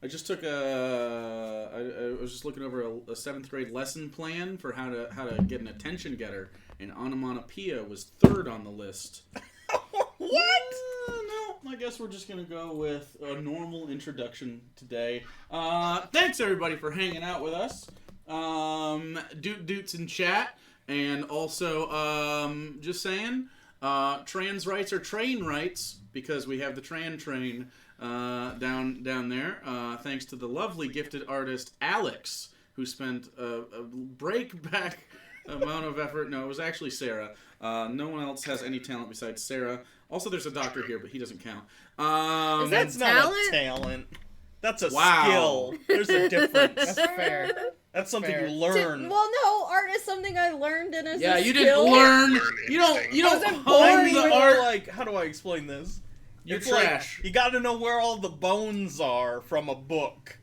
I just took I was just looking over a 7th grade lesson plan for how to get an attention getter, and onomatopoeia was 3rd on the list. What? No, I guess we're just gonna go with a normal introduction today. Thanks everybody for hanging out with us. Doots in chat, and also just saying, trans rights are train rights because we have the train down there. Thanks to the lovely gifted artist Alex, who spent a break-back amount of effort. No, it was actually Sarah. No one else has any talent besides Sarah. Also, there's a doctor here, but he doesn't count. Is that That's talent? not a talent. That's a skill. There's a difference. That's fair. That's something fair. you learn. Well, no, art is something I learned in a Yeah, you skill. didn't learn. Learn You don't wasn't born hone I the mean, art. like, how do I explain this? You're It's trash. Like, you gotta know where all the bones are from a book.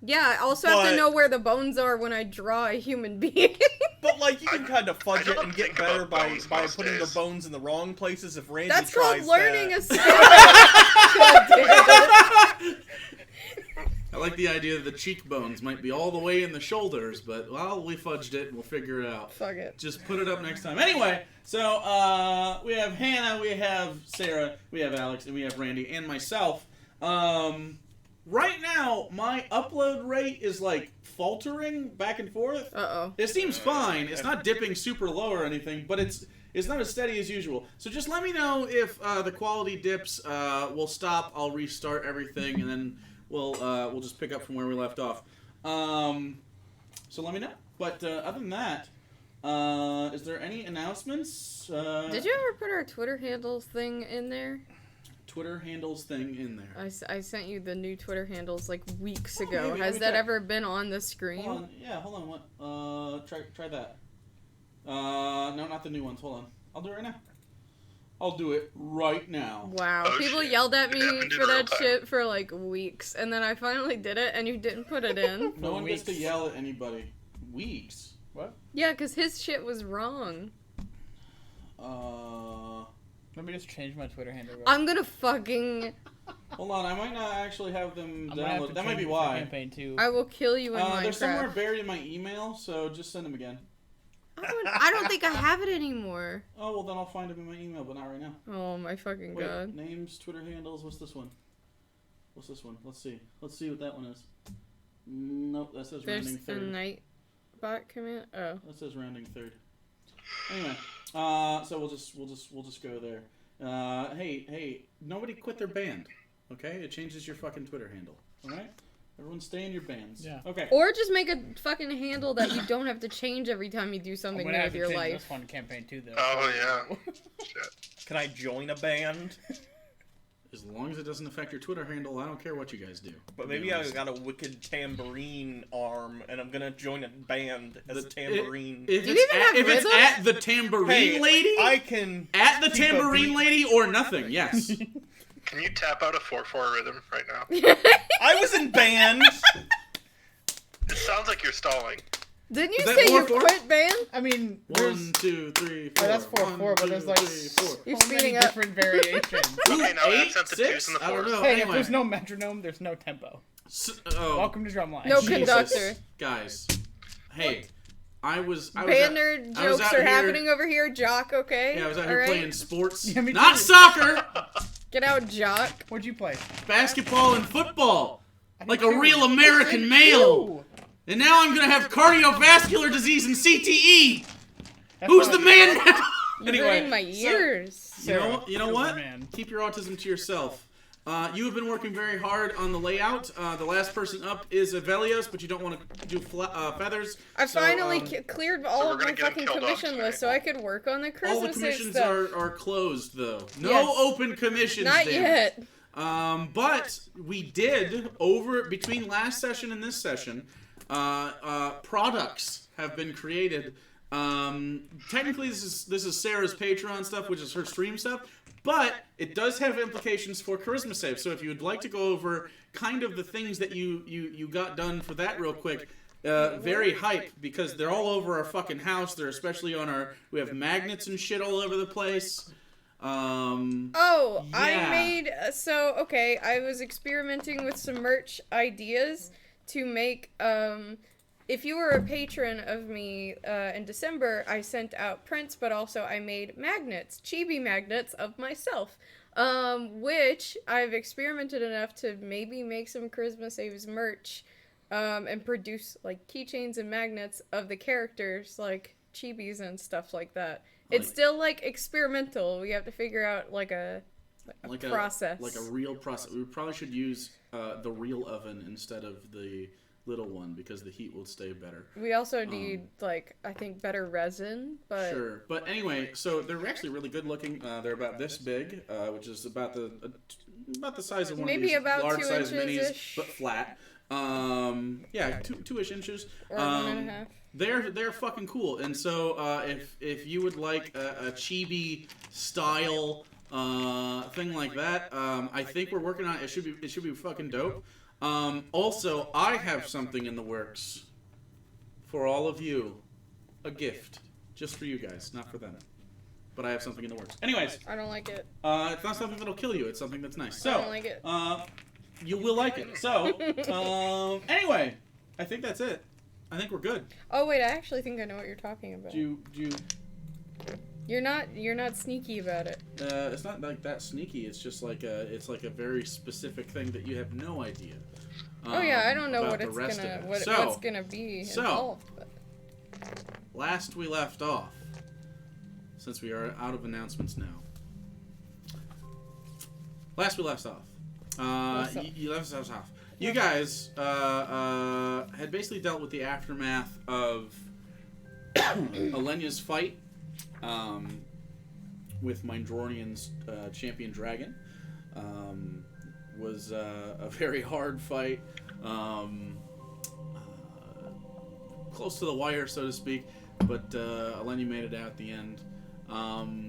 Yeah, I also have But- to know where the bones are when I draw a human being. But, like, you can kind of fudge it don't and get think better about by bones putting most the days. bones in the wrong places if Randy That's tries called learning that. a skill. God damn it. I like the idea that the cheekbones might be all the way in the shoulders, but, well, we fudged it and we'll figure it out. Fuck it. Just put it up next time. Anyway, so we have Hannah, we have Sarah, we have Alex, and we have Randy, and myself. Right now, my upload rate is, like, faltering back and forth. Uh-oh. It seems fine. It's not dipping super low or anything, but it's not as steady as usual. So just let me know if the quality dips. We'll stop. I'll restart everything, and then we'll just pick up from where we left off. So let me know. But other than that, is there any announcements? Did you ever put our Twitter handles thing in there? Twitter handles thing in there. I sent you the new Twitter handles like weeks Oh, ago. maybe. Has Let me that check. ever been on the screen? Hold on. Yeah, hold on. What? Try that. No, not the new ones. Hold on. I'll do it right now. I'll do it right now. Wow. Oh, People shit. yelled at It me happened in for that real time. shit for like weeks, and then I finally did it, and you didn't put it in. No one gets to Weeks. yell at anybody. Weeks. What? Yeah, because his shit was wrong. Let me just change my Twitter handle. I'm gonna fucking... Hold on. I might not actually have them I'm gonna have download. to That might change be it for why. Campaign 2. I will kill you in They're somewhere Minecraft. buried in my email, so just send them again. I don't think I have it anymore. Oh, well, then I'll find them in my email, but not right now. Oh my fucking Wait, god. names, Twitter handles. What's this one? What's this one? Let's see. Let's see what that one is. Nope, that says There's rounding a third. Nightbot command. Oh. That says rounding third. Anyway, so we'll just go there. Hey, nobody quit their band, okay? It changes your fucking Twitter handle, all right? Everyone stay in your bands. Yeah. Okay. Or just make a fucking handle that you don't have to change every time you do I'm something gonna new have with to your change life. this one to Campaign 2, though. Oh, yeah. Shit. Can I join a band? As long as it doesn't affect your Twitter handle, I don't care what you guys do. But to be maybe I honest. got a wicked tambourine arm, and I'm gonna join a band as a The- tambourine. If Do it's you even have if it's rhythm? at the tambourine Hey, lady, I can. at the keep a tambourine beat. lady, or nothing. Yes. Can you tap out a 4/4 rhythm right now? I was in band. It sounds like you're stalling. Didn't you Is that say you 4/4? quit band? I mean, there's... 1, 2, 3, 4. Oh, that's 4/4, but there's like 4. You're so many speeding up. different variations. Okay, now Eight, that's at the 6? twos and the I don't fours. know. Hey, if Anyway. there's no metronome, there's no tempo. Oh, Welcome to Drumline. No Jesus. conductor. Guys, hey, I was Band out- nerd I was jokes out are here- happening over here, Jock, okay? Yeah, I was out All here right? playing sports, Yeah, me not too. soccer, Get out, Jock. What'd you play? basketball and football, I like did a too. real American male. And now I'm gonna have cardiovascular disease and CTE. That's Who's what- the man now? You're hurting my ears. You know, Sarah, you know who's what? the man? Keep your autism to yourself. You have been working very hard on the layout. The last person up is Avelios, but you don't want to do feathers. I so, finally cleared all we're of gonna my get him fucking killed off commission tonight. list so I could work on the all the Christmas Eve commissions stuff. are closed, though. No Yes. open commissions. Not damn yet. it. But we did, between last session and this session, products have been created. Technically, this is Sarah's Patreon stuff, which is her stream stuff, but it does have implications for Charisma Save. So if you would like to go over kind of the things that you got done for that real quick, very hype, because they're all over our fucking house. They're especially on we have magnets and shit all over the place. Oh, So Yeah. I made okay. I was experimenting with some merch ideas to make. If you were a patron of me in December, I sent out prints, but also I made magnets, chibi magnets of myself, which I've experimented enough to maybe make some Charisma Saves merch, and produce like keychains and magnets of the characters, like chibis and stuff like that. It's still like experimental. We have to figure out like a process. Like a real process. We probably should use the real oven instead of the little one because the heat will stay better. We also need like I think better resin, but sure. But anyway, so they're actually really good looking. They're about this big, which is about the size of one maybe of these about large 2 size minis, inches-ish. but flat. Yeah, two-ish inches. Or 1.5. They're fucking cool, and so if you would like a chibi style thing like that, I think we're working on it. It should be fucking dope. Also, I have something in the works for all of you, a gift just for you guys, not for them. But I have something in the works. Anyways, I don't like it. it's not something that'll kill you. It's something that's nice. So I don't like it. you will like it. So anyway, I think that's it. I think we're good. Oh wait, I actually think I know what you're talking about. Do you You're not sneaky about it. it's not like that sneaky. It's just like a very specific thing that you have no idea. Oh yeah, I don't know about what the it's rest gonna of it. what's gonna be involved. But... Last we left off, since we are out of announcements now. Last we left off. You left us off. You guys had basically dealt with the aftermath of Alenya's fight with Mindronian's champion dragon. Was a very hard fight, close to the wire, so to speak, but Alenya made it out at the end.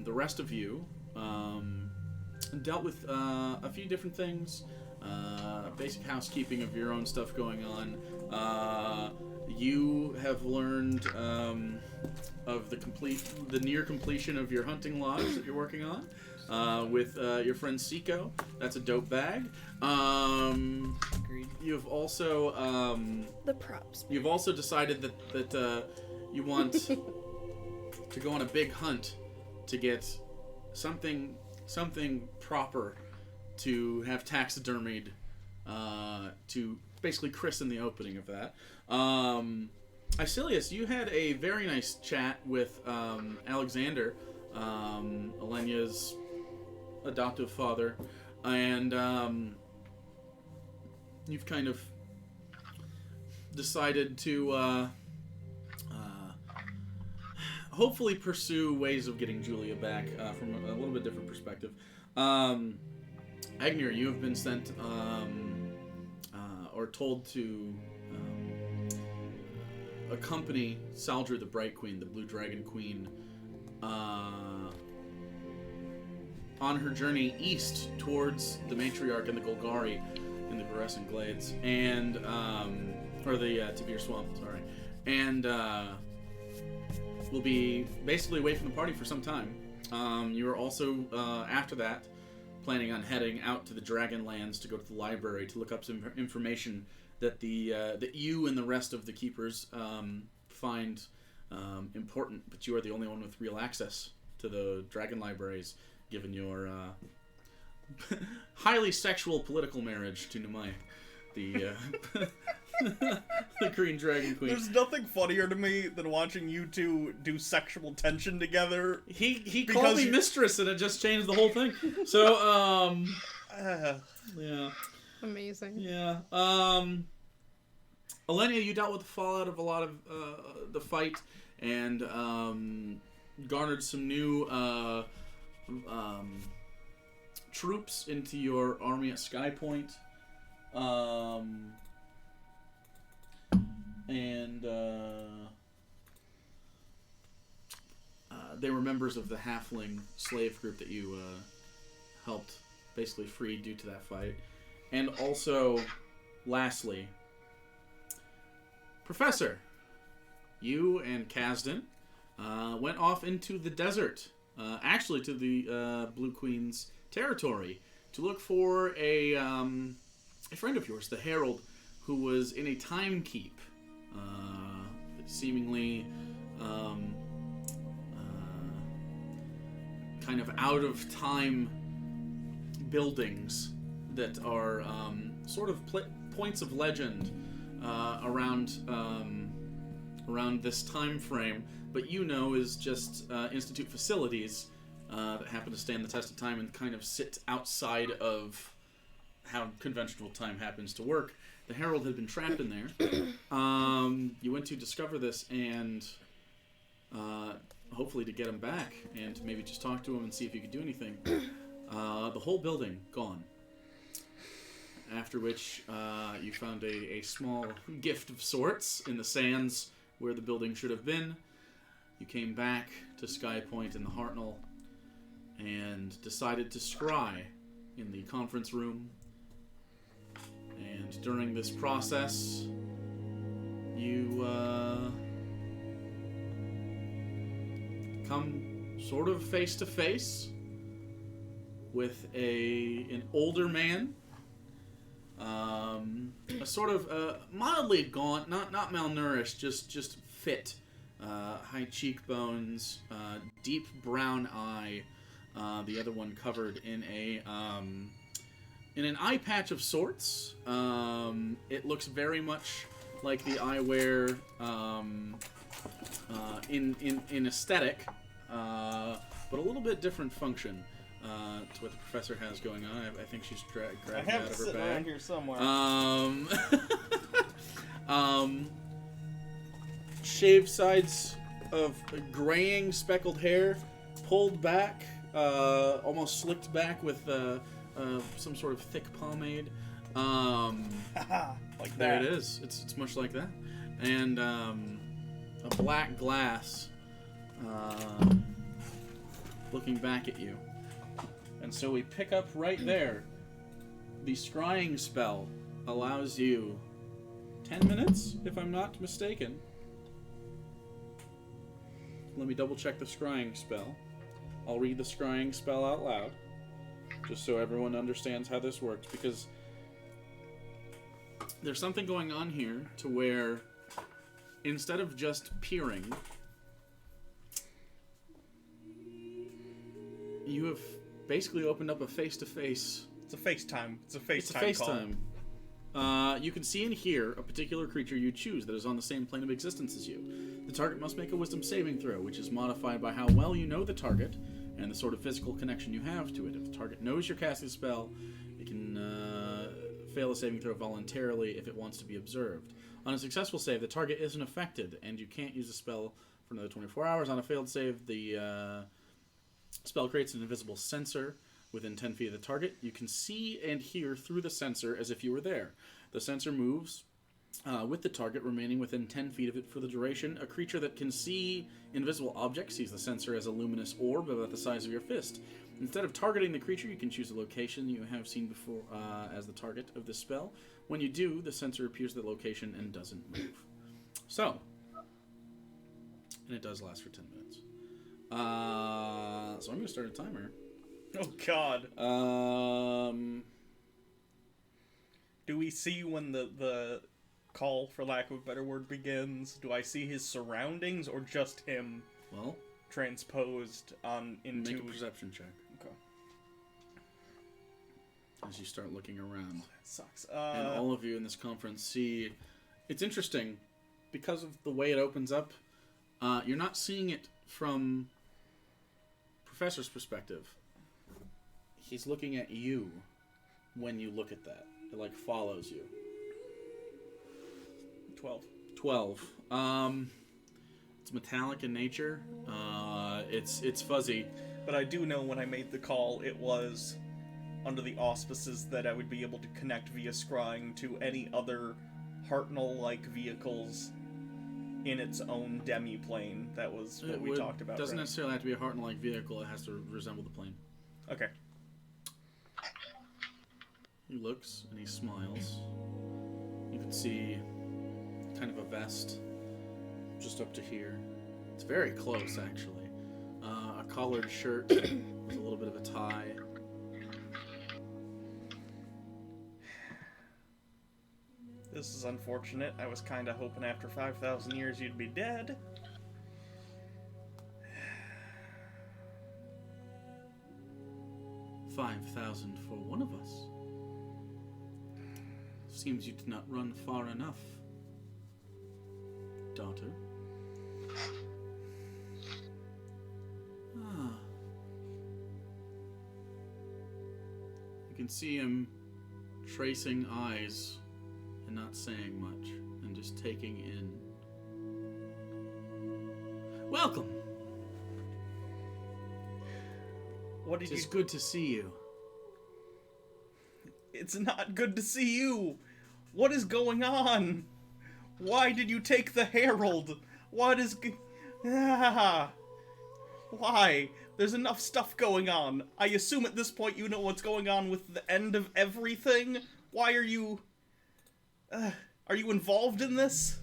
The rest of you dealt with a few different things, basic housekeeping of your own stuff going on. You have learned of the near completion of your hunting lodge that you're working on. With your friend Seiko. That's a dope bag. Agreed. You've also The props. you've also decided that you want to go on a big hunt to get something proper to have taxidermied to basically christen the opening of that. Isilius, you had a very nice chat with Alexander, Alenya's adoptive father, and you've kind of decided to hopefully pursue ways of getting Julia back from a little bit different perspective. Agnir, you have been sent or told to accompany Saldra the Bright Queen, the Blue Dragon Queen, on her journey east towards the Matriarch and the Golgari in the Varesan Glades, and or the Tabir Swamp, sorry, and will be basically away from the party for some time. You are also after that planning on heading out to the Dragonlands to go to the library to look up some information that that you and the rest of the keepers find important, but you are the only one with real access to the dragon libraries, given your highly sexual political marriage to Numai, the the Green Dragon Queen. There's nothing funnier to me than watching you two do sexual tension together. He called me mistress, and it just changed the whole thing. So yeah. Amazing. Yeah. Alenya, you dealt with the fallout of a lot of the fight, and garnered some new troops into your army at Sky Point. And they were members of the halfling slave group that you helped basically free due to that fight. And also, lastly, Professor, you and Kasdan went off into the desert actually to the Blue Queen's territory, to look for a friend of yours, the Herald, who was in a time keep, seemingly kind of out of time buildings that are sort of points of legend around this time frame, but is just Institute facilities that happen to stand the test of time and kind of sit outside of how conventional time happens to work. The Herald had been trapped in there. You went to discover this and hopefully to get him back and maybe just talk to him and see if you could do anything. The whole building gone. After which you found a small gift of sorts in the sands where the building should have been. You came back to Sky Point in the Hartnell and decided to scry in the conference room. And during this process, you come sort of face to face with an older man, a sort of mildly gaunt, not malnourished, just fit, high cheekbones, deep brown eye. The other one covered in an eye patch of sorts. It looks very much like the eyewear in aesthetic, but a little bit different function to what the professor has going on. I think she's grabbed it out of her bag. Around here somewhere. Shaved sides of graying speckled hair, pulled back, almost slicked back with some sort of thick pomade. Like there that. it is. It's much like that. And a black glass looking back at you. And so we pick up right there. The scrying spell allows you 10 minutes, if I'm not mistaken. Let me double check the scrying spell. I'll read the scrying spell out loud, just so everyone understands how this works, because there's something going on here to where instead of just peering, you have basically opened up a face-to-face. It's a FaceTime. It's a FaceTime. It's a FaceTime. You can see and hear a particular creature you choose that is on the same plane of existence as you. The target must make a wisdom saving throw, which is modified by how well you know the target and the sort of physical connection you have to it. If the target knows you're casting a spell, it can fail a saving throw voluntarily if it wants to be observed. On a successful save, the target isn't affected, and you can't use the spell for another 24 hours. On a failed save, the spell creates an invisible sensor within 10 feet of the target. You can see and hear through the sensor as if you were there. The sensor moves with the target remaining within 10 feet of it for the duration. A creature that can see invisible objects sees the sensor as a luminous orb about the size of your fist. Instead of targeting the creature, you can choose a location you have seen before as the target of this spell. When you do, the sensor appears at the location and doesn't move. So, and it does last for 10 minutes. So I'm going to start a timer. Oh, God. Do we see when the call, for lack of a better word, begins? Do I see his surroundings or just him Well, transposed into... make a perception check Okay. as you start looking around. That sucks. And all of you in this conference see... It's interesting, because of the way it opens up, you're not seeing it from Professor's perspective. He's looking at you when you look at that. It, like, follows you. 12. It's metallic in nature. It's fuzzy. But I do know when I made the call, it was under the auspices that I would be able to connect via scrying to any other Hartnell-like vehicles in its own demi-plane. That was what we talked about. It doesn't right? necessarily have to be a Hartnell-like vehicle. It has to resemble the plane. Okay. He looks and he smiles. You can see kind of a vest just up to here. It's very close, actually. a collared shirt with a little bit of a tie. This is unfortunate. I was kind of hoping after 5,000 years you'd be dead. $5,000 for one of us. Seems you did not run far enough, daughter. Ah. You can see him tracing eyes and not saying much, and just taking in. Welcome. What did It's you... good to see you. It's not good to see you. What is going on? Why did you take the Herald? What is... Why? There's enough stuff going on. I assume at this point you know what's going on with the end of everything. Why are you... are you involved in this?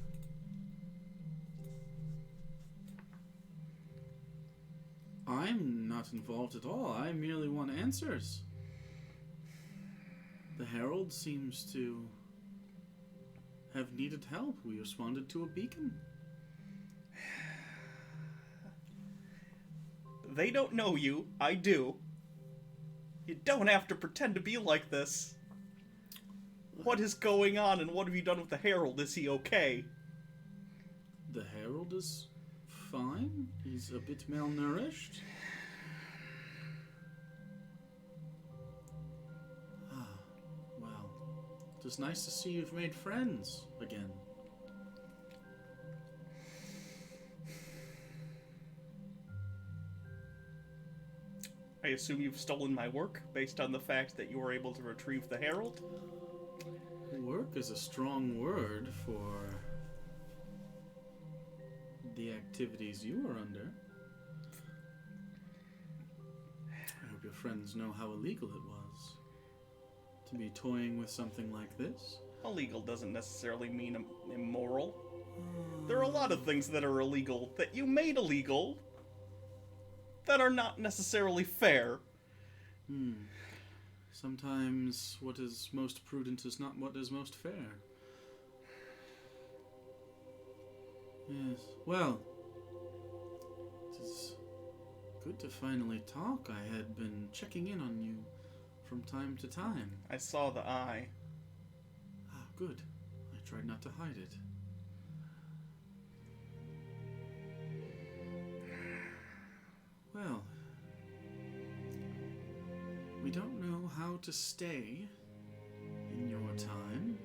I'm not involved at all. I merely want answers. The Herald seems to have needed help. We responded to a beacon. They don't know you. I do. You don't have to pretend to be like this. What is going on, and what have you done with the Herald? Is he okay? The Herald is fine. He's a bit malnourished. Ah, well, it is nice to see you've made friends again. I assume you've stolen my work, based on the fact that you were able to retrieve the Herald? Work is a strong word for the activities you are under. I hope your friends know how illegal it was to be toying with something like this. Illegal doesn't necessarily mean immoral. There are a lot of things that are illegal that you made illegal that are not necessarily fair. Sometimes what is most prudent is not what is most fair. Yes, well, it is good to finally talk. I had been checking in on you from time to time. I saw the eye. Ah, good. I tried not to hide it. Well, we don't know how to stay in your time.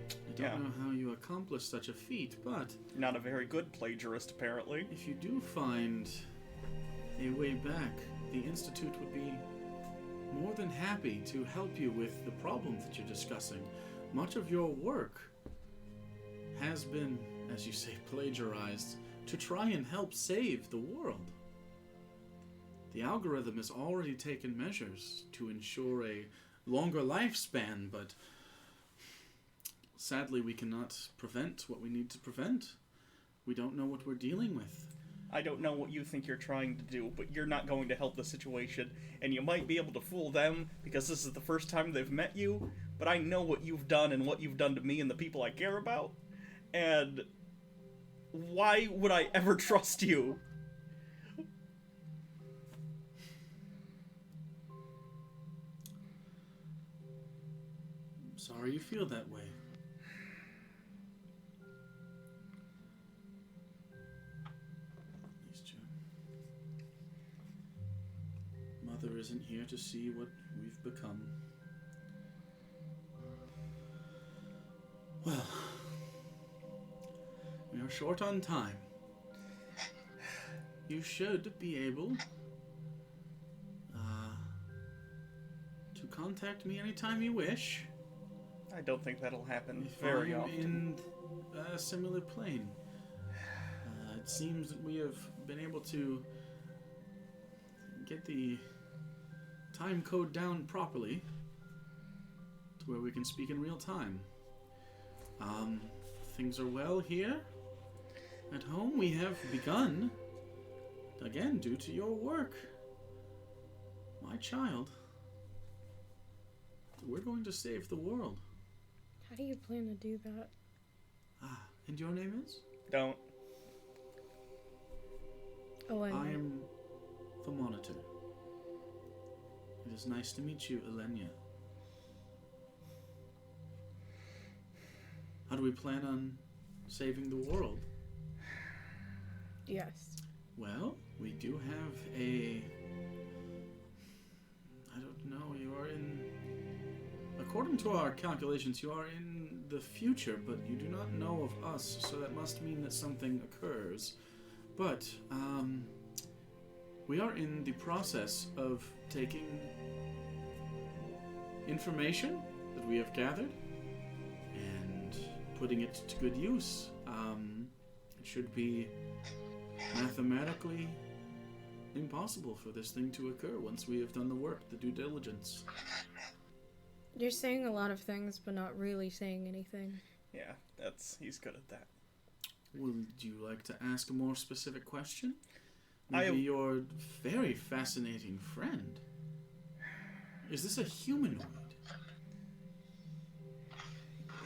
I don't know how you accomplished such a feat, but Not a very good plagiarist, apparently. if you do find a way back, the Institute would be more than happy to help you with the problem that you're discussing. Much of your work has been, as you say, plagiarized to try and help save the world. The algorithm has already taken measures to ensure a longer lifespan, but sadly we cannot prevent what we need to prevent. We don't know what we're dealing with. I don't know what you think you're trying to do, but you're not going to help the situation, and you might be able to fool them because this is the first time they've met you, but I know what you've done and what you've done to me and the people I care about, and why would I ever trust you? Sorry you feel that way. Mother isn't here to see what we've become. Well, we are short on time. You should be able to contact me anytime you wish. I don't think that'll happen If very I'm often. in a similar plane. It seems that we have been able to get the time code down properly to where we can speak in real time. Things are well here. At home we have begun again, due to your work, my child, we're going to save the world. How do you plan to do that? Ah, and your name is? Don't. Oh, I am the Monitor. It is nice to meet you, Elenia. How do we plan on saving the world? Yes. Well, we do have a... I don't know, you are in... According to our calculations, you are in the future, but you do not know of us, so that must mean that something occurs. But, we are in the process of taking information that we have gathered and putting it to good use. It should be mathematically impossible for this thing to occur once we have done the work, the due diligence. You're saying a lot of things, but not really saying anything. Yeah, he's good at that. Would you like to ask a more specific question? Maybe your very fascinating friend. Is this a humanoid?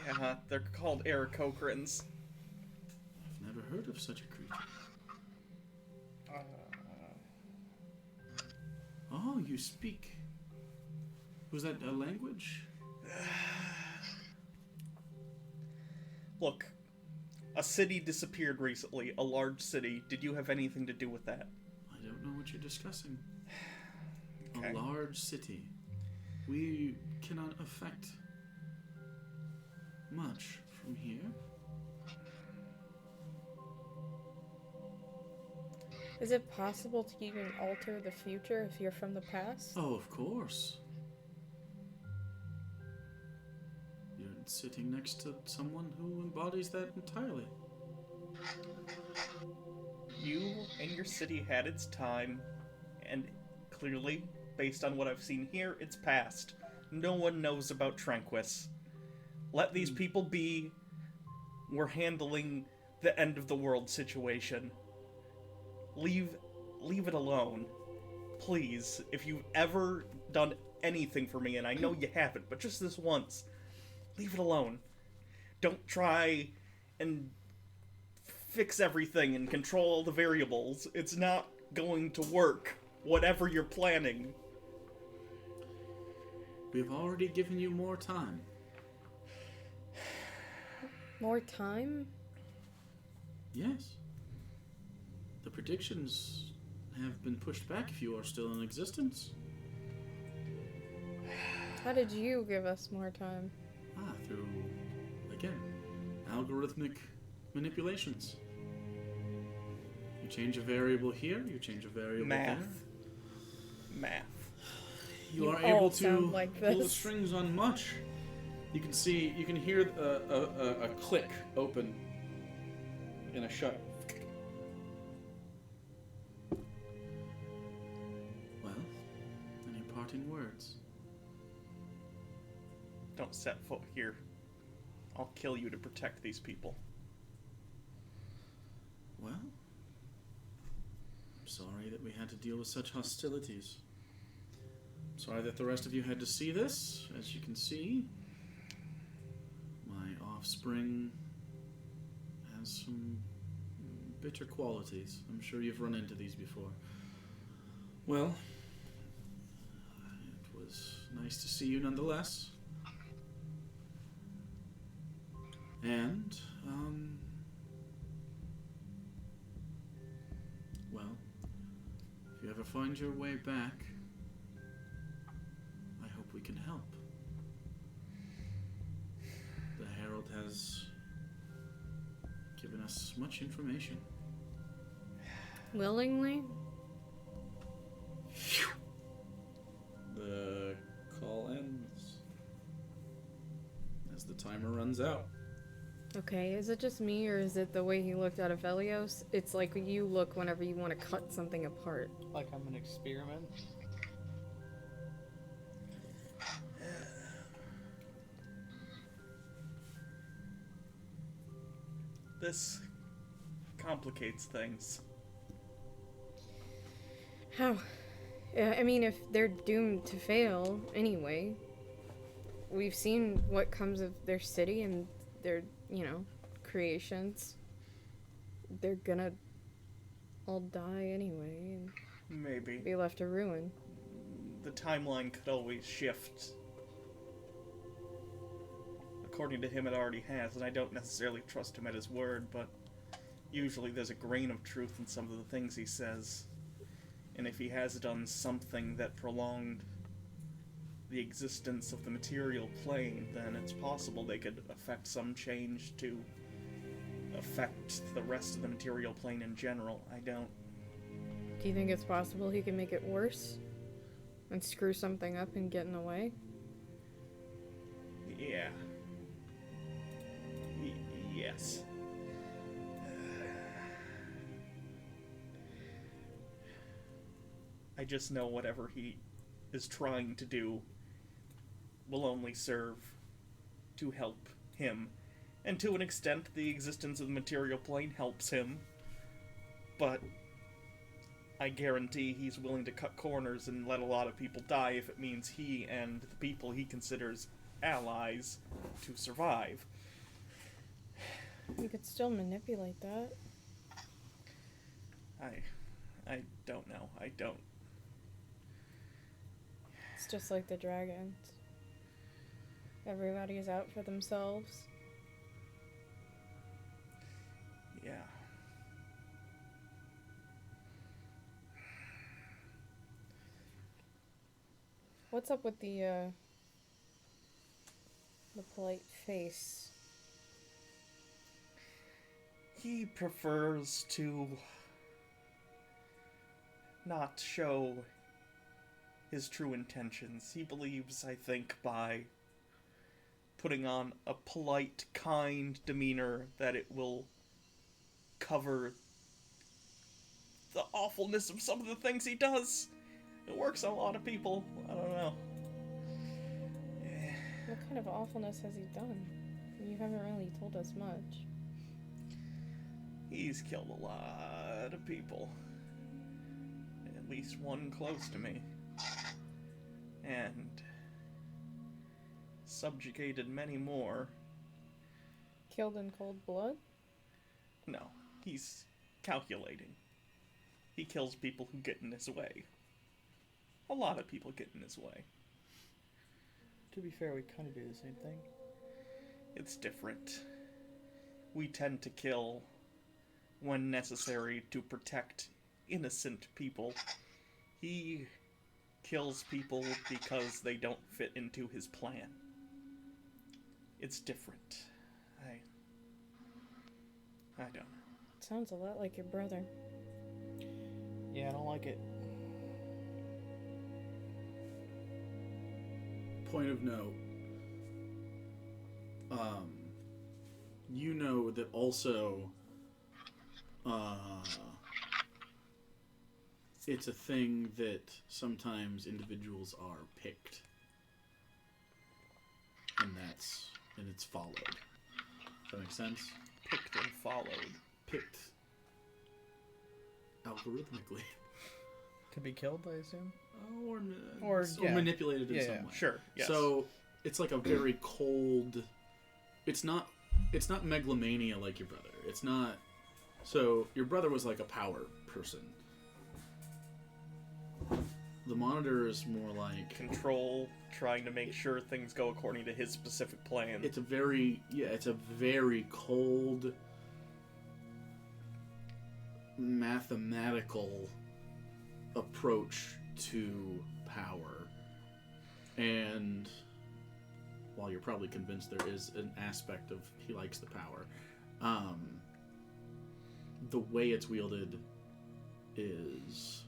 Yeah, they're called Aarakocrans. I've never heard of such a creature. Oh, you speak. Was that a language? Look, a city disappeared recently, a large city. Did you have anything to do with that? I don't know what you're discussing. Okay. A large city. We cannot affect much from here. Is it possible to even alter the future if you're from the past? Oh, of course. You're sitting next to someone who embodies that entirely. You and your city had its time, and clearly, based on what I've seen here, it's past. No one knows about Tranquis. Let these people be. We're handling the end of the world situation. Leave it alone. Please, if you've ever done anything for me, and I know you haven't, but just this once, leave it alone. Don't try and fix everything and control all the variables. It's not going to work, whatever you're planning. We've already given you more time. More time? Yes. The predictions have been pushed back if you are still in existence. How did you give us more time? Through, again, algorithmic manipulations. You change a variable here, you change a variable there. Math. You are all able to sound like pull the this. strings on much. You can hear a click open and a shut. Well, any parting words? Don't set foot here. I'll kill you to protect these people. Well, I'm sorry that we had to deal with such hostilities. I'm sorry that the rest of you had to see this. As you can see, my offspring has some bitter qualities. I'm sure you've run into these before. Well, it was nice to see you nonetheless. And, well, if you ever find your way back, I hope we can help. The Herald has given us much information. Willingly? The call ends as the timer runs out. Okay, is it just me, or is it the way he looked at Aphelios? It's like you look whenever you want to cut something apart. Like I'm an experiment. This complicates things. How? I mean, if they're doomed to fail anyway, we've seen what comes of their city and their, creations. They're gonna all die anyway and Maybe. be left to ruin. The timeline could always shift. According to him, it already has, and I don't necessarily trust him at his word, but usually there's a grain of truth in some of the things he says. And if he has done something that prolonged the existence of the material plane, then it's possible they could affect some change to affect the rest of the material plane in general. I don't... Do you think it's possible he can make it worse? And screw something up and get in the way? Yeah. Yes. I just know whatever he is trying to do will only serve to help him. And to an extent, the existence of the material plane helps him. But I guarantee he's willing to cut corners and let a lot of people die if it means he and the people he considers allies to survive. You could still manipulate that. I don't know. I don't. It's just like the dragons. Everybody is out for themselves. Yeah. What's up with the polite face? He prefers to not show his true intentions. He believes, I think, by putting on a polite, kind demeanor that it will cover the awfulness of some of the things he does. It works on a lot of people. I don't know. What kind of awfulness has he done? You haven't really told us much. He's killed a lot of people. At least one close to me. And subjugated many more. Killed in cold blood? No, he's calculating. He kills people who get in his way. A lot of people get in his way. To be fair, we kind of do the same thing. It's different. We tend to kill when necessary to protect innocent people. He kills people because they don't fit into his plan. It's different. I don't know. Sounds a lot like your brother. Yeah, I don't like it. Point of note. You know that also it's a thing that sometimes individuals are picked. And it's followed. Does that make sense? Picked and followed. Picked algorithmically. To be killed, I assume? Or manipulated in Yeah, some yeah. way. Sure, yes. So it's like a very cold. It's not megalomania like your brother. It's not. So your brother was like a power person. The Monitor is more like Control, trying to make sure things go according to his specific plan. it's a very cold, mathematical approach to power. And while you're probably convinced there is an aspect of he likes the power, the way it's wielded is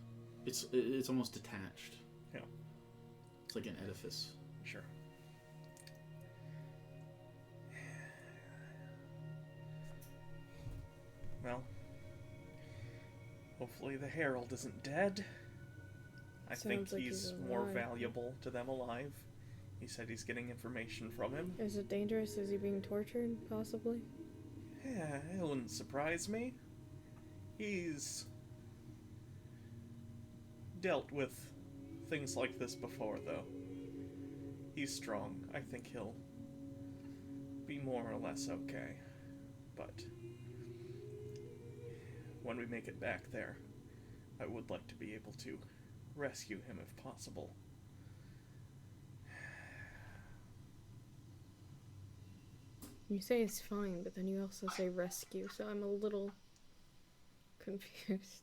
it's almost detached. Yeah. It's like an edifice. Sure. Well, hopefully the Herald isn't dead. I think Sounds like he's he's more alive. valuable to them alive. He said he's getting information from him. Is it dangerous? Is he being tortured, possibly? Yeah, it wouldn't surprise me. He's dealt with things like this before, though. He's strong. I think he'll be more or less okay. But when we make it back there, I would like to be able to rescue him if possible. You say it's fine, but then you also say rescue, so I'm a little confused.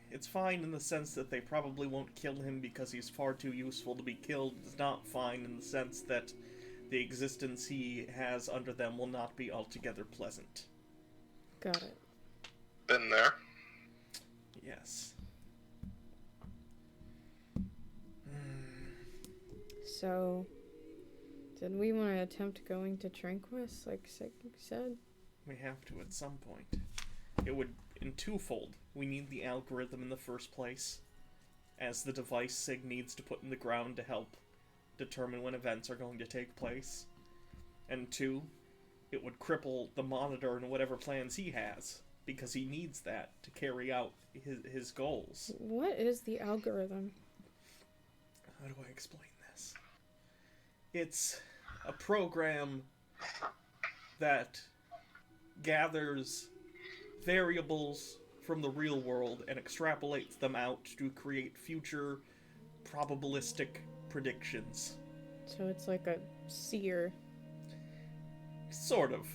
It's fine in the sense that they probably won't kill him because he's far too useful to be killed. It's not fine in the sense that the existence he has under them will not be altogether pleasant. Got it. Been there. Yes. So, did we want to attempt going to Tranquis, like Sig said? We have to at some point. It would, in twofold. We need the algorithm in the first place, as the device Sig needs to put in the ground to help determine when events are going to take place. And two, it would cripple the monitor and whatever plans he has, because he needs that to carry out his goals. What is the algorithm? How do I explain this? It's a program that gathers variables from the real world and extrapolates them out to create future probabilistic predictions. So it's like a seer. Sort of.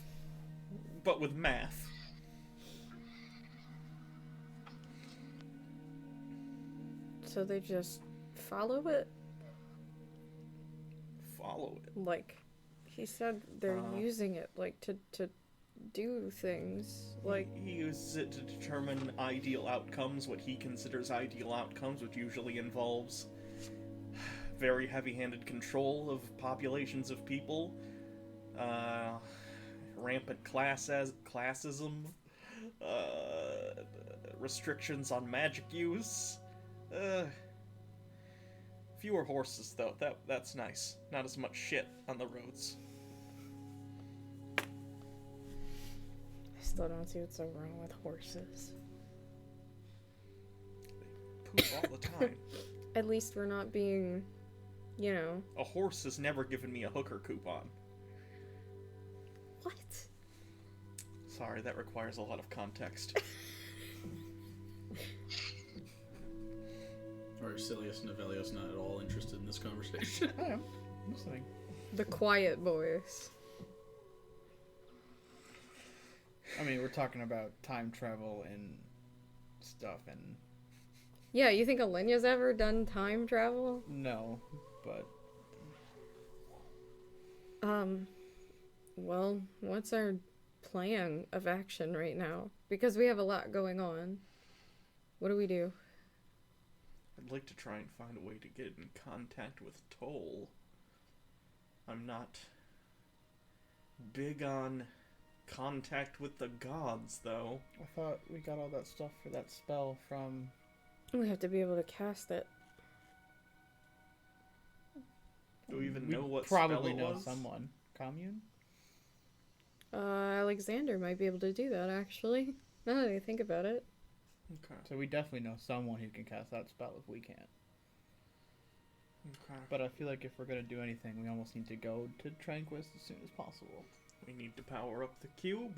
But with math. So they just follow it? Follow it. Like, he said they're using it, like, to do things. Like, He uses it to determine ideal outcomes, what he considers ideal outcomes, which usually involves very heavy-handed control of populations of people, rampant classism, restrictions on magic use, fewer horses, though. That's nice. Not as much shit on the roads. I still don't see what's so wrong with horses. Poop all the time. At least we're not being, you know... A horse has never given me a hooker coupon. What? Sorry, that requires a lot of context. Or Silius Novelius not at all interested in this conversation. I am. I'm listening. The quiet voice. I mean, we're talking about time travel and stuff, and Yeah, you think Alenia's ever done time travel? no, but Well, what's our plan of action right now? Because we have a lot going on. What do we do? I'd like to try and find a way to get in contact with Toll. I'm not big on contact with the gods, though. I thought we got all that stuff for that spell from... We have to be able to cast it. Do we even We know what probably spell it know was? someone. Commune? Alexander might be able to do that, actually. Now that I think about it. Okay. So we definitely know someone who can cast that spell if we can't. Okay. But I feel like if we're gonna do anything, we almost need to go to Tranquis as soon as possible. We need to power up the cube.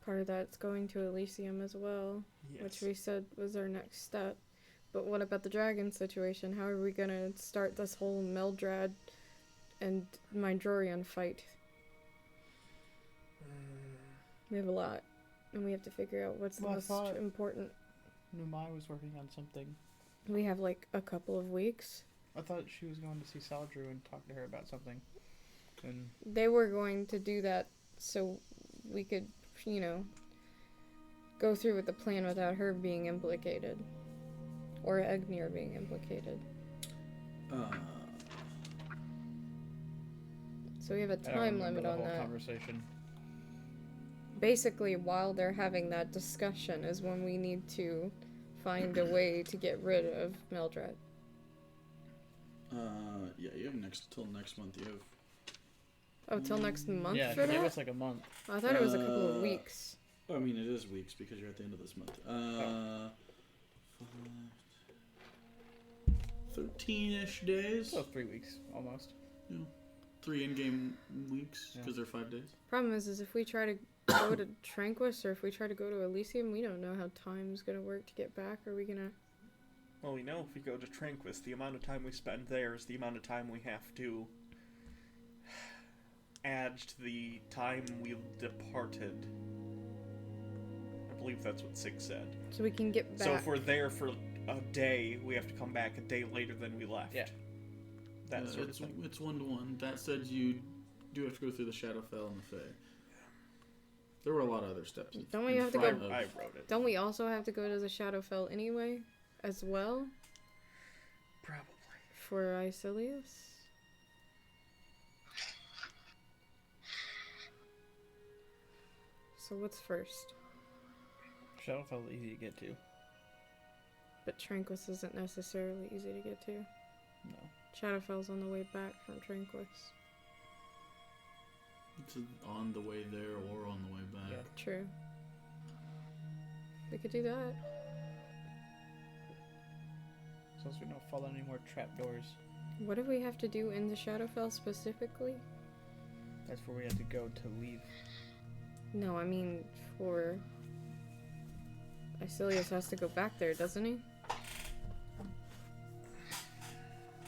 Part of that's going to Elysium as well, Yes. which we said was our next step. But what about the dragon situation? How are we gonna start this whole Meldrad and Mindrorian fight? We have a lot, and we have to figure out what's the Well, I most thought- important. Numai was working on something. We have like a couple of weeks. I thought she was going to see Saldrew and talk to her about something. And They were going to do that so we could, you know, go through with the plan without her being implicated. Or Egnir being implicated. So we have a I don't time remember limit the on whole that. conversation. Basically, while they're having that discussion is when we need to find a way to get rid of Meldrad. Yeah, you have till next month. You have Oh, till next month Yeah, for it that? was like a month. I thought it was a couple of Uh, weeks. I mean, it is weeks because you're at the end of this month. 13-ish days. So 3 weeks, almost. Yeah. 3 in-game weeks because they're 5 days. Problem is if we try to go to Tranquis or if we try to go to Elysium, we don't know how time's gonna work to get back. Are we gonna... Well, we know if we go to Tranquis, the amount of time we spend there is the amount of time we have to add to the time we departed. I believe that's what Sig said. So we can get back. So if we're there for a day, we have to come back a day later than we left. Yeah. That sort of it's, thing. It's 1-to-1. That said, you do have to go through the Shadowfell and the Fae. There were a lot of other steps. Don't we in have to front go- of- I wrote it. Don't we also have to go to the Shadowfell anyway, as well, Probably. for Icilius? So what's first? Shadowfell is easy to get to. But Tranquis isn't necessarily easy to get to. No. Shadowfell's on the way back from Tranquis. It's on the way there or on the way back. Yeah. True. We could do that. So as we don't fall down any more trapdoors, What do we have to do in the Shadowfell specifically? that's where we have to go to leave. No, I mean for... Icilius has to go back there, doesn't he?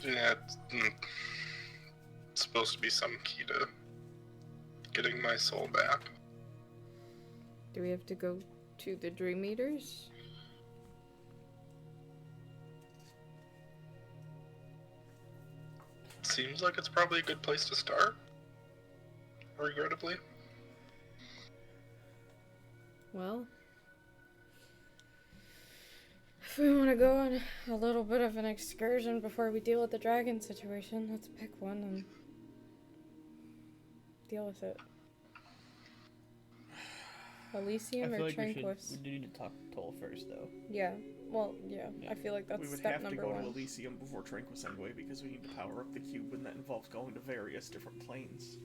Yeah, it's supposed to be some key to getting my soul back. Do we have to go to the Dream Eaters? Seems like it's probably a good place to start. Regrettably. Well, if we want to go on a little bit of an excursion before we deal with the dragon situation, let's pick one and deal with it. Elysium I or feel like we Tranquis? do need to talk to Toll first, though. Yeah. Well, yeah. Yeah. I feel like that's We would step have to number go one. to Elysium before Tranquis anyway, because we need to power up the cube, and that involves going to various different planes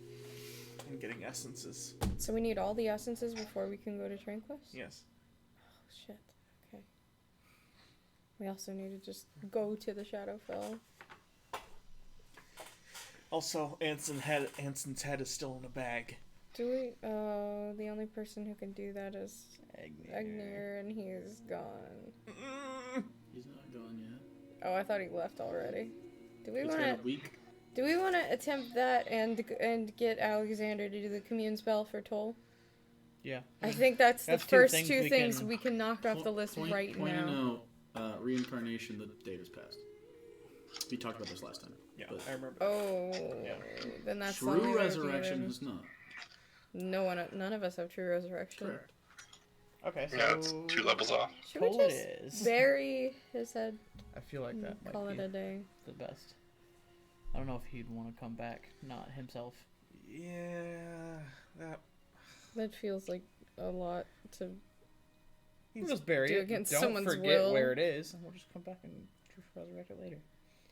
and getting essences. So we need all the essences before we can go to Tranquis? Yes. Oh, shit. Okay. We also need to just go to the Shadowfell. Also, Anson's head is still in a bag. Do we? The only person who can do that is Agnir, and he's gone. He's not gone yet. Oh, I thought he left already. Do we It's want been a to? week. Do we want to attempt that and get Alexander to do the commune spell for Toll? Yeah. I think that's the That's two first things two we things can- we can knock off the list right Point now. to note, reincarnation, the date has passed. We talked about this last time. Yeah, But I remember. Oh, Yeah. then that's something true we can resurrection do. is not. None of us have true resurrection. Correct. Okay, so Yeah, it's 2 levels off. Should we Toll just it is. bury his head I feel like and that might call it be a day? the best. I don't know if he'd want to come back, not himself. Yeah, that. That feels like a lot to. We'll just bury do it. against Don't someone's forget will. where it is, and we'll just come back and resurrect it later.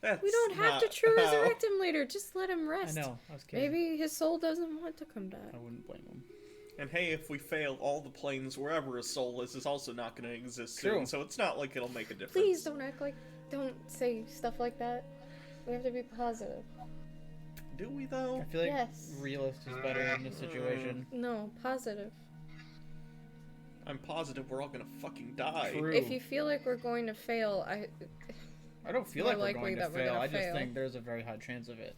That's We don't have to not true how- resurrect him later. Just let him rest. I know. I was kidding. Maybe his soul doesn't want to come back. I wouldn't blame him. And hey, if we fail, all the planes wherever a soul is also not going to exist True. soon, so it's not like it'll make a difference. Please don't act like. Don't say stuff like that. We have to be positive. Do we though? I feel like Yes. realist is better in this situation. No, positive. I'm positive we're all gonna fucking die. True. If you feel like we're going to fail, I don't feel more like we're likely going to that we're fail. gonna I just fail. think there's a very high chance of it.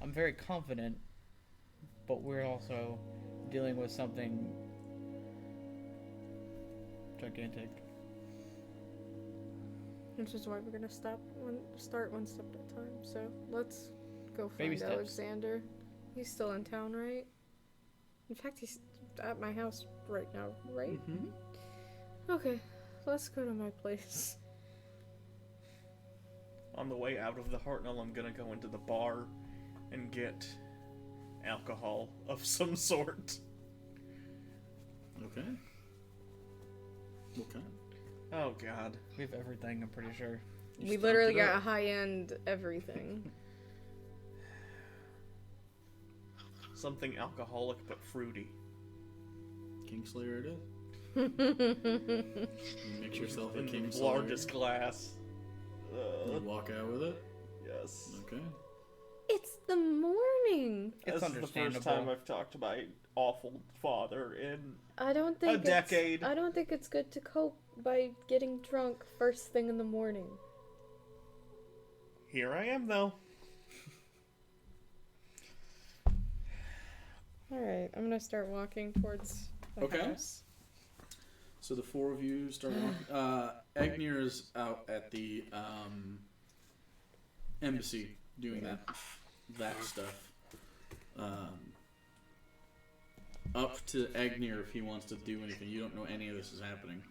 I'm very confident, but we're also dealing with something gigantic. which is why we're gonna start one step at a time. So let's go Baby find steps. Alexander. He's still in town, right? In fact, he's at my house right now, right? Mm-hmm. Okay, let's go to my place. On the way out of the Hartnell, I'm gonna go into the bar and get alcohol of some sort. Okay. What kind? Oh god. We have everything, I'm pretty sure. You We stocked literally it got up. high-end everything. Something alcoholic but fruity. Kingslayer it is. You mix yourself a In the Kingslayer. largest glass. You walk out with it. Yes. Okay. It's the morning. It's This is the understandable. first time I've talked to my awful father in I don't think a decade. I don't think it's good to cope by getting drunk first thing in the morning. Here I am, though. All right, I'm gonna start walking towards the Okay. house. So the four of you start walking. Agnir is out at the embassy doing that stuff. Up to Agnir if he wants to do anything. You don't know any of this is happening.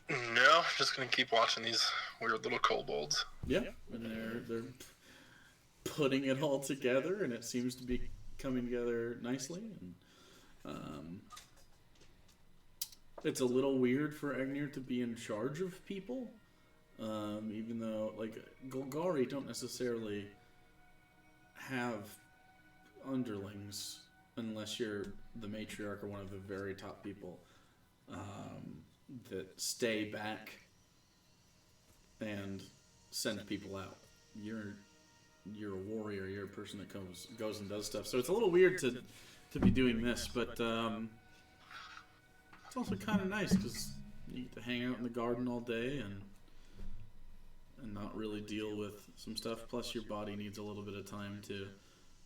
No, just gonna keep watching these weird little kobolds. Yeah, and they're putting it all together, and it seems to be coming together nicely. And it's a little weird for Agnir to be in charge of people, even though like Golgari don't necessarily have underlings unless you're the matriarch or one of the very top people that stay back and send people out. You're a warrior. You're a person that goes and does stuff. So it's a little weird to be doing this, but it's also kind of nice because you get to hang out in the garden all day and not really deal with some stuff. Plus, your body needs a little bit of time to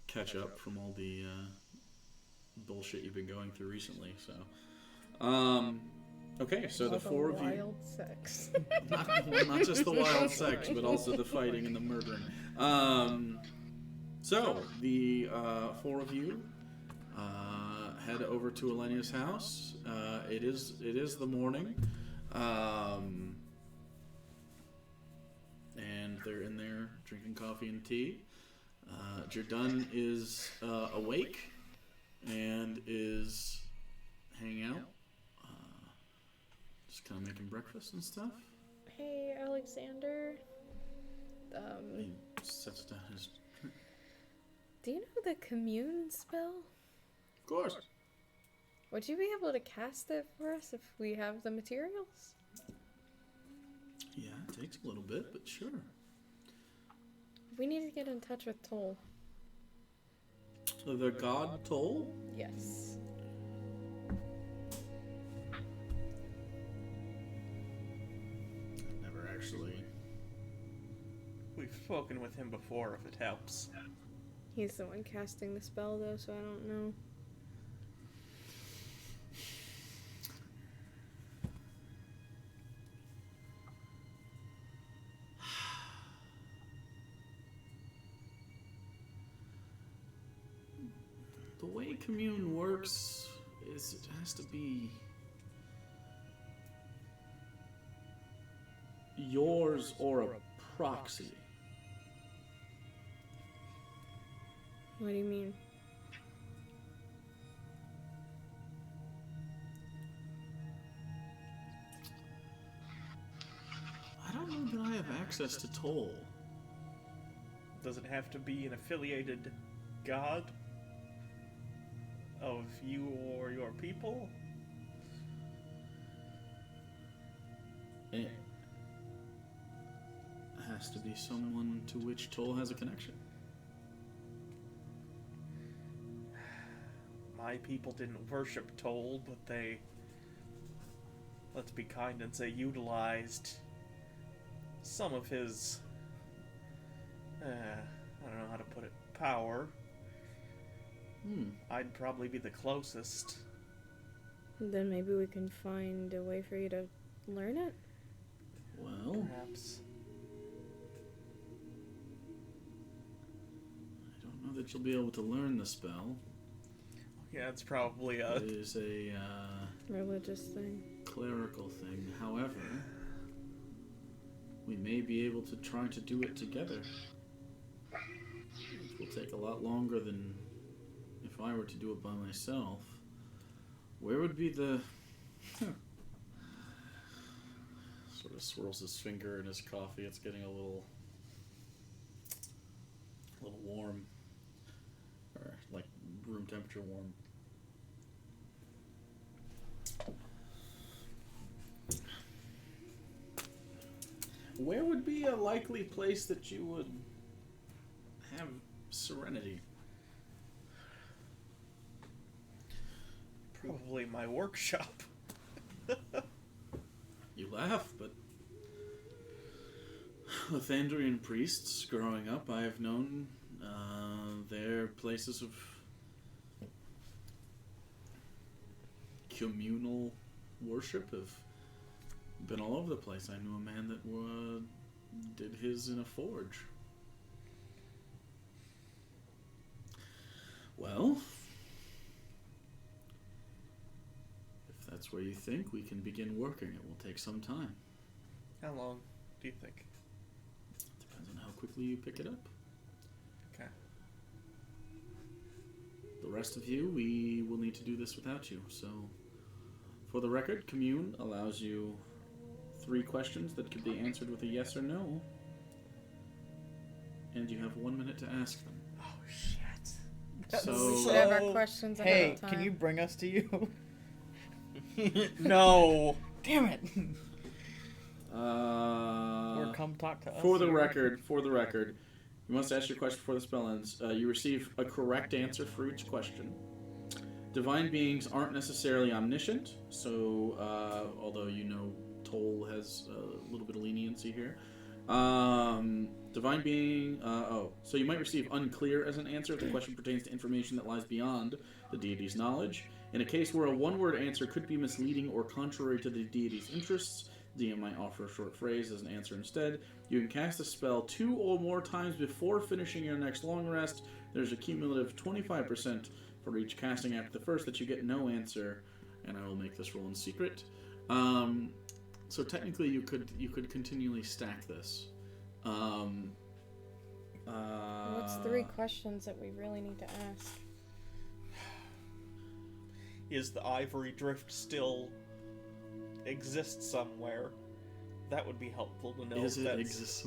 catch up from all the bullshit you've been going through recently. So, okay, so the four of you. Wild sex. Not just the wild sex, but also the fighting and the murdering. So the four of you head over to Elenia's house. It is the morning, and they're in there drinking coffee and tea. Jordan is awake and is hanging out, just kind of making breakfast and stuff. Hey, Alexander. He sets down his drink. Do you know the Commune spell? Of course. Would you be able to cast it for us if we have the materials? Yeah, it takes a little bit, but sure. We need to get in touch with Toll. The god Toll? Yes. Never actually. We've spoken with him before, if it helps. He's the one casting the spell, though, so I don't know. The way Commune works is it has to be yours or a proxy. What do you mean? I don't know that I have access to Toll. Does it have to be an affiliated god of you or your people? It has to be someone to which Toll has a connection. My people didn't worship Toll, but they, let's be kind and say, utilized some of his, I don't know how to put it, power. I'd probably be the closest. Then maybe we can find a way for you to learn it? Well, Perhaps. I don't know that you'll be able to learn the spell. Yeah, it's probably It is a Religious thing. clerical thing. However, we may be able to try to do it together. It will take a lot longer than if I were to do it by myself. Where would be the... Sort of swirls his finger in his coffee. It's getting a little warm. Or like room temperature warm. where would be a likely place that you would have serenity? Probably my workshop. You laugh, but Lathandrian priests growing up, I have known their places of communal worship have been all over the place. I knew a man that did his in a forge. Well, if that's where you think, we can begin working. It will take some time. How long do you think? Depends on how quickly you pick it up. Okay. The rest of you, we will need to do this without you. So, for the record, Commune allows you 3 questions that could be answered with a yes or no. And you have 1 minute to ask them. Oh, shit. So, We should have our questions ahead Hey, of time. can you bring us to you? No. Damn it! or Or come talk to us. for the record, you must ask your question before the spell ends. You receive a correct answer for each question. Divine beings aren't necessarily omniscient, so although you know Toll has a little bit of leniency here. Divine being, so you might receive unclear as an answer if the question pertains to information that lies beyond the deity's knowledge. In a case where a one-word answer could be misleading or contrary to the deity's interests, DM might offer a short phrase as an answer instead. You can cast a spell 2 or more times before finishing your next long rest. There's a cumulative 25% for each casting after the first that you get no answer, and I will make this roll in secret. So technically, you could continually stack this. What's 3 questions that we really need to ask? Is the ivory drift still exist somewhere? That would be helpful to know. Is if it that's... exist?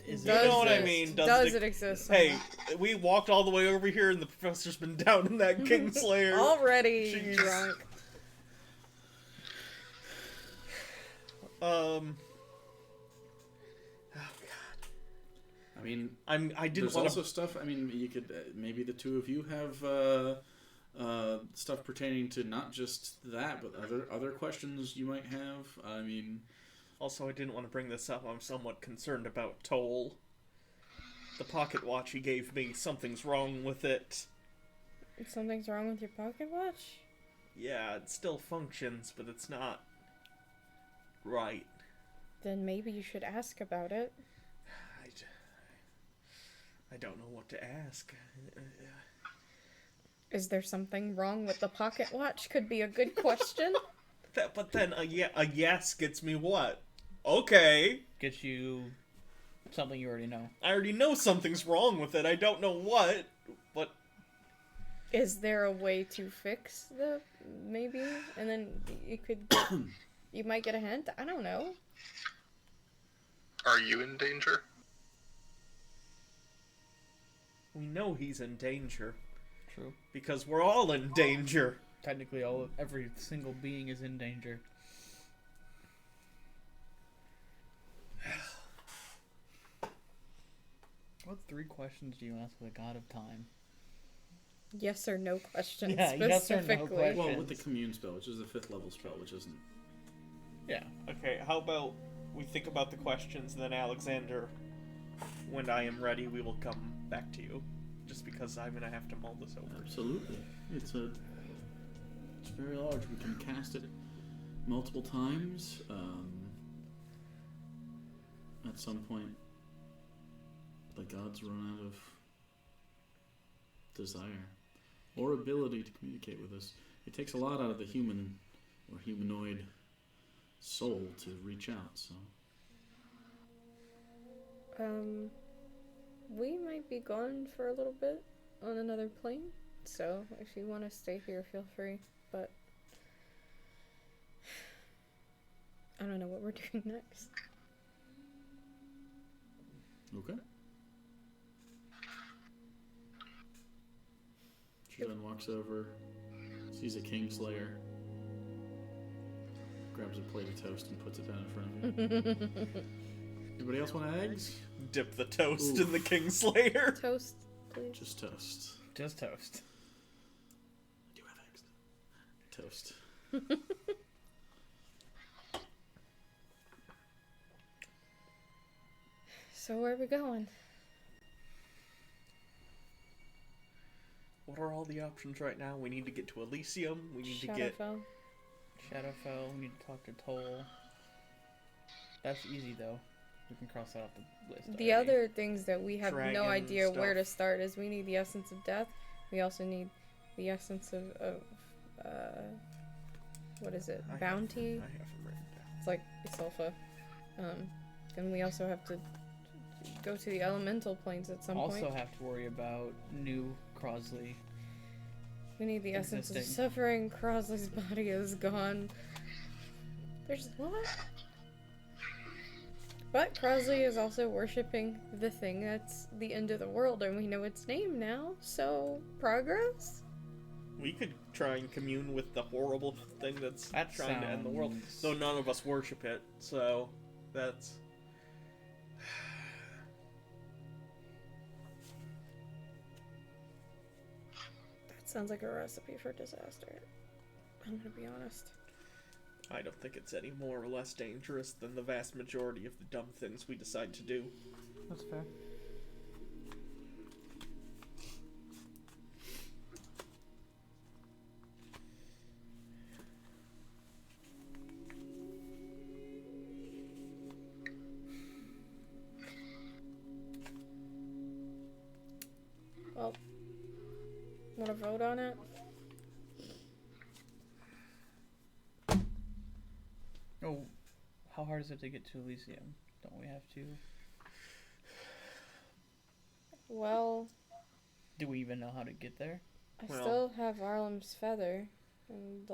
Is You it know what I exist? mean? Does it exist? Hey, we walked all the way over here and the professor's been down in that Kingslayer. Already Jeez. drunk. Oh god. I mean, I didn't there's want also to. stuff. I mean, you could maybe the two of you have stuff pertaining to not just that, but other questions you might have. I mean, Also, I didn't want to bring this up. I'm somewhat concerned about Toll. The pocket watch he gave me, something's wrong with it. Something's wrong with your pocket watch? Yeah, it still functions, but it's not right. Then maybe you should ask about it. I don't know what to ask. Is there something wrong with the pocket watch? Could be a good question. But then a yes gets me what? Okay. Get you something you already know. I already know something's wrong with it. I don't know what, but Is there a way to fix the maybe? And then you could you might get a hint. I don't know. Are you in danger? we know he's in danger True. because we're all in danger. Technically, every single being is in danger. What 3 questions do you ask the God of Time? Yes or no questions Yeah, yes or no specifically. question. well, with the Commune spell, which is a 5th level spell, which isn't. Yeah. Okay, how about we think about the questions, and then Alexander, when I am ready, we will come back to you. Just because I'm gonna have to mull this over. Absolutely. It's very large. We can cast it multiple times. At some point, the gods run out of desire or ability to communicate with us. It takes a lot out of the human or humanoid soul to reach out. So We might be gone for a little bit on another plane, so if you want to stay here, feel free, but I don't know what we're doing next. okay. She then walks over, sees a Kingslayer, grabs a plate of toast and puts it down in front of you. Anybody else want eggs? Dip the toast Oof. in the Kingslayer. Toast, please. Just toast. Just toast. I do have eggs. Toast. So where are we going? What are all the options right now? We need to get to Elysium. We need to get... Shadowfell. Shadowfell, we need to talk to Toll. That's easy though. We can cross that off the list. The already. other things that we have no Dragon idea where to stuff. start is we need the essence of death. We also need the essence of what is it? Bounty? I have it written down. It's like Isolfa. And we also have to go to the elemental planes at some also point. have to worry about new Crosley. We need the essence of existing. suffering. Crosley's body is gone. There's what? But Crosley is also worshipping the thing that's the end of the world, and we know its name now, so progress? We could try and commune with the horrible thing that's That trying to end the world. sounds- Though none of us worship it, so that's... That sounds like a recipe for disaster. I'm gonna be honest. I don't think it's any more or less dangerous than the vast majority of the dumb things we decide to do. That's fair. Well, wanna vote on it? Oh, how hard is it to get to Elysium? Don't we have to? Well, Do we even know how to get there? I Well- still have Arlem's feather, and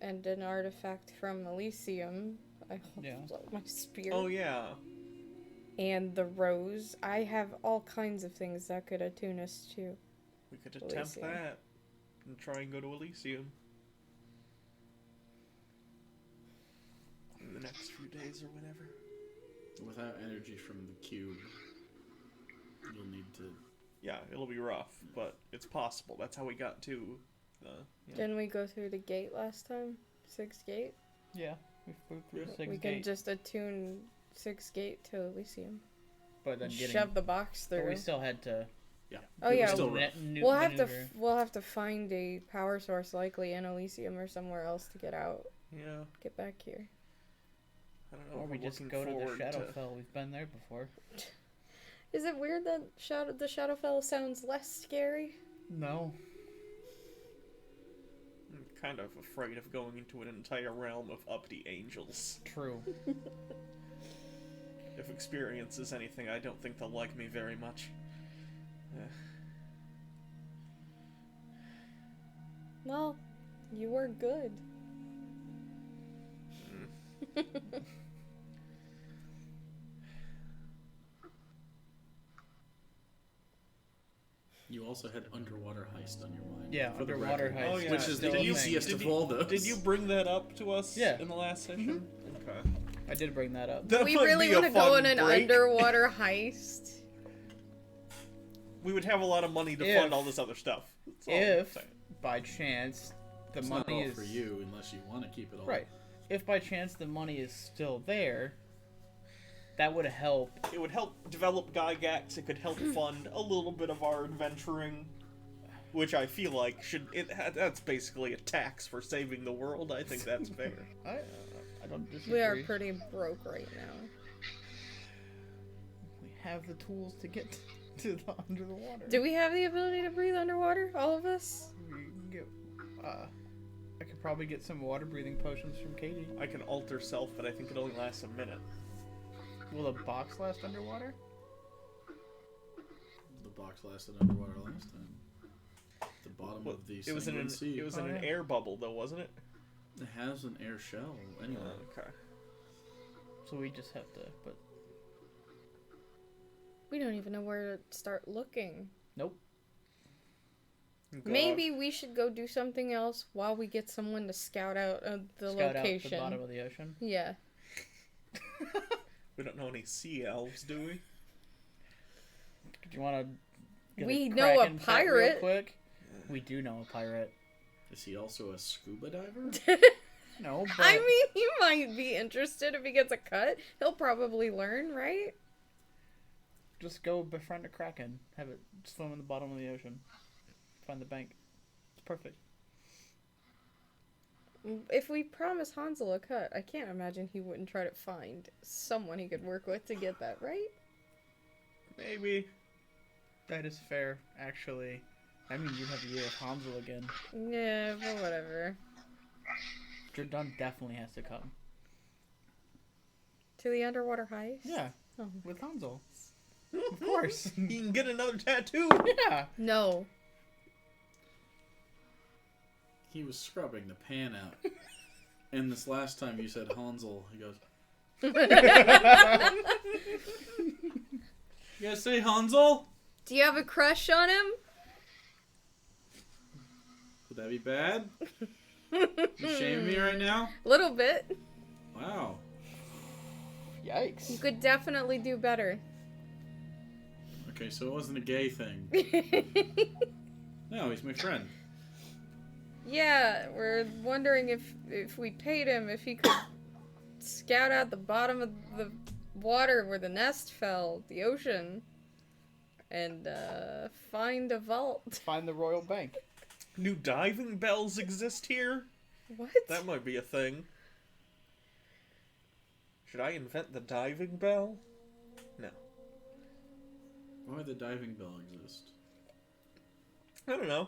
and an artifact from Elysium. I Yeah. hold my spear. Oh yeah. And the rose. I have all kinds of things that could attune us to. We could attempt Elysium. that and try and go to Elysium. In the next few days or whenever. Without energy from the cube, you'll need to... Yeah, it'll be rough, but it's possible. That's how we got to the... Yeah. Didn't we go through the gate last time? 6th gate? Yeah, we've moved through Yeah. 6 We can gate, just attune 6th gate to Elysium. but then getting. Shove the box But through. we still had to. Yeah. Oh, It was yeah, still ne- rough. nu- maneuver. We'll have to find a power source likely in Elysium or somewhere else to get out. Yeah, Get back here. I don't know. Or if we I'm just looking go to the forward Shadowfell. We've been there before. Is it weird that the Shadowfell sounds less scary? No. I'm kind of afraid of going into an entire realm of uppity angels. True. If experience is anything, I don't think they'll like me very much. Well, you were good. You also had underwater heist on your mind. Yeah, for the underwater record. heist. Oh, yeah. Which is Still the a thing. easiest of all those. Did you bring that up to us Yeah. in the last session? Okay. I did bring that up. That We might really be a want to go fun on an break. underwater heist. We would have a lot of money to If- fund all this other stuff. That's all I'm If, saying. by chance, the It's not money all is for you unless you want to keep it all. right. If by chance the money is still there, that would help. It would help develop Gygax. It could help fund a little bit of our adventuring, which I feel like that's basically a tax for saving the world. I think that's fair. I don't disagree. We are pretty broke right now. We have the tools to get to the under the water. Do we have the ability to breathe underwater? All of us? We can get, I could probably get some water breathing potions from Katie. I can alter self, but I think it only lasts a minute. Will the box last underwater? The box lasted underwater last time. The bottom Well, of the it was in Sanguine an Sea. it was Oh, in an yeah. air bubble, though, wasn't it? It has an air shell. Anyway. Okay. So we just have to. But We don't even know where to start looking. nope. Go Maybe we should go do something else while we get someone to scout out the Scout location. out the bottom of the ocean. Yeah. We don't know any sea elves, do we? Do you want to? We know a Real pirate. quick. We do know a pirate. Is he also a scuba diver? No, but I mean, he might be interested if he gets a cut. He'll probably learn, right? just go befriend a kraken. Have it swim in the bottom of the ocean. Find the bank. It's perfect. If we promise Hansel a cut, I can't imagine he wouldn't try to find someone he could work with to get that, right? Maybe. That is fair, actually. I mean, you'd have to deal with Hansel again. Yeah, but whatever. Jordan definitely has to come. To the underwater heist? Yeah, Oh. with Hansel. Of course. He can get another tattoo. Yeah. No. He was scrubbing the pan out. And this last time you said Hansel, he goes, you guys say Hansel? Do you have a crush on him? Would that be bad? You shaming me right now? A little bit. Wow. Yikes. You could definitely do better. Okay, so it wasn't a gay thing. No, he's my friend. Yeah, we're wondering if we paid him, if he could scout out the bottom of the water where the nest fell, the ocean, and find a vault. Find the royal bank. New diving bells exist here? What? That might be a thing. Should I invent the diving bell? No. Why would the diving bell exist? I don't know.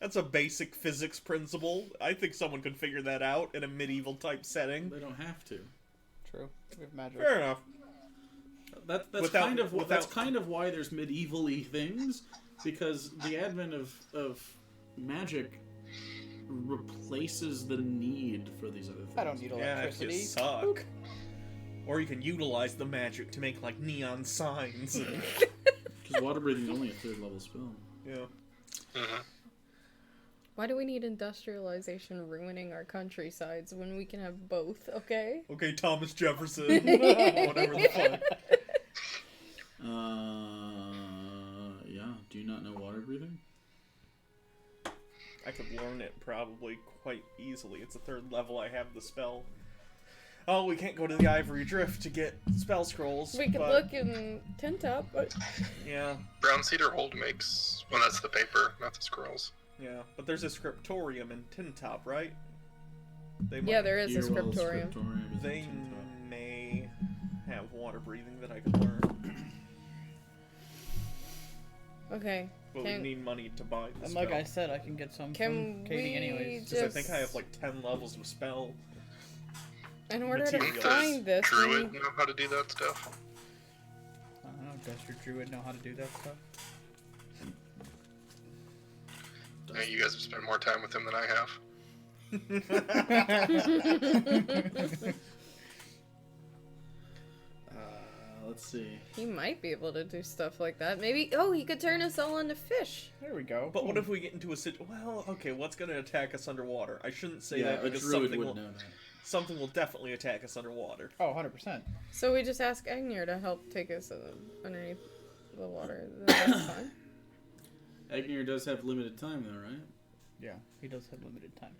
That's a basic physics principle. I think someone could figure that out in a medieval type setting. They don't have to. True. We have magic. Fair enough. That's Without- that's kind of why there's medieval-y things, because the advent of magic replaces the need for these other things. I don't need Yeah, if you electricity. suck. Or you can utilize the magic to make, like, neon signs. Because water breathing is only a third level spell. Yeah. Mm-hmm. Why do we need industrialization ruining our countrysides when we can have both, okay? Okay, Thomas Jefferson. Whatever the fuck. Yeah. Do you not know water breathing? I could learn it probably quite easily. It's a third level. I have the spell. Oh, we can't go to the Ivory Drift to get spell scrolls. We could but, look in Tintop, but Yeah, Brown Cedar Hold makes... Well, that's the paper, not the scrolls. yeah. But there's a scriptorium in Tintop, right? They yeah, there is a Earwell's scriptorium. Scriptorium is They in Tintop. may have water breathing that I could learn. Okay. But Can- we need money to buy the And spell. like I said, I can get some Can from Katie we anyways. Because I think I have like 10 levels of spell. In order to Materials. find this, we Druid need- know how to do that stuff? I don't know, does your druid know how to do that stuff? Yeah, you guys have spent more time with him than I have. Let's see. he might be able to do stuff like that. Maybe, oh, he could turn us all into fish. There we go. But what if we get into a situation? Well, okay, what's going to attack us underwater? I shouldn't say Yeah, that a because druid something would will, know that. something will definitely attack us underwater. Oh, 100%. So we just ask Agnir to help take us underneath the water. That's fine. Agnir does have limited time, though, right? Yeah, he does have limited time.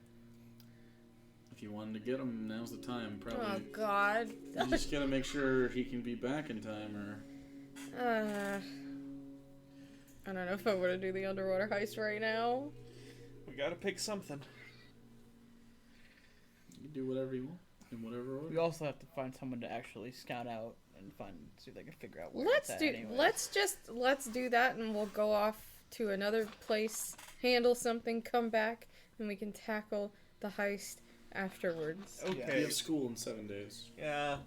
If you wanted to get him, now's the time. Oh, Probably. God. You just gotta make sure he can be back in time, or I don't know if I want to do the underwater heist right now. We gotta pick something. you can do whatever you want in whatever We order. also have to find someone to actually scout out and see if they can figure out where Let's it's at do. anyway. Let's do that, and we'll go off to another place, handle something, come back, and we can tackle the heist afterwards. You Okay. have school in 7 days. Yeah.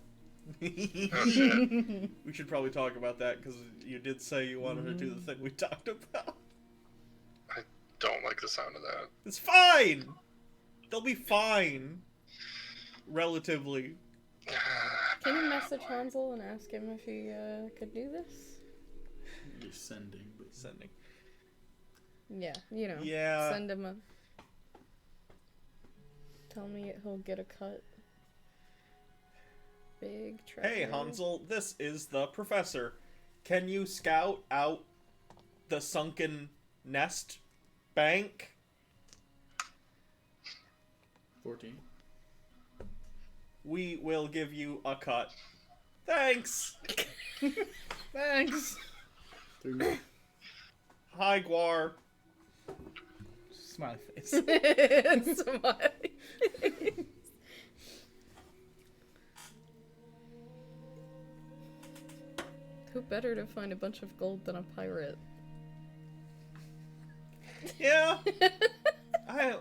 Oh, shit. We should probably talk about that because you did say you wanted to do the thing we talked about. Don't like the sound of that. It's fine! They'll be fine. Relatively. Can you message Hansel and ask him if he could do this? You're sending, but Sending. Yeah, you know. Yeah. Send him a. Tell me he'll get a cut. big treasure. Hey, Hansel, this is the professor. Can you scout out the sunken nest bank? 14. We will give you a cut. Thanks! Thanks. 3. Hi, Guar. Smiley face. Smiley. Who better to find a bunch of gold than a pirate? Yeah. Yeah.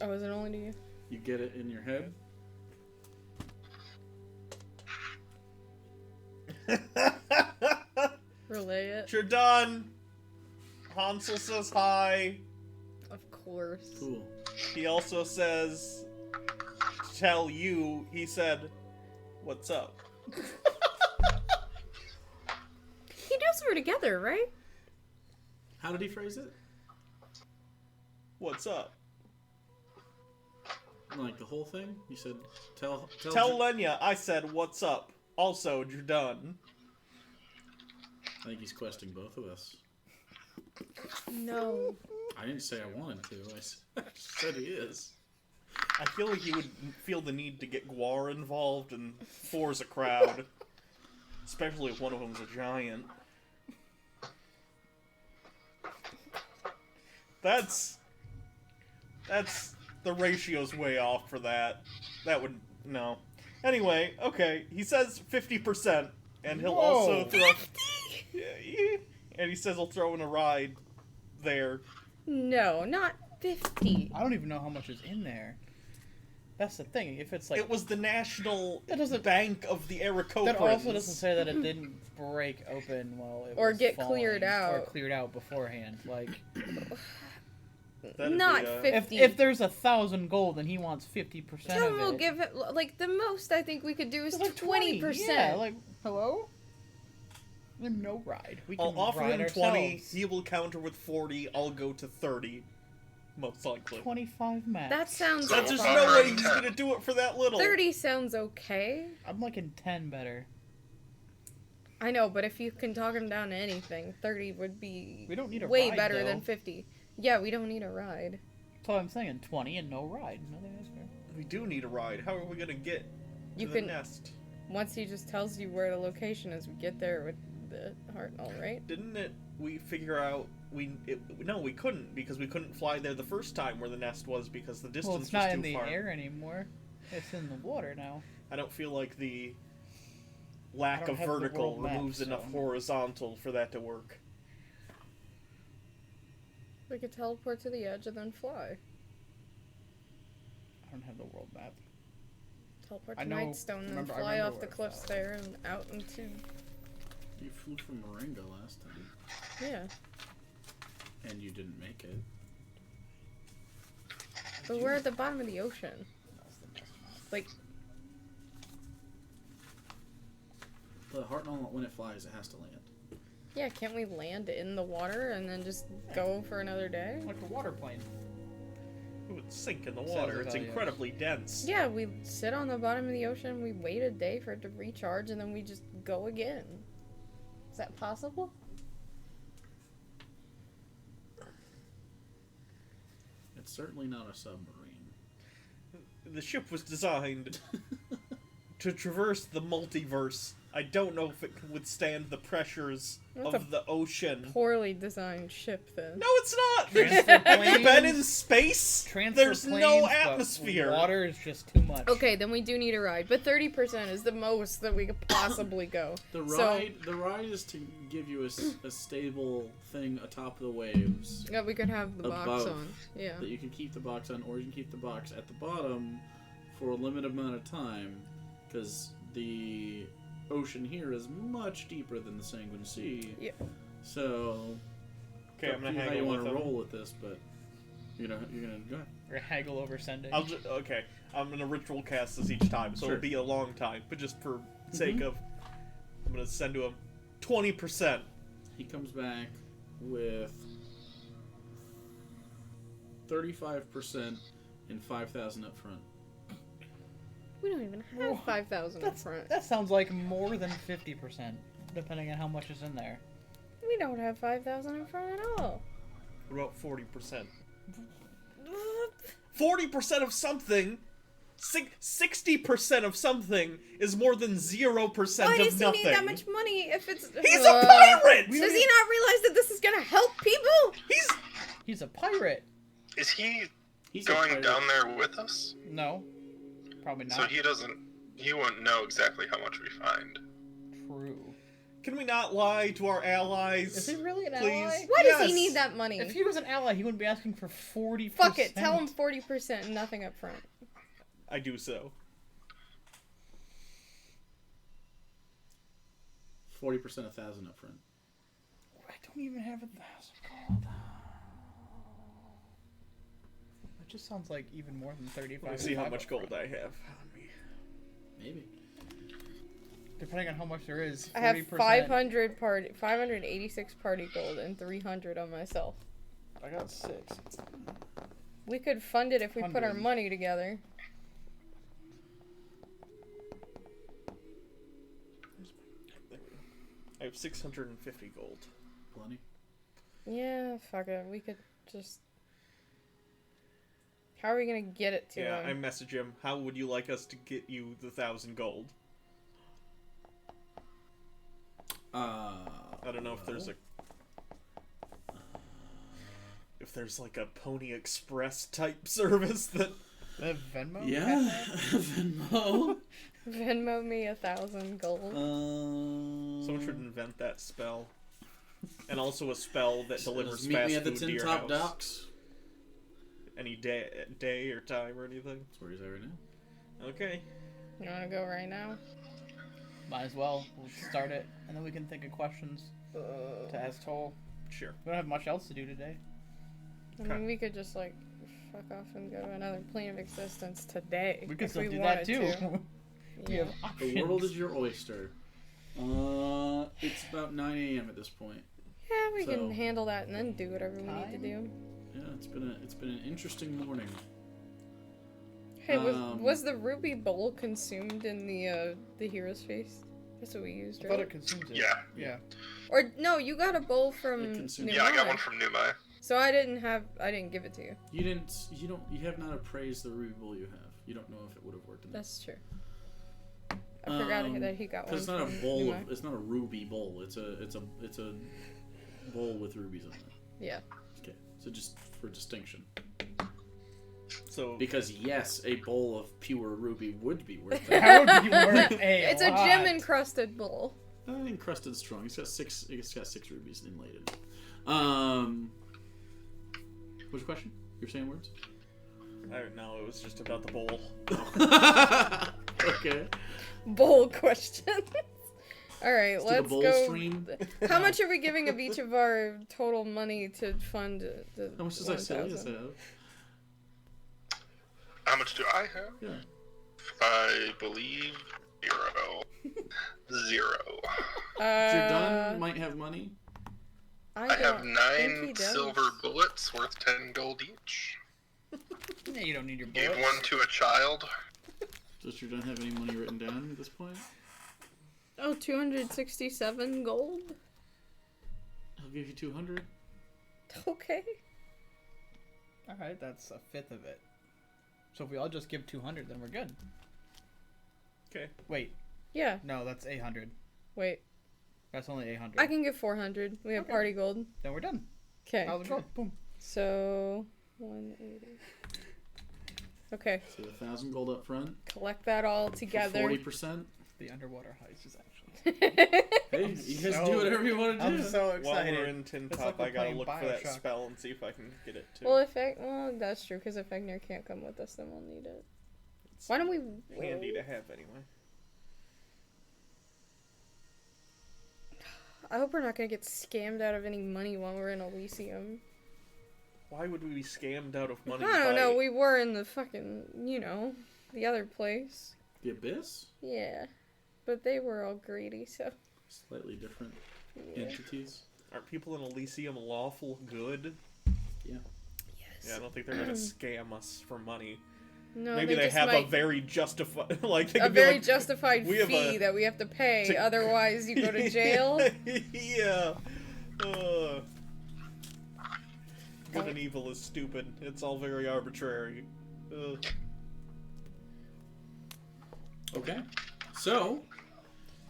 Oh, is it only to you? You get it in your head. Relay it. You're done. Hansel says hi. Of course. Cool. He also says, tell you, he said, what's up? He knows we're together, right? How did he phrase it? What's up? Like the whole thing? You said, tell Lenya, I said, what's up? Also, you're done. I think he's questing both of us. No. I didn't say I wanted to. I said he is. I feel like you would feel the need to get Guar involved and force a crowd. Especially if one of them's a giant. That's the ratio's way off for that. That would no. Anyway, okay. He says 50%, and he'll also throw. Yeah, and he says he'll throw in a ride there. No, not 50. I don't even know how much is in there. That's the thing. If it's like It was the national That doesn't- bank of the Arakoprans. that also doesn't say that it didn't break open while it Or was get falling, cleared out. or cleared out beforehand. Like That'd Not be, 50. if there's 1,000 gold and he wants 50% Tell him of we'll it, give it, like, the most I think we could do is it's like 20%. Yeah, like hello. And no ride. We can I'll offer ride him 20. ourselves. He will counter with 40. I'll go to 30, most likely. 25 max. That sounds There's okay. no way he's gonna do it for that little. 30 sounds okay. I'm liking 10 better. I know, but if you can talk him down to anything, 30 would be We don't need a way ride, better though. than 50. Yeah, we don't need a ride. That's all I'm saying. 20 and no ride. Nothing else fair. We do need a ride. How are we gonna get to You the can, nest? once he just tells you where the location is, we get there with the Hartnell, right? Didn't it? We figure out no, we couldn't because we couldn't fly there the first time where the nest was because the distance Well, it's was not too in the far. air anymore. It's in the water now. I don't feel like the lack I don't of have the vertical world map, removes enough so- horizontal for that to work. We could teleport to the edge and then fly. I don't have the world map. Teleport I to know- Nightstone and remember- I fly remember off the where it cliffs fell. there and out into... You flew from Moringa last time, Yeah. and you didn't make it. But we're at the bottom of the ocean. That's the best map. Like, The Hartnell, when it flies, it has to land. yeah, can't we land in the water and then just go for another day? Like a water plane. It would sink in the Sounds water. like It's how, yeah. incredibly dense. Yeah, we sit on the bottom of the ocean, we wait a day for it to recharge, and then we just go again. Is that possible? It's certainly not a submarine. The ship was designed to traverse the multiverse, I don't know if it can withstand the pressures That's of the ocean. Poorly designed ship, then. No, it's not! Transfer planes. You've been in space? Transfer There's planes, no but atmosphere. Water is just too much. Okay, then we do need a ride, but 30% is the most that we could possibly go. The ride is to give you a stable thing atop the waves Yeah, we could have the box Above. on. Yeah. that you can keep the box on, or you can keep the box at the bottom for a limited amount of time, because the ocean here is much deeper than the Sanguine Sea. Yeah. So, Okay, I'm gonna how you haggle want with to him. roll with this, but you're gonna go ahead. Or haggle over sending. Okay, I'm gonna ritual cast this each time, so Sure. it'll be a long time. But just for sake of, I'm gonna send to him 20%. He comes back with 35% and 5,000 up front. We don't even have 5,000 up front. That sounds like more than 50%, depending on how much is in there. We don't have 5,000 up front at all. What about 40%? 40% of something, 60% of something is more than 0% Why of does he nothing. need that much money if it's... He's a pirate! Does he not realize that this is gonna help people? He's a pirate. Is he He's going down there with us? No, probably not. So he won't know exactly how much we find. True. Can we not lie to our allies? Is he really an Please? ally? Why does he Yes. need that money? If he was an ally, he wouldn't be asking for 40%. Fuck it, tell him 40% and nothing up front. I do so. 40%, 1,000 up front. I don't even have 1,000 gold. That just sounds like even more than 35. Let me see how much gold I have on me. Maybe. Depending on how much there is, 40%. I have 586 party gold and 300 on myself. I got 6. We could fund it if we put our 100. money together. I have 650 gold. Plenty. Yeah, fuck it. We could just... How are we gonna get it to Yeah, him? I message him. How would you like us to get you the 1,000 gold? I don't know if there's like a Pony Express type service that. Venmo? Yeah, Venmo. Venmo me 1,000 gold. Someone should invent that spell. And also a spell that delivers Just meet fast me at the food to Tin your Top house. Docks. Any day or time or anything. That's where he's at right now. Okay. You wanna go right now? Might as well. We'll start it, and then we can think of questions to ask Toll. Sure. We don't have much else to do today. I mean, we could just, like, fuck off and go to another plane of existence today. We could if still we do that too. wanted to. We Yeah. have The options. world is your oyster. It's about 9 a.m. at this point. Yeah, we So- can handle that and then do whatever we need to do. Yeah, it's been an interesting morning. Hey, was the ruby bowl consumed in the hero's face? That's what we used, I thought right? it consumes it. Yeah. Yeah. Or no, you got a bowl from It consumed- New Yeah, I got Mine. one from Numai. So I didn't give it to you. You have not appraised the ruby bowl you have. You don't know if it would have worked in that. That's true. I forgot that he got one. Because it's not a from bowl. New Mine. It's not a ruby bowl. It's a bowl with rubies on it. Yeah. Okay, so just for distinction. So Because yes, a bowl of pure ruby would be worth it. That would be worth a It's a lot. gem encrusted bowl. Encrusted strong. It's got six rubies inlaid in it. What's your question? You're saying words? I don't know. It was just about the bowl. Okay. Bowl questions. All right, Let's do let's the bowl go. stream. How much are we giving of each of our total money to fund the? How much does Icilius 1,000? have? How much do I have? Yeah. I believe 0. Jordan might have money. I don't have think he 9 does. silver bullets worth 10 gold each. Yeah, you don't need your Gave bullets. one to a child. Does Jordan have any money written down at this point? Oh, 267 gold. I'll give you 200. Okay. Alright, that's a fifth of it. So if we all just give 200, then we're good. Okay. Wait, Yeah. no, that's 800. Wait. That's only 800. I can get 400. We have Okay. party gold. Then we're done. Okay. I'll go. Boom. So 180. Okay. So 1,000 gold up front. Collect that all together. 40%. The underwater heist is actually. Hey, you guys do whatever you want to do. I'm so While excited. we're in Tin It's Top, like we're I gotta playing look for that Bioshock. spell and see if I can get it too. Well, that's true, because if Egner can't come with us, then we'll need it. It's Why don't we... handy to have anyway. I hope we're not going to get scammed out of any money while we're in Elysium. Why would we be scammed out of money? I don't by- know, we were in the fucking, the other place. The Abyss? Yeah. But they were all greedy, so... Slightly different Yeah. entities. Aren't people in Elysium lawful good? Yeah. Yes. Yeah, I don't think they're gonna scam us for money. No, Maybe they just have a might- very justified, like they a could be very like, justified "We have fee a- that we have to pay, to- otherwise you go to jail. Yeah. Good and evil is stupid. It's all very arbitrary. Okay. So,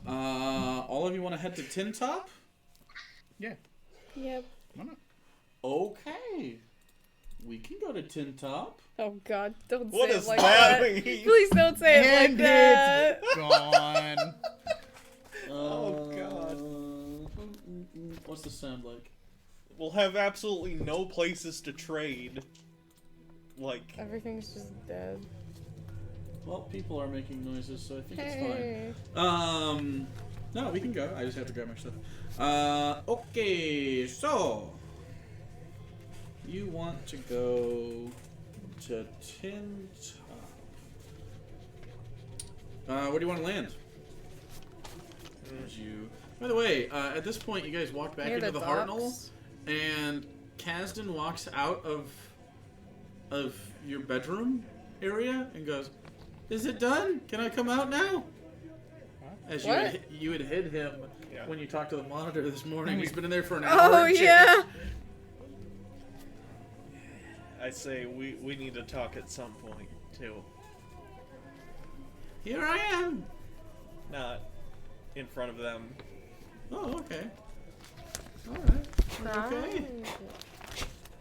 all of you want to head to Tin Top? Yeah. Yep. Why not? Okay. We can go to Tin Top. Oh god, don't What say does it like that that. mean? Please don't say it like And that. it's gone. Oh, God. What's the sound like? We'll have absolutely no places to trade. Like, Everything's just dead. Well, people are making noises, so I think it's Hey. fine. No, we can go. I just have to grab my stuff. Okay, so you want to go to Tin Top. Where do you want to land? By the way, at this point, you guys walk back Near into the the Hartnell, docks. and Kasdan walks out of your bedroom area and goes, "Is it done? Can I come out now?" As What? you had hid him Yeah. when you talked to the monitor this morning. He's been in there for an hour. Oh and yeah. I say we need to talk at some point, too. Here I am. Not in front of them. Oh, okay. All right. Okay.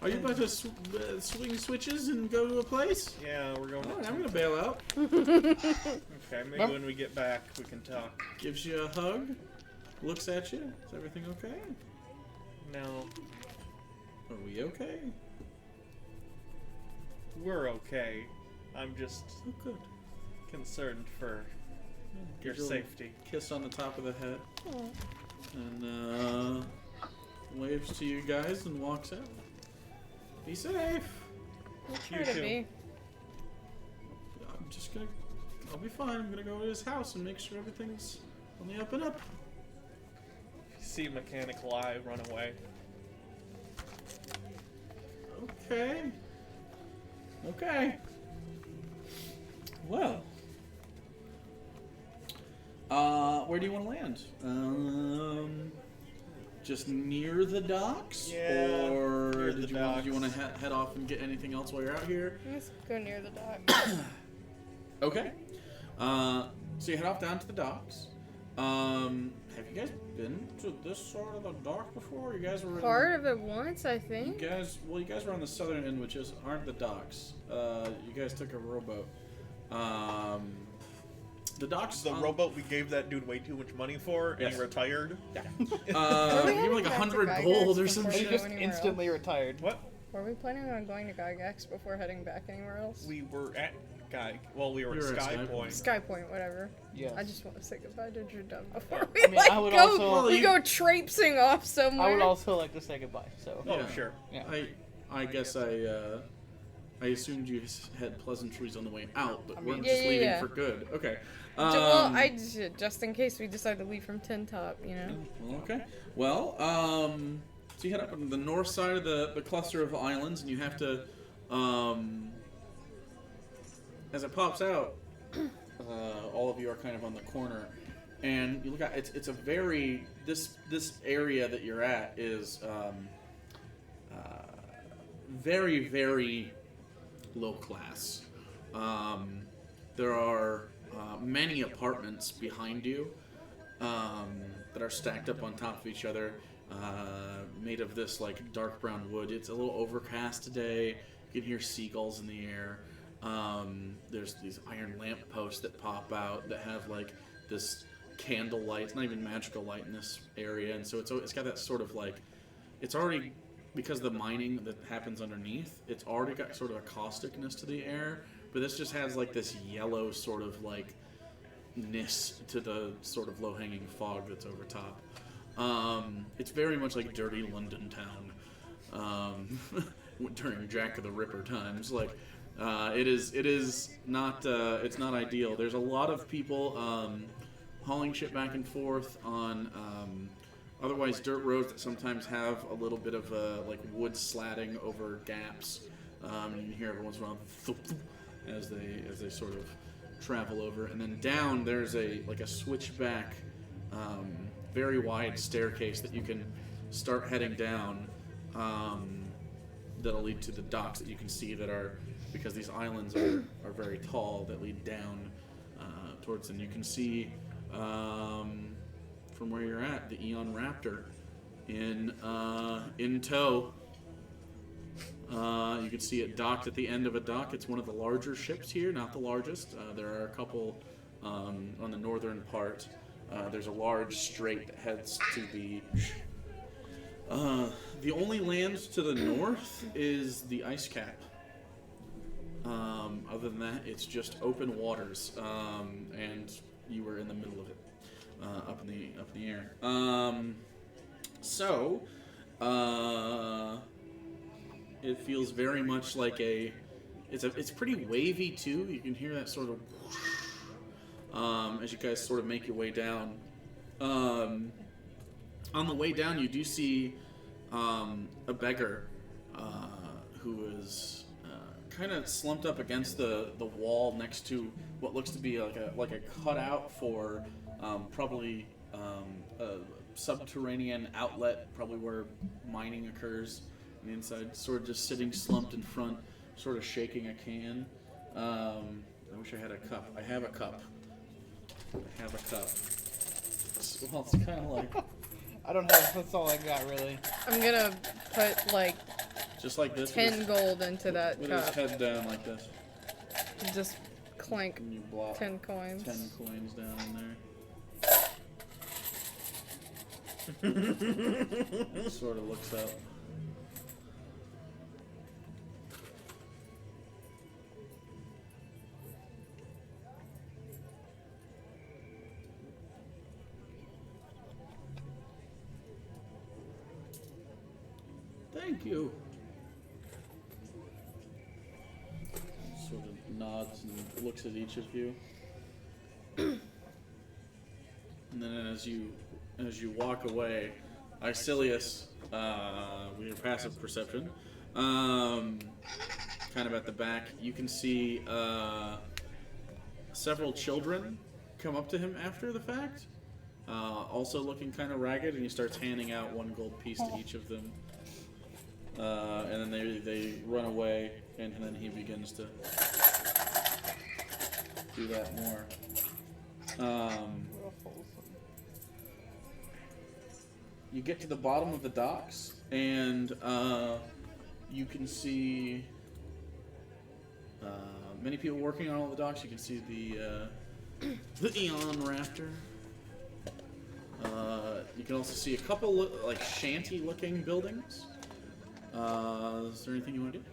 Are you about to swing switches and go to a place? Yeah, we're going All to right, I'm gonna bail out. Okay, maybe when we get back, we can talk. Gives you a hug. Looks at you. Is everything okay? No, Are we okay? we're okay. I'm just Oh, good. concerned for your Gives you a little safety. Kiss on the top of the head. And waves to you guys and walks out. Be safe. We'll try You to too. be. I'm just gonna. I'll be fine. I'm gonna go to his house and make sure everything's on the up and up. See Mechanical Eye run away. Okay. Okay. Well. Where do you want to land? Just near the docks? Yeah, Or near did the you want to docks. head off and get anything else while you're out here? Let's go near the dock. Okay. So you head off down to the docks. Have you guys been to this sort of the dock before? You guys were in, Part of it once, I You think. guys were on the southern end, which aren't the docks. You guys took a rowboat. The docks. The rowboat we gave that dude way too much money for, and Yes. he retired. Yeah. we You gave him like heading back to 100 Gygax gold or before some we He shit. go just anywhere instantly retired. What? Were we planning on going to Gygax before heading back anywhere else? We were at we were You at were at Sky Sky Point. Sky Point, whatever. Yeah. I just want to say goodbye to Judum before I mean, I would go. also- Well, we you- go traipsing off somewhere. I would also like to say goodbye. So. Oh, Yeah. sure. Yeah. I guess I assumed you had pleasantries on the way out, but I weren't mean- just Yeah, leaving yeah. for good. Okay. Well, just in case we decide to leave from Tin Top, you know. Well, okay. Well, so you head up on the north side of the cluster of islands, and you have to, as it pops out, all of you are kind of on the corner, and you look at it's a very this area that you're at is very, very low class. There are many apartments behind you that are stacked up on top of each other, made of this like dark brown wood. It's a little overcast today. You can hear seagulls in the air. There's these iron lamp posts that pop out that have like this candle light. It's not even magical light in this area, and so it's got that sort of like, it's already, because of the mining that happens underneath, it's already got sort of a causticness to the air, but this just has like this yellow sort of like ness to the sort of low-hanging fog that's over top. It's very much like dirty London town during Jack the Ripper times. Like it is not it's not ideal. There's a lot of people hauling shit back and forth on otherwise dirt roads that sometimes have a little bit of like wood slatting over gaps. And you can hear every once in a while thump, thump, as they sort of travel over. And then down there's a switchback, very wide staircase that you can start heading down. That'll lead to the docks that you can see that are, because these islands are very tall, that lead down towards them. You can see from where you're at the Eon Raptor in tow. You can see it docked at the end of a dock. It's one of the larger ships here, not the largest. There are a couple on the northern part. There's a large strait that heads to the beach. The only land to the north is the ice cap. Other than that, it's just open waters, and you were in the middle of it, up in the air. It feels very much like it's pretty wavy too. You can hear that sort of whoosh, as you guys sort of make your way down. On the way down, you do see a beggar who is kind of slumped up against the wall next to what looks to be like a cutout for probably a subterranean outlet, probably where mining occurs on the inside. Sort of just sitting slumped in front, sort of shaking a can. I wish I had a cup. I have a cup. Well, it's kind of like... I don't have. That's all I got, really. I'm gonna put like just like this. 10 gold into that with cup. his head down like this. Just clink And you blop 10 coins. 10 coins down in there. It sort of looks up. Thank you. Sort of nods and looks at each of you. And then as you walk away, Icilius, with your passive perception, kind of at the back, you can see several children come up to him after the fact, also looking kind of ragged, and he starts handing out 1 gold piece to each of them. And then they run away, and then he begins to do that more. You get to the bottom of the docks, and you can see many people working on all the docks. You can see the Eon Raptor. You can also see a couple like shanty-looking buildings. Is there anything you want to do?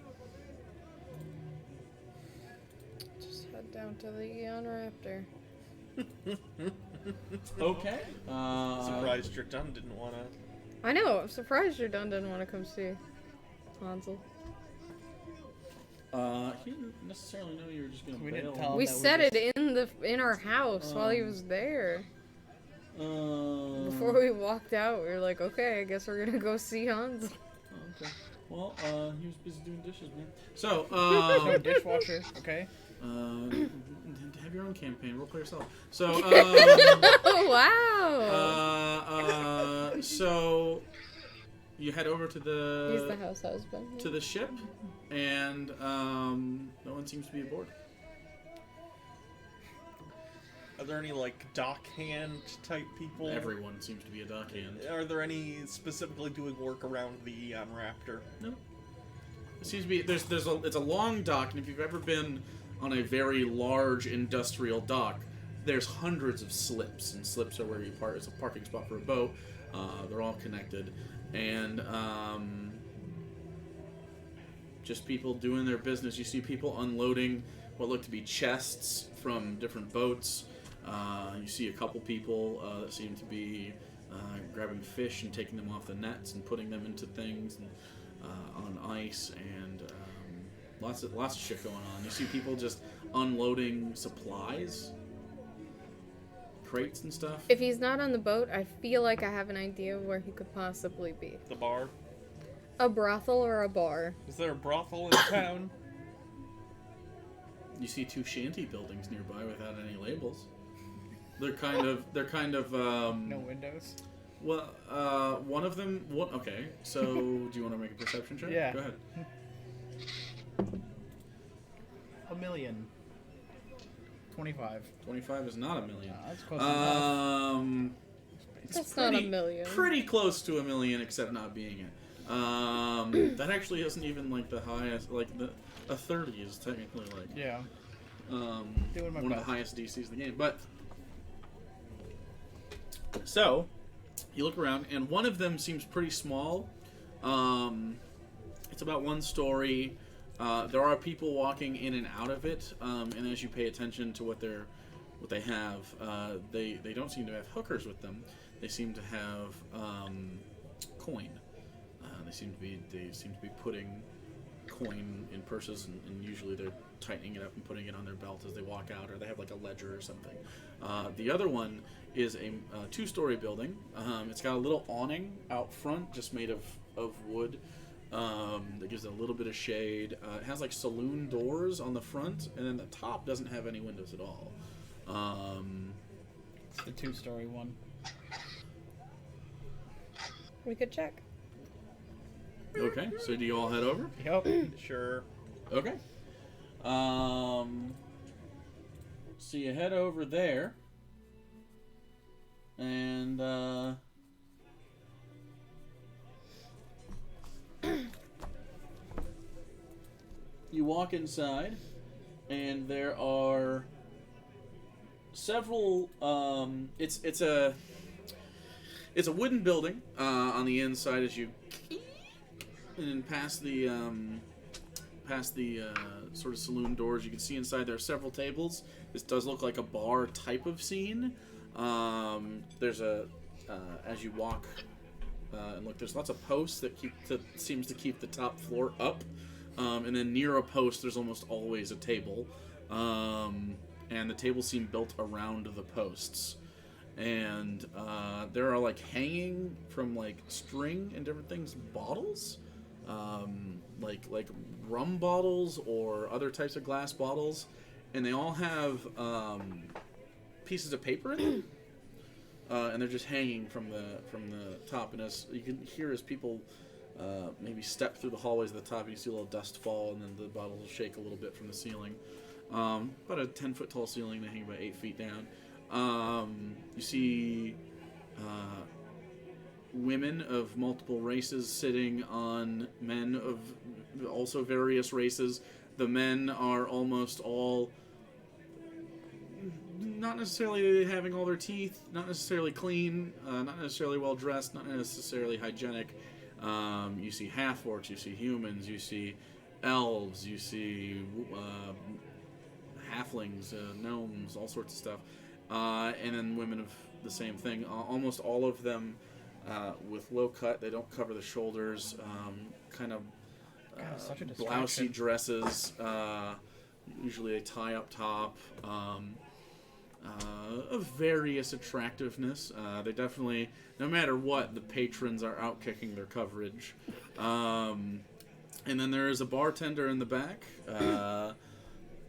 Just head down to the Eon Raptor. Okay. Surprised your done didn't want to. I know. I'm surprised your done didn't want to come see Hansel. He didn't necessarily know you were just gonna We bail. didn't tell him. We that we said just- it in our house while he was there. Before Okay. we walked out, we were like, okay, I guess we're gonna go see Hansel. Well, he was busy doing dishes, man. So, So, dishwasher, okay? have your own campaign. Roll play yourself. So, Oh wow! so you head over to He's the the house husband. to the ship, and no one seems to be aboard. Are there any, like, dockhand type people? Everyone seems to be a dockhand. Are there any specifically doing work around the Eon Raptor? No. It seems to be it's a long dock, and if you've ever been on a very large industrial dock, there's hundreds of slips, and slips are where you park. It's a parking spot for a boat. They're all connected, and just people doing their business. You see people unloading what look to be chests from different boats. You see a couple people that seem to be grabbing fish and taking them off the nets and putting them into things and, on ice, and lots of shit going on. You see people just unloading supplies, crates and stuff. If he's not on the boat, I feel like I have an idea of where he could possibly be. The bar? A brothel or a bar. Is there a brothel in town? You see 2 shanty buildings nearby without any labels. They're kind of No windows. well, one of them. Okay, so do you want to make a perception check? Yeah. Go ahead. 1,000,000. 25. 25 is not 1,000,000. That's close enough. It's That's not 1,000,000. Pretty close to 1,000,000, except not being it. That actually isn't even like the highest. Like a 30 is technically like Yeah. Doing my one of best. the highest DCs in the game. But so you look around, and one of them seems pretty small. It's about 1 story. There are people walking in and out of it, and as you pay attention to what they have, they don't seem to have hookers with them. They seem to have coin. They seem to be putting coin in purses, and usually they're tightening it up and putting it on their belt as they walk out, or they have like a ledger or something. The other one is a 2-story building. It's got a little awning out front, just made of wood. That gives it a little bit of shade. It has like saloon doors on the front, and then the top doesn't have any windows at all. It's the 2-story one. We could check. Okay, so do you all head over? Yep. Sure. Okay. So you head over there, and you walk inside, and there are several. It's a wooden building on the inside as you. And then past the sort of saloon doors, you can see inside there are several tables. This does look like a bar type of scene. There's as you walk and look, there's lots of posts that seems to keep the top floor up. And then near a post, there's almost always a table. And the tables seem built around the posts. And there are like hanging from like string and different things bottles. Like rum bottles or other types of glass bottles, and they all have pieces of paper in them, and they're just hanging from the top. And as you can hear, as people maybe step through the hallways at the top, you see a little dust fall, and then the bottles will shake a little bit from the ceiling. About a 10-foot tall ceiling, they hang about 8 feet down. You see women of multiple races sitting on men of also various races. The men are almost all not necessarily having all their teeth, not necessarily clean, not necessarily well dressed, not necessarily hygienic. You see half-orcs, you see humans, you see elves, you see halflings, gnomes, all sorts of stuff. And then women of the same thing. Almost all of them with low cut. They don't cover the shoulders. Kind of such a blousy distraction. dresses. Usually a tie up top. Of various attractiveness. They definitely, no matter what, the patrons are out kicking their coverage. And then there is a bartender in the back.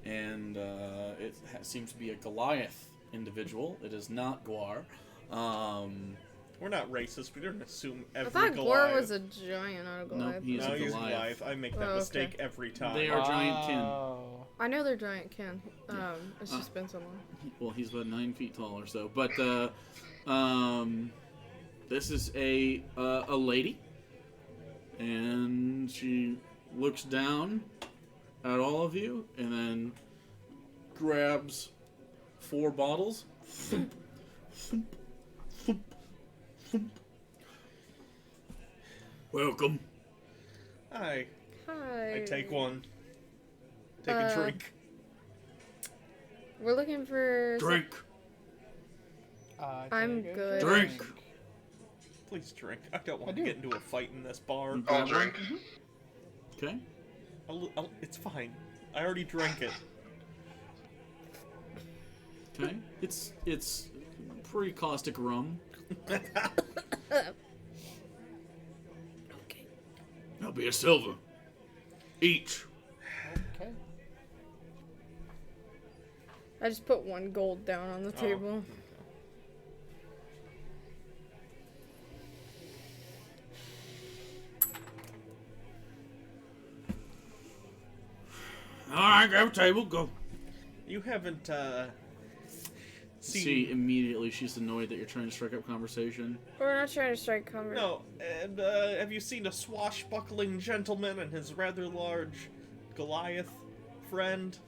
And it seems to be a Goliath individual. It is not Guar. We're not racist. We don't assume I every thought Goliath. Gore was a giant, not a Goliath. He's No, a he's Goliath. Goliath. I make that Oh, okay. mistake every time. They are giant kin. Oh. I know they're giant, Ken. It's just been so long. Well, he's about 9 feet tall or so. But this is a lady, and she looks down at all of you, and then grabs 4 bottles. Welcome. Hi. Hi. I take one. Take a drink. We're looking for... Drink. I'm good. Drink. Please drink. I don't want to get into a fight in this bar. I'll drink. Okay. It's fine. I already drank it. Okay. It's pretty caustic rum. Okay. That'll be a silver. Each. Okay. I just put 1 gold down on the table. Alright, grab a table, go. You haven't, See, immediately she's annoyed that you're trying to strike up conversation. We're not trying to strike conversation. No, and, have you seen a swashbuckling gentleman and his rather large Goliath friend?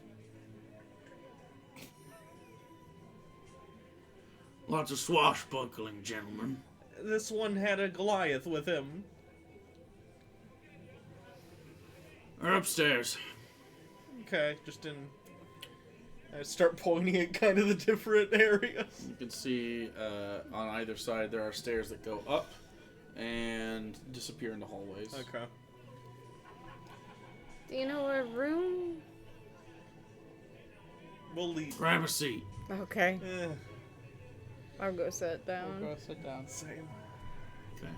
Lots of swashbuckling, gentlemen. This one had a Goliath with him. They're upstairs. Okay, just in... I start pointing at kind of the different areas. You can see on either side there are stairs that go up and disappear into hallways. Okay. Do you know a room? We'll leave. Grab a seat. Okay. Eh, I'll go sit down. We'll go sit down. same. Okay.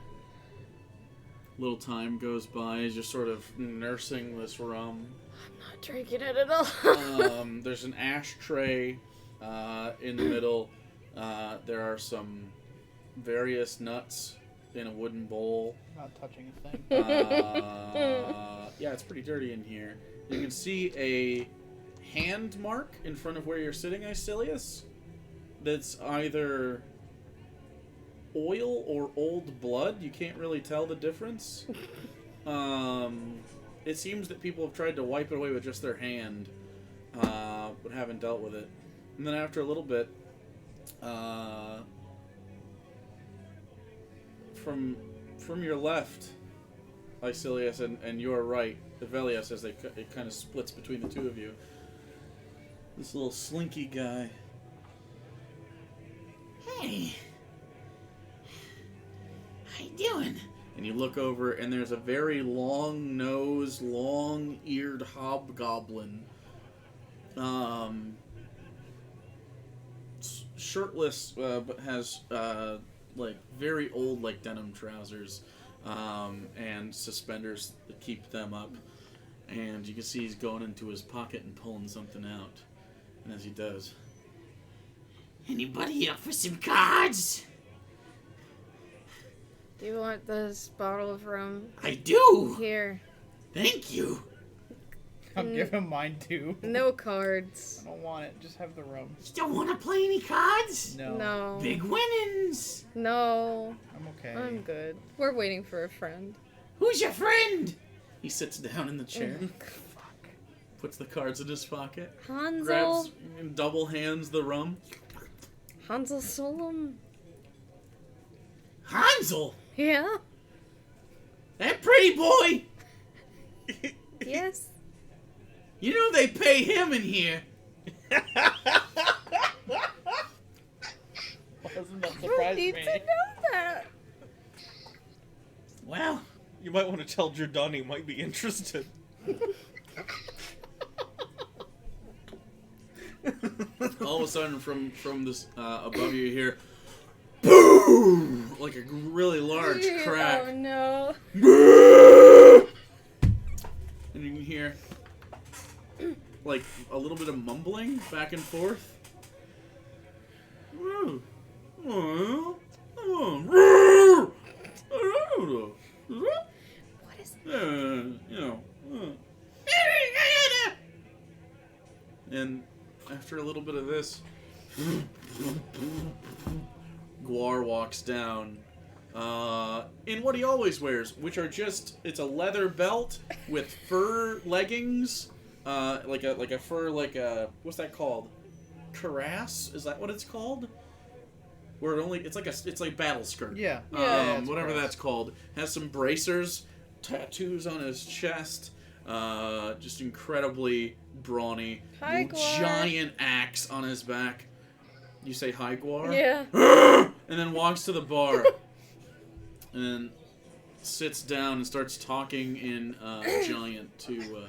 Little time goes by as you're sort of nursing this rum. I'm not drinking it at all. There's an ashtray in the middle. There are some various nuts in a wooden bowl. Not touching a thing. Yeah, it's pretty dirty in here. You can see a hand mark in front of where you're sitting, Icilius. That's either oil or old blood. You can't really tell the difference. It seems that people have tried to wipe it away with just their hand, but haven't dealt with it. And then after a little bit, from your left, Icilius, and your right, Evelius, as it kind of splits between the two of you. This little slinky guy. Hey, how you doing? And you look over, and there's a very long-nosed, long-eared hobgoblin. Shirtless, but has, like, very old, like, denim trousers, and suspenders that keep them up. And you can see he's going into his pocket and pulling something out. And as he does... Anybody up for some cards? Do you want this bottle of rum? I do! Here. Thank you! I'll give him mine too. No cards. I don't want it. Just have the rum. You don't want to play any cards? No. No. Big winnings! No. I'm okay. I'm good. We're waiting for a friend. Who's your friend? He sits down in the chair, Fuck. puts the cards in his pocket, Hansel. grabs and double hands the rum. Hansel Solom. Hansel! Yeah? That pretty boy! Yes? You know they pay him in here. Doesn't that I surprise need me? to know that. Well, You might want to tell Giordani might be interested. all of a sudden from this above you hear boom! Like a really large crack. Oh no. And you can hear like a little bit of mumbling back and forth. What is it? You know. And after a little bit of this, Guar walks down in what he always wears, which are just, it's a leather belt with fur leggings, like a fur, what's that called? Cuirass? Is that what it's called? Where it's like battle skirt. Yeah. Whatever that's called. Has some bracers, tattoos on his chest, just incredibly brawny. Hi, Guar. Giant axe on his back. You say hi, Guar? Yeah. And then walks to the bar and sits down and starts talking in giant to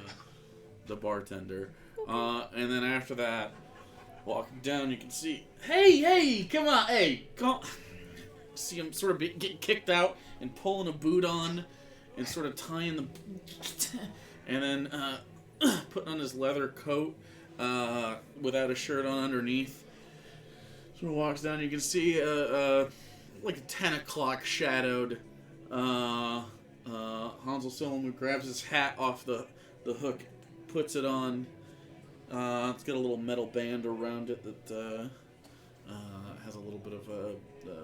the bartender. And then after that, walking down, you can see, hey, come on, come. See him sort of getting kicked out and pulling a boot on and sort of tying the, and then putting on his leather coat without a shirt on underneath. Sort of walks down, you can see like a 10 o'clock shadowed Hansel Solomon grabs his hat off the hook, puts it on. It's got a little metal band around it that has a little bit of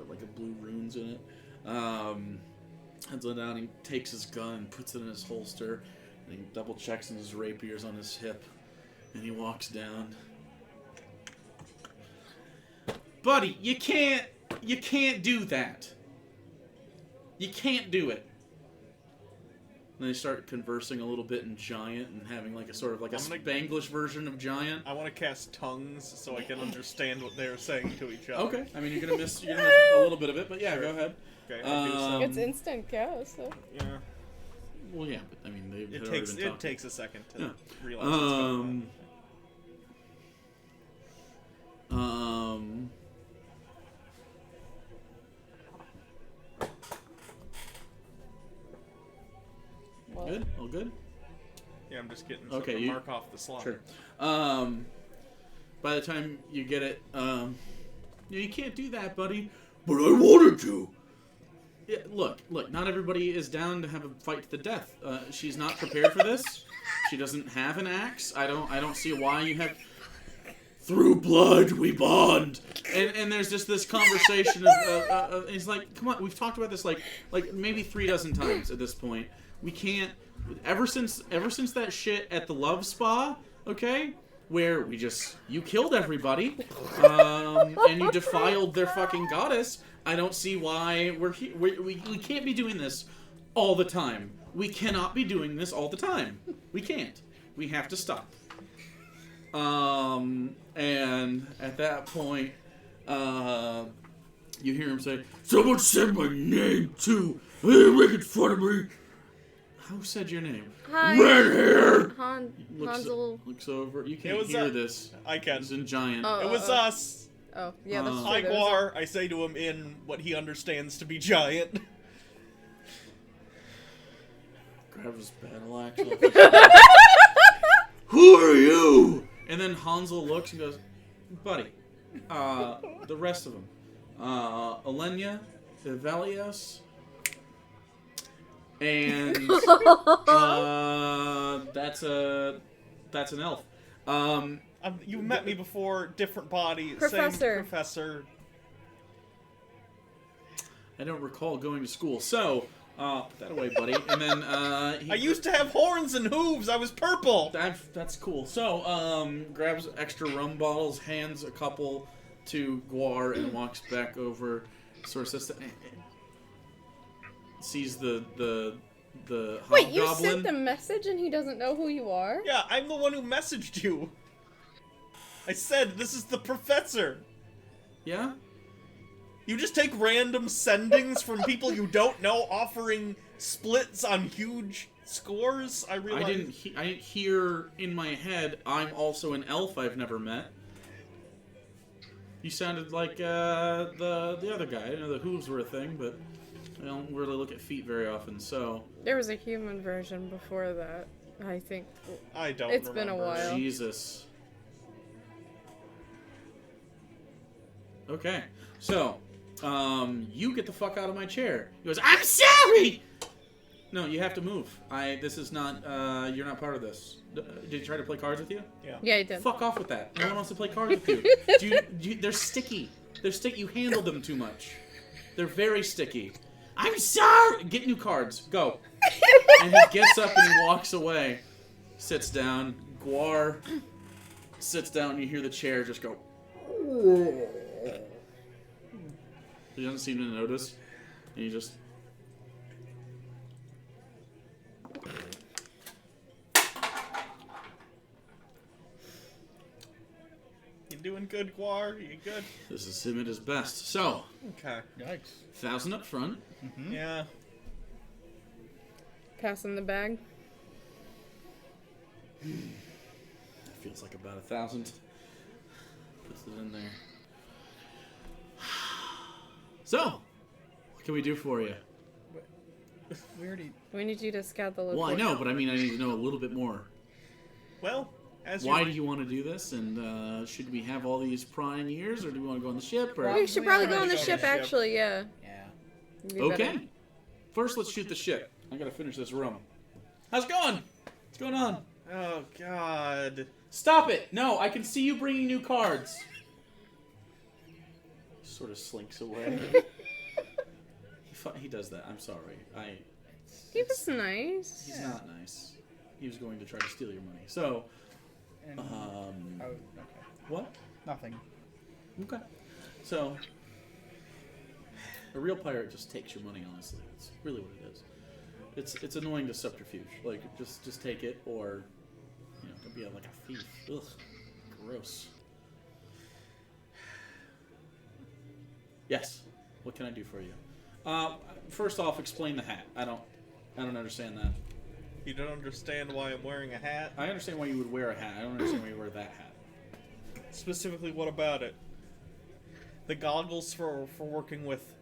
like a blue runes in it. Heads on down, he takes his gun and puts it in his holster, and he double checks and his rapier's on his hip, and he walks down. Buddy, you can't do that. You can't do it. And they start conversing a little bit in Giant and having like a sort of like a Spanglish version of Giant. I want to cast tongues so I can understand what they're saying to each other. Okay, I mean you're gonna miss a little bit of it, but yeah, go ahead. Okay, I'll do so. It's instant chaos, so. Yeah. Well, yeah, but I mean they've It already takes been talking. it takes a second to Yeah. realize what's going on. Well, Good? All good? Yeah, I'm just getting Okay, to you- mark off the slot. Sure. By the time you get it, you can't do that, buddy. But I wanted to. Yeah, look, not everybody is down to have a fight to the death. She's not prepared for this. She doesn't have an axe. I don't see why you have. Through blood we bond. And there's just this conversation of he's like, come on, we've talked about this like maybe 3 dozen times at this point. We can't. Ever since that shit at the Love Spa, okay, where you killed everybody, and you defiled their fucking goddess. I don't see why we're here. We can't be doing this all the time. We cannot be doing this all the time. We can't. We have to stop. And at that point, you hear him say, "Someone said my name too. They're making fun of me." Who said your name? Hi. Red hair. Hansel. Looks over. You It can't was hear this. I can. It's in Giant. Oh. It was us. Oh, yeah, that's true. Hi, there was Guar. I say to him in what he understands to be Giant. Grabs his battle axe off his head. Who are you? And then Hansel looks and goes, buddy, the rest of them. Elenia, Ivelios, and that's an elf. You met me before, different body, Professor. same professor. I don't recall going to school, so put that away, buddy. And then I used to have horns and hooves. I was purple. That's cool. So grabs extra rum bottles, hands a couple to Guar, and walks back over. Sort of says, sees the Wait, you hobgoblin. sent the message and he doesn't know who you are? Yeah, I'm the one who messaged you. I said, this is the professor. Yeah. You just take random sendings from people you don't know, offering splits on huge scores. I realize. I didn't hear in my head. I'm also an elf I've never met. You sounded like the other guy. I know the hooves were a thing, but I don't really look at feet very often. So There was a human version before that, I think. I don't. It's been a remember. while. Jesus. Okay, so you get the fuck out of my chair. He goes, I'm sorry. No, you have to move. This is not, you're not part of this. Did you try to play cards with you? Yeah. Yeah, I did. Fuck off with that. No one wants to play cards with you. They're sticky. They're sticky. You handle them too much. They're very sticky. I'm sorry! Get new cards. Go. And he gets up and he walks away. Sits down. Guar sits down and you hear the chair just go. He doesn't seem to notice. And you just... You doing good, Guar? You good? This is him at his best. So, Okay. Yikes. 1,000 up front. Yeah. Passing the bag. That feels like about 1,000. Puts it in there. So, what can we do for you? We already. We need you to scout the Well, location. I know, but I mean, I need to know a little bit more. Well, as Why do you want to do this? And should we have all these pioneers, or do we want to go on the ship? Or We should probably Yeah, go on the go on ship, the ship. actually, yeah. Yeah. It'd be Okay. better. First, let's shoot the ship. I gotta finish this room. How's it going? What's going on? Oh God. Stop it! No, I can see you bringing new cards. Sort of slinks away. He does that. I'm sorry. He was nice. He's not nice. He was going to try to steal your money. So, And, um, oh, okay. what? Nothing. Okay. So, a real pirate just takes your money. Honestly, it's really what it is. It's annoying to subterfuge. Like, just take it, or don't be like a thief. Ugh, gross. Yes. What can I do for you? First off, explain the hat. I don't understand that. You don't understand why I'm wearing a hat? I understand why you would wear a hat. I don't understand why you wear that hat. Specifically, what about it? The goggles for working with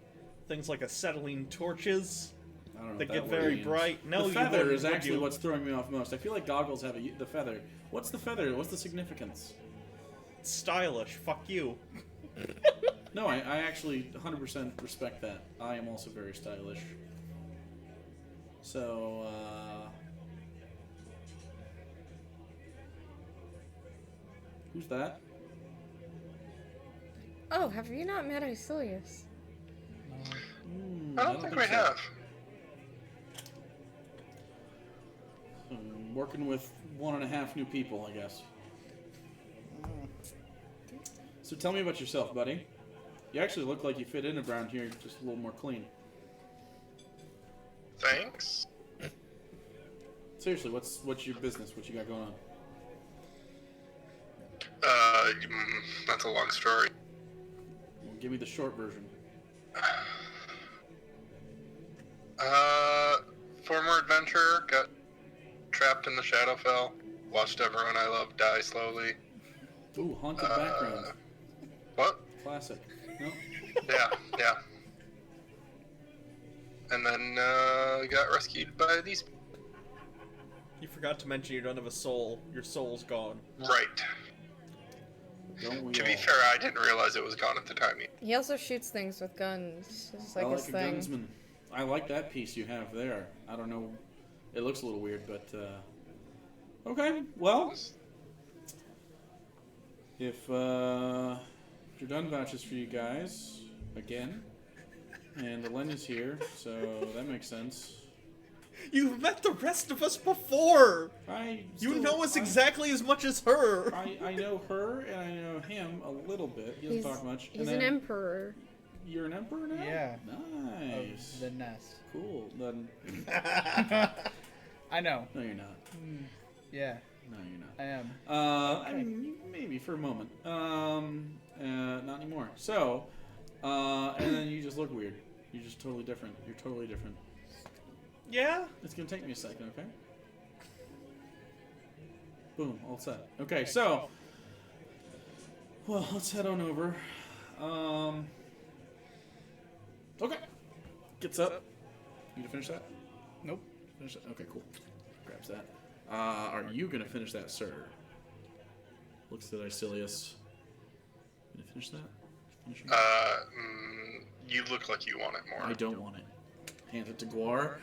things like acetylene torches I don't know. that what get word very means. bright. No, the you feather wouldn't, is would actually you? what's throwing me off most. I feel like goggles have the feather. What's the feather? What's the significance? Stylish. Fuck you. No, I actually 100% respect that. I am also very stylish. So, who's that? Oh, have you not met Isilius? I don't think we so. have. Working with 1.5 new people, I guess. So tell me about yourself, buddy. You actually look like you fit in around here, just a little more clean. Thanks. Seriously, what's your business? What you got going on? That's a long story. Well, give me the short version. Former adventurer, got trapped in the Shadowfell, watched everyone I love die slowly. Ooh, haunted background. What? Classic. No? Yeah. And then, got rescued by these. You forgot to mention you don't have a soul. Your soul's gone. Right. Don't we To all? be fair, I didn't realize it was gone at the time. He also shoots things with guns. It's like I his like a thing. gunsman. I like that piece you have there. I don't know. It looks a little weird, but, okay. Well, if you're done vouches for you guys, again, and Elena's here, so that makes sense. You've met the rest of us before! You still- know us exactly as much as her! I know her, and I know him a little bit. He doesn't talk much. He's And an then emperor. You're an emperor now? Yeah. Nice. Of the nest. Cool. Then, I know. no, you're not. Yeah, No, you're not. I am. I mean, maybe for a moment. Not anymore. So, and then you just look weird. You're just totally different. You're totally different. Yeah? It's gonna take me a second, okay? Boom, all set. Okay, so, well, let's head on over. Okay. Gets up. You gonna finish that? Nope. Finish that? Okay, cool. Grabs that. Are you gonna finish that, sir? Looks at Isilius. Gonna finish that? Finish it? You look like you want it more. I don't want it. Hands it to Guar.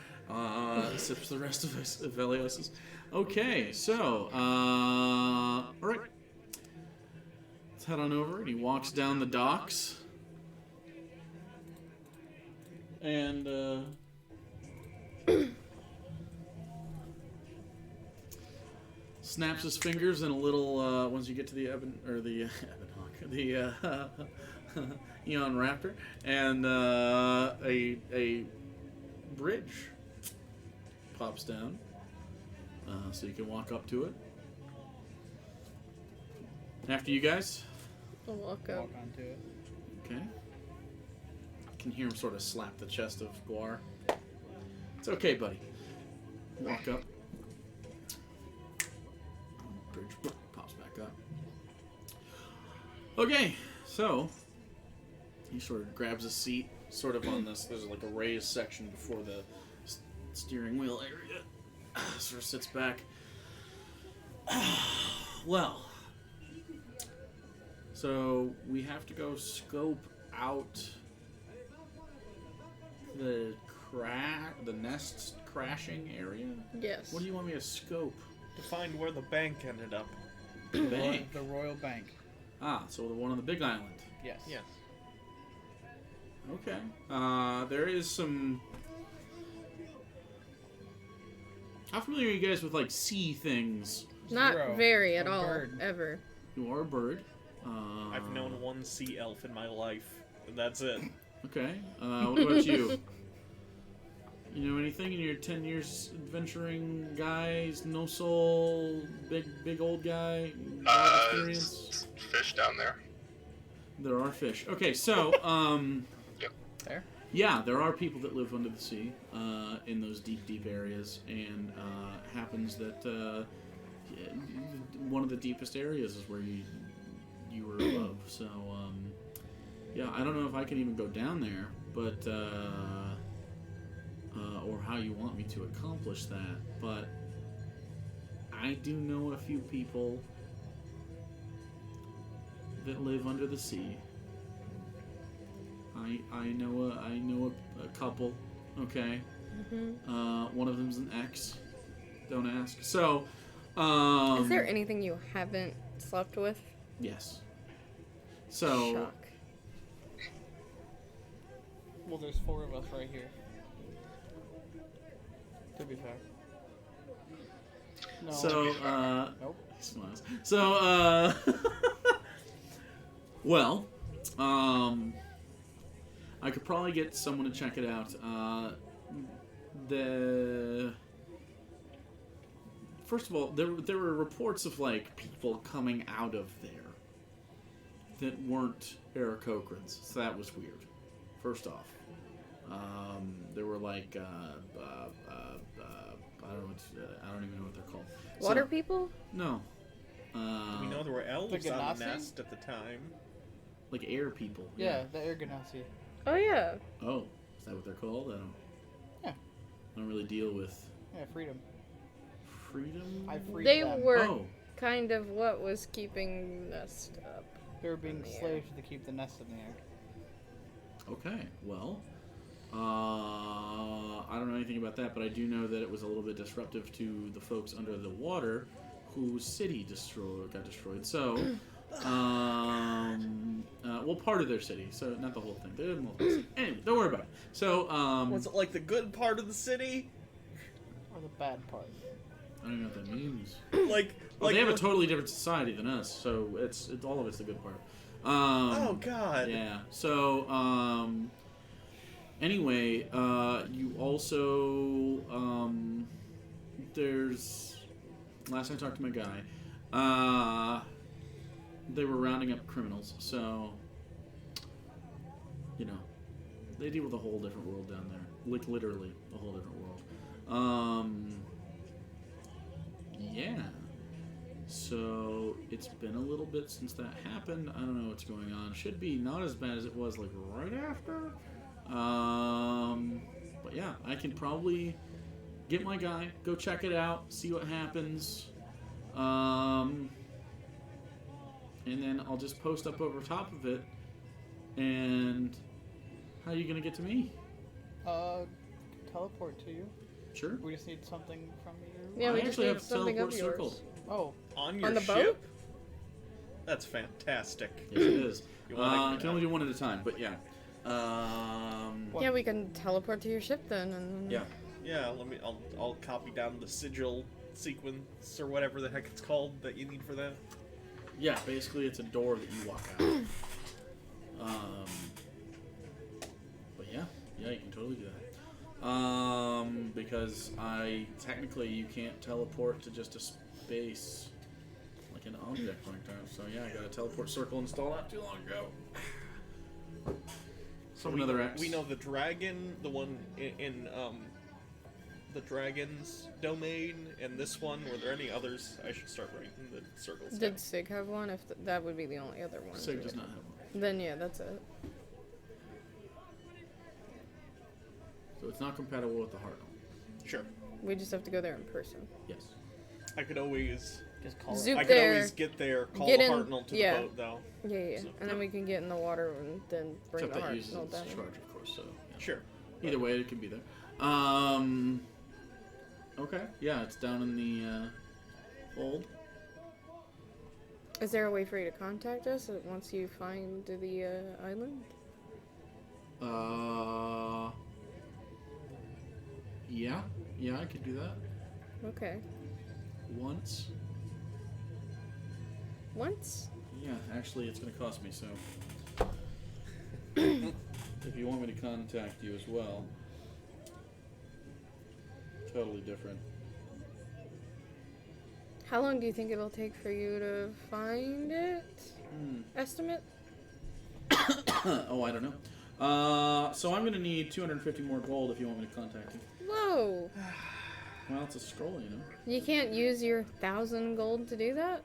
Sips the rest of Velios's. Okay, so, alright. Let's head on over, and he walks down the docks. And, snaps his fingers, and a little, once you get to the Eon Raptor, and, a bridge pops down, so you can walk up to it. After you guys. I'll walk up. Walk onto it. Okay. You can hear him sort of slap the chest of Guar. It's okay, buddy. Walk up. Bridge pops back up. Okay, so he sort of grabs a seat, sort of on this. There's like a raised section before the steering wheel area. Sort of sits back. Well, so we have to go scope out the nest crashing area. Yes. What do you want me to scope? To find where the bank ended up. Bank. The Royal Bank. Ah, so the one on the Big Island. Yes. Yes. Okay. There is some. How familiar are you guys with like sea things? Not Zero. very at A all, bird. ever. You are a bird. I've known one sea elf in my life, and that's it. Okay. What about you? You know anything in your 10 years adventuring guys? No soul, big old guy. Experience. Fish down there. There are fish. Okay, so There. yeah, there are people that live under the sea in those deep areas, and happens that one of the deepest areas is where you were above. So yeah, I don't know if I can even go down there, but or how you want me to accomplish that, but I do know a few people that live under the sea. I know a couple. Okay. Mm-hmm. One of them's an ex. Don't ask. So. Is there anything you haven't slept with? Yes. So. Shock. Well, there's 4 of us right here. To be fair. No. So. Nope. He smiles. So. Well. I could probably get someone to check it out. First of all, there were reports of like people coming out of there that weren't Aarakocrans, so that was weird. First off, there were like I don't even know what they're called. Water people? No. We know there were elves The on Ganassi? the nest at the time. Like air people. Yeah, the Air Ganassi. Oh yeah. Oh, is that what they're called? Yeah. I don't really deal with Yeah, freedom. freedom. I freed They them. were Oh, kind of what was keeping Nest up. They were being in the air. slaves to keep the nest in the air. okay. Well, I don't know anything about that, but I do know that it was a little bit disruptive to the folks under the water, whose city got destroyed. So, well, part of their city, so not the whole thing. They didn't multiple cities. Anyway, don't worry about it. So, Was it like the good part of the city? Or the bad part. I don't know what that means. Like, Well, they have a totally different society than us, so it's all of it's the good part. Oh God. Yeah. So, anyway, you also, there's, last I talked to my guy, they were rounding up criminals, so, you know, they deal with a whole different world down there. Like, literally, a whole different world. Yeah. So, it's been a little bit since that happened. I don't know what's going on. Should be not as bad as it was, like, right after. But yeah, I can probably get my guy, go check it out, see what happens. And then I'll just post up over top of it. And how are you going to get to me? Teleport to you. Sure. We just need something from you. Yeah, I we just actually need have something teleport of yours. circled. Oh, On your On the ship? boat? That's fantastic. Yes, it is. You You wanna- can only do one at a time, but yeah. Yeah, we can teleport to your ship then, and Yeah. Yeah, I'll copy down the sigil sequence or whatever the heck it's called that you need for that. Yeah, basically it's a door that you walk out. But yeah, you can totally do that. Because technically you can't teleport to just a space like an object like that. So yeah, I got a teleport circle installed not too long ago. So another X. we know the dragon, the one in the dragon's domain, and this one. Were there any others? I should start writing the circles. down. did Sig have one? If that would be the only other one. Sig does not have one. Then yeah, that's it. So it's not compatible with the Heart. Sure. We just have to go there in person. Yes. I could always. just call Zoop I could there. always get there, call Get the in- Hartnell to yeah. the boat, though. Yeah. So- And then we can get in the water and then bring Except the that heart uses no its down. charge, of course. So yeah. Sure. Either way, it can be there. Okay. Yeah, it's down in the fold. Is there a way for you to contact us once you find the island? Yeah, I could do that Okay. once. Once? Yeah, actually, it's going to cost me, so. If you want me to contact you as well. Totally different. How long do you think it'll take for you to find it? Estimate? Oh, I don't know. So I'm going to need 250 more gold if you want me to contact you. Whoa! Well, it's a scroll, you know. You can't use your 1,000 gold to do that?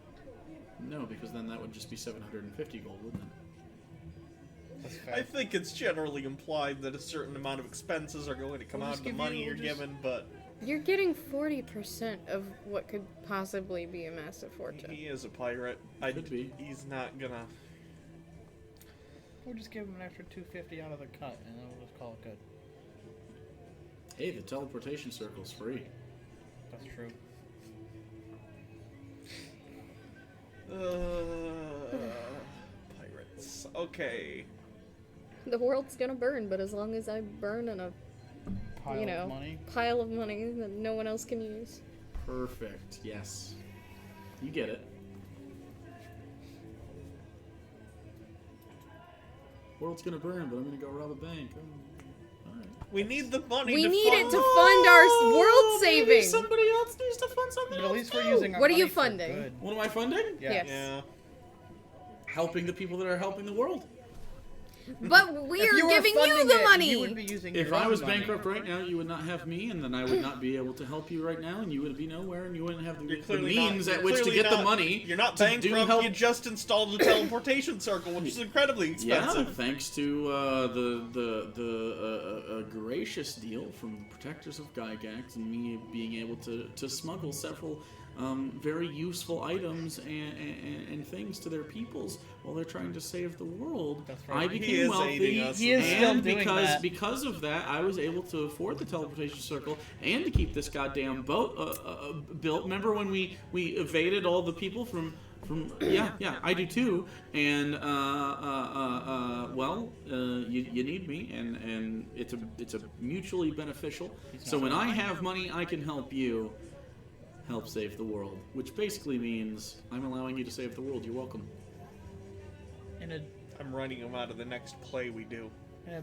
No, because then that would just be 750 gold, wouldn't it? That's I fair. think it's generally implied that a certain amount of expenses are going to come We'll out just of the give money you- you're we'll just- given, but You're getting 40% of what could possibly be a massive fortune. he is a pirate. Could be. He's not gonna. We'll just give him an extra 250 out of the cut, and then we'll just call it good. Hey, the teleportation circle's free. That's true. Pirates. Okay. The world's gonna burn, but as long as I burn in a Pile You know. of money. pile of money that no one else can use. Perfect. Yes. You get it. World's gonna burn, but I'm gonna go rob a bank. Alright. We need the money. We to need fund- it to fund our world Maybe saving. somebody else needs to fund something But at else least we're too. using our What are you money for funding? good. What am I funding? Yes. Yeah. Helping the people that are helping the world. But we If are you were giving you funding the it, money. You would be using If your I own was money. bankrupt right now, you would not have me, and then I would not be able to help you right now, and you would be nowhere, and you wouldn't have You're the clearly means not, at you're which to clearly get the not- money. You're not to do bankrupt. help. You just installed a teleportation circle, which is incredibly Yeah, expensive. thanks to the gracious deal from the protectors of Gygax and me being able to smuggle several very useful items and things to their peoples while they're trying to save the world. That's right. I He became is wealthy, aiding us. He is still and doing that. because of that, I was able to afford the teleportation circle and to keep this goddamn boat built. Remember when we evaded all the people from yeah, I do too. And you need me, and it's a mutually beneficial. So when I have money, I can help you help save the world, which basically means I'm allowing you to save the world. You're welcome. In a I'm writing him out of the next play we do.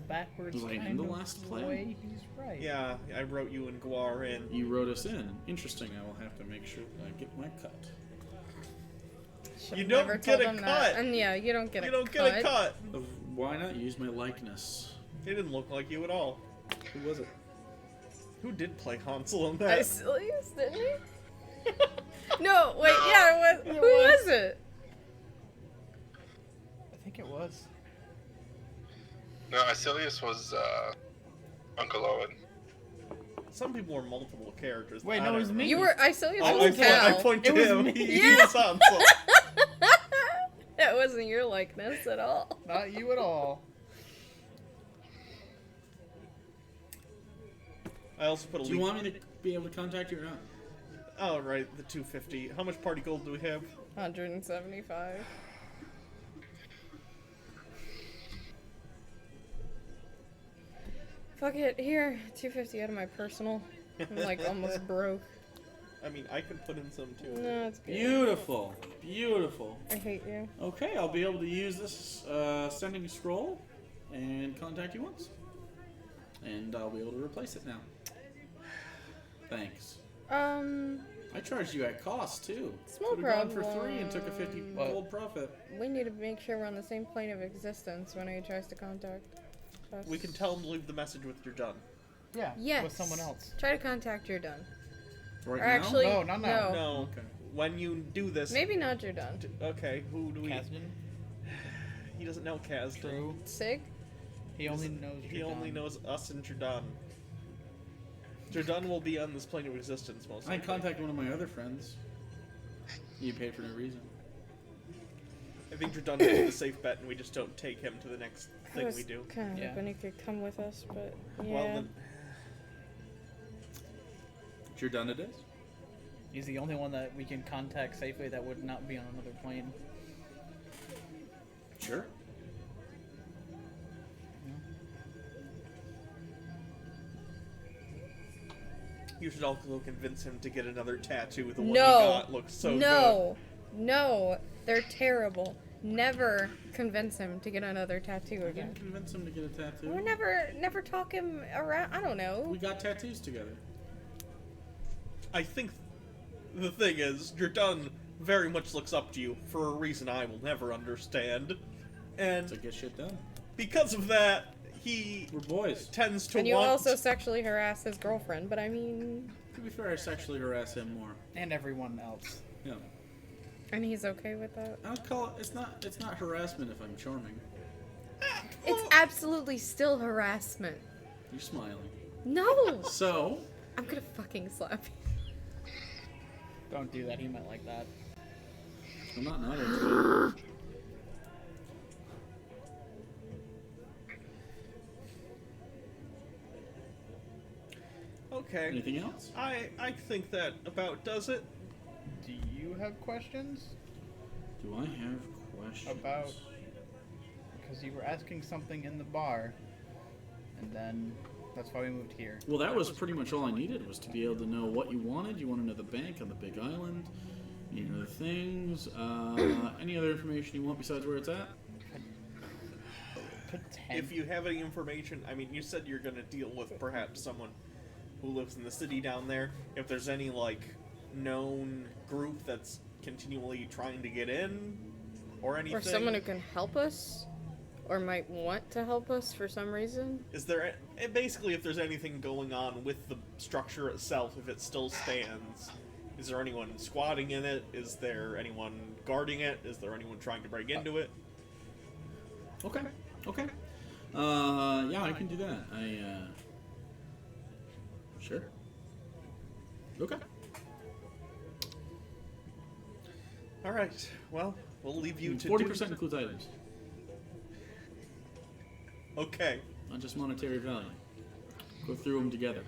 backwards Was I in kind the of last play? way, he's right. Yeah, I wrote you and Guar in. You wrote us in. Interesting. I will have to make sure that I get my cut. Should've You don't never get told a them cut. that. And yeah, you don't get You a don't cut. get a cut. Why not use my likeness? It didn't look like you at all. Who was it? Who did play Hansel in that? Icilius, didn't he? No, wait, yeah, it was. Who was it? I think it was. No, Icilius was Uncle Owen. Some people were multiple characters. Wait, I no, it don't was remember. me. You were Icilius I was point Cal. to It was him. me. He Yeah. was Hansel. That wasn't your likeness at all. Not you at all. I also put a Do you link. want me to? be able to contact you or not? Oh, right, the 250. How much party gold do we have? 175. Fuck it, here, 250 out of my personal. I'm like almost broke. I mean, I can put in some too. No, it's good. Beautiful. Beautiful. I hate you. Okay, I'll be able to use this sending scroll and contact you once. And I'll be able to replace it now. Thanks. I charged you at cost too. Small Could've gone problem. for 3 and took a 50 gold profit. We need to make sure we're on the same plane of existence when he tries to contact us. We can tell him to leave the message with you're done. Yeah. Yes. With someone else. Try to contact you're done. Right Or now? actually, No, not now. No. Okay. When you do this... Maybe not you're done. Okay, who do we... Kasdan? He doesn't know Kasdan. True. Sig? He only knows. He only Jordan. knows us and Jordan. Jordan will be on this plane of existence most I likely. contact one of my other friends. You paid for no reason. I think Jordan would be the safe bet, and we just don't take him to the next I thing was we do. kind of Yeah. hoping he could come with us, but yeah. Well, then, You're done it is? He's the only one that we can contact safely that would not be on another plane. Sure. you should also convince him to get another tattoo. The one No. he got looks so no. No. They're terrible. Never convince him to get another tattoo I again. didn't convince him to get a tattoo. Or never talk him around. I don't know. We got tattoos together. good. I think the thing is, Jordan very much looks up to you for a reason I will never understand. And To get shit done. because of that, he We're boys. tends to And you want... also sexually harass his girlfriend, but I mean, To be fair, I sexually harass him more. And everyone else. Yeah. and he's okay with that. I would call it. It's not harassment if I'm charming. It's absolutely still harassment. You're smiling. No, So, I'm gonna fucking slap you. Don't do that. He might like that. I'm not into it. Okay. Anything else? I think that about does it. Do you have questions Do I have questions? about? Because you were asking something in the bar, and then that's why we moved here. Well, that was pretty much all I needed, was to be able to know what you wanted. You want to know the bank on the Big Island, you know, the things. Any other information you want besides where it's at? If you have any information, I mean, you said you're going to deal with perhaps someone who lives in the city down there. If there's any, like, known group that's continually trying to get in, or anything. Or someone who can help us, or might want to help us for some reason. Is there, basically, if there's anything going on with the structure itself, if it still stands, is there anyone squatting in it? Is there anyone guarding it? Is there anyone trying to break into it? Okay. Okay. Yeah, I can do that. Sure. Okay. All right. Well, we'll leave you to 40% includes items, Okay. not just monetary value. Go through them together.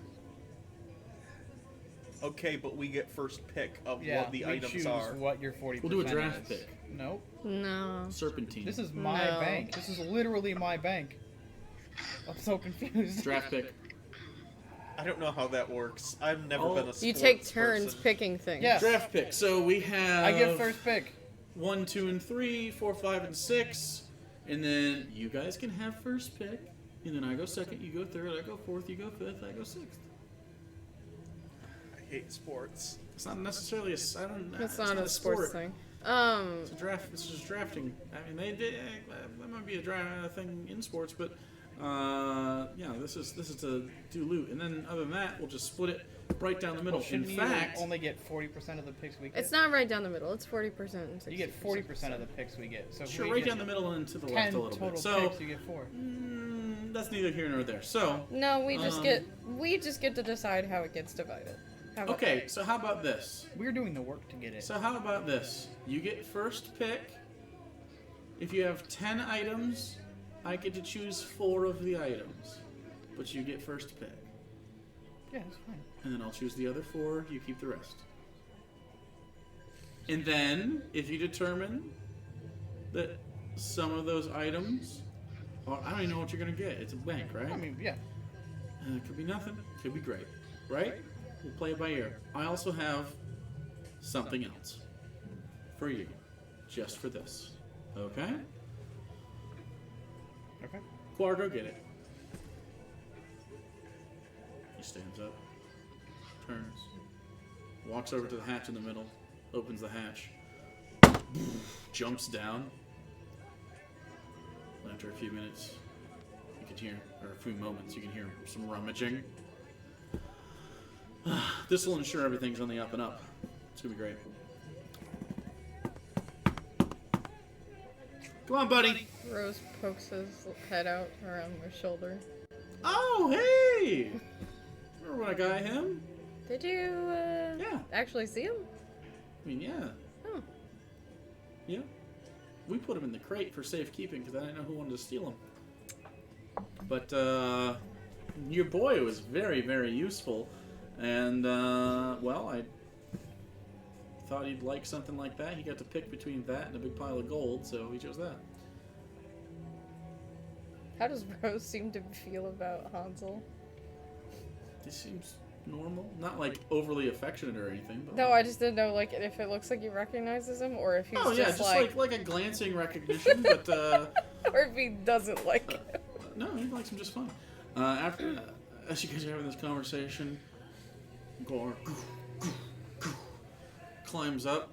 Okay, but we get first pick of Yeah, what the we items choose are. what your 40% We'll do a draft is. pick. Nope. No. Serpentine. This is my No. bank. This is literally my bank. I'm so confused. Draft pick. I don't know how that works. I've never Oh. been a sports You take turns person. picking things. Yeah. Draft pick. So we have. I get first pick. 1, 2, and 3, 4, 5, and 6, and then you guys can have first pick, and then I go second, you go third, I go fourth, you go fifth, I go sixth. I hate sports. It's not necessarily a. I don't. It's not a sports sport. thing. It's a draft. It's just drafting. I mean, they did. That might be a draft thing in sports, but yeah, this is to do loot, and then other than that, we'll just split it right down the middle. Well, shouldn't In you fact, only get 40% of the picks we get? It's not right down the middle. It's 40% and 60%. You get 40% of the picks we get. So if sure, we right get down the middle and to the 10 left a little total bit. So picks, you get 4. that's neither here nor there. So No, we just get to decide how it gets divided. How about okay, so how about this? We're doing the work to get it. So how about this? You get first pick. If you have 10 items, I get to choose 4 of the items. But you get first pick. Yeah, it's fine. And then I'll choose the other 4. You keep the rest. And then, if you determine that some of those items are, I don't even know what you're gonna get. It's a bank, right? I mean, yeah. It could be nothing. Could be great, right? We'll play it by ear. I also have something else for you, just for this. Okay? Okay. Quar, go get it. He stands up, turns, walks over to the hatch in the middle, opens the hatch, jumps down. After a few minutes, you can hear, or a few moments, you can hear some rummaging. This will ensure everything's on the up and up. It's gonna be great. Come on, buddy. Rose pokes his head out around my shoulder. Oh, hey! Remember when I got him? Did you, Yeah. actually see him? I mean, yeah. Oh. Yeah. We put him in the crate for safekeeping because I didn't know who wanted to steal him. But, your boy was very, very useful. And, well, I thought he'd like something like that. He got to pick between that and a big pile of gold, so he chose that. How does Rose seem to feel about Hansel? This seems normal. Not, like, overly affectionate or anything. But No, I just didn't know, like, if it looks like he recognizes him, or if he's oh, yeah, just like a glancing recognition, but, or if he doesn't like him. no, he likes him just fine. After, as you guys are having this conversation, Gore climbs up,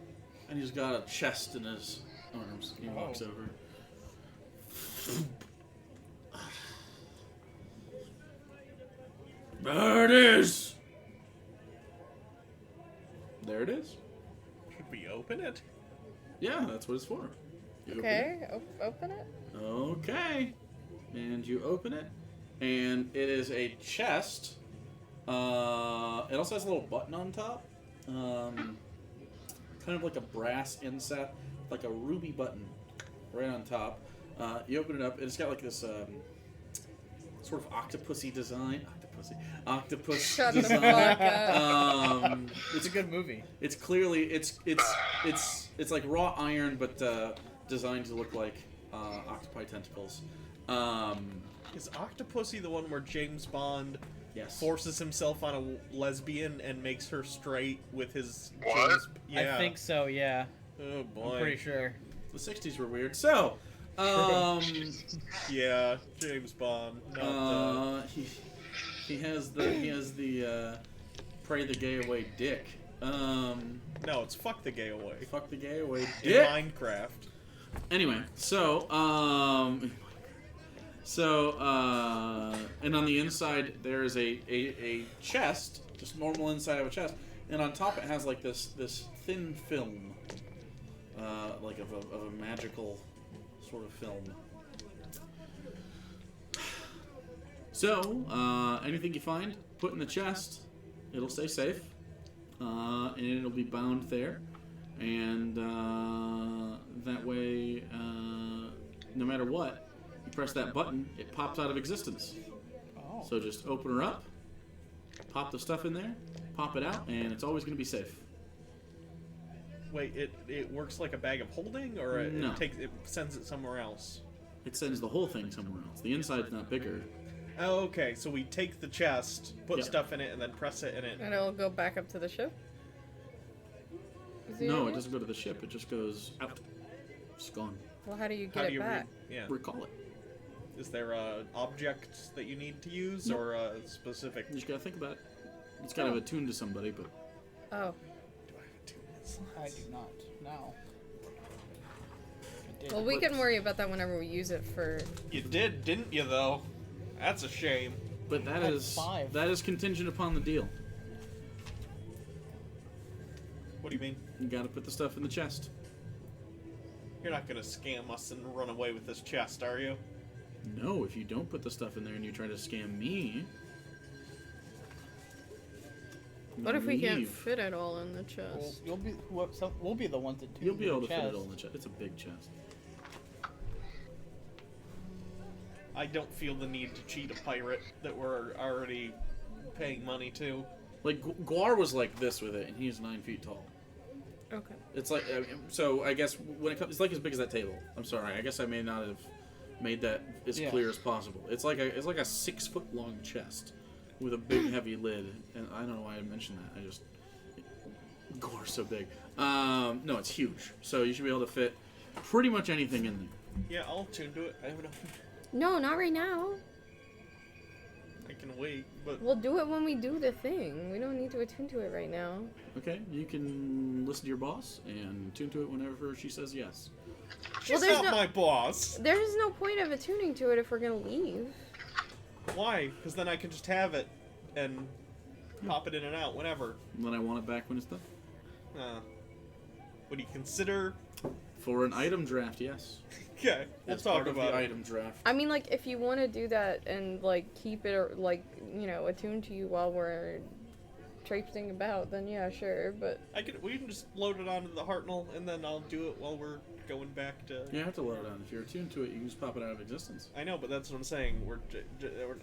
and he's got a chest in his arms. He walks over. There it is! There it is. Should we open it? Yeah, that's what it's for. You open Okay, open it. it. Okay. And you open it, and it is a chest. It also has a little button on top. Kind of like a brass inset, like a ruby button right on top. You open it up, and it's got like this sort of octopusy design. Octopus Shut the design. fuck up. It's a good movie. It's clearly it's like raw iron, but designed to look like octopi tentacles. Is Octopussy the one where James Bond Yes. forces himself on a lesbian and makes her straight with his What? James... Yeah. I think so, yeah. Oh boy. I'm pretty sure. The 60s were weird. So, Yeah, James Bond. Not, he has the pray the gay away dick. no, it's fuck the gay away. Fuck the gay away In dick. Minecraft. Anyway, so and on the inside there is a chest, just normal inside of a chest, and on top it has like this thin film, like of a magical sort of film. So anything you find, put in the chest, it'll stay safe, and it'll be bound there, and that way, no matter what, you press that button, it pops out of existence. Oh. So just open her up, pop the stuff in there, pop it out, and it's always going to be safe. Wait, it works like a bag of holding, or No. it sends it somewhere else? It sends the whole thing somewhere else. The inside's not bigger. Oh, okay. So we take the chest, put Yeah. stuff in it, and then press it, and it. And it'll go back up to the ship? Is the No, idea? it doesn't go to the ship. It just goes out. It's gone. Well, how do you How get do you it back? Yeah. Recall it. Is there a object that you need to use, Nope. or a specific? You just gotta think about it. It's kind of attuned to somebody, but Oh. Do I have to do this? I do not now. I did. Well, we can worry about that whenever we use it for... You did, didn't you? Though. That's a shame. but that Had is 5. that is contingent upon the deal. What do you mean? You gotta put the stuff in the chest. You're not gonna scam us and run away with this chest, are you? No, if you don't put the stuff in there and you try to scam me. What if we can't leave. fit it all in the Well, chest? we'll be the ones that do You'll be the able to fit it chest. all in the chest. It's a big chest. I don't feel the need to cheat a pirate that we're already paying money too. Like Guar was like this with it, and he's 9 feet tall. Okay. It's like so. I guess when it comes, it's like as big as that table. I'm sorry. I guess I may not have made that as clear as possible. It's like a 6 foot long chest with a big heavy lid, and I don't know why I mentioned that. Guar's so big. No, it's huge. So you should be able to fit pretty much anything in there. Yeah, I'll tune to it. I have enough. No, not right now. I can wait, but We'll do it when we do the thing. We don't need to attune to it right now. Okay, you can listen to your boss and tune to it whenever she says yes. she's there's not no- my boss. There's no point of attuning to it if we're gonna leave. Why? Because then I can just have it and pop it in and out whenever. And then I want it back when it's done. Would you consider? For an item draft, yes. Okay, we'll As talk part of about the it. item draft. I mean, like, if you want to do that and, like, keep it, or, like, you know, attuned to you while we're traipsing about, then yeah, sure, but... We can just load it onto the Hartnell, and then I'll do it while we're going back to... You have to load it on. If you're attuned to it, you can just pop it out of existence. I know, but that's what I'm saying.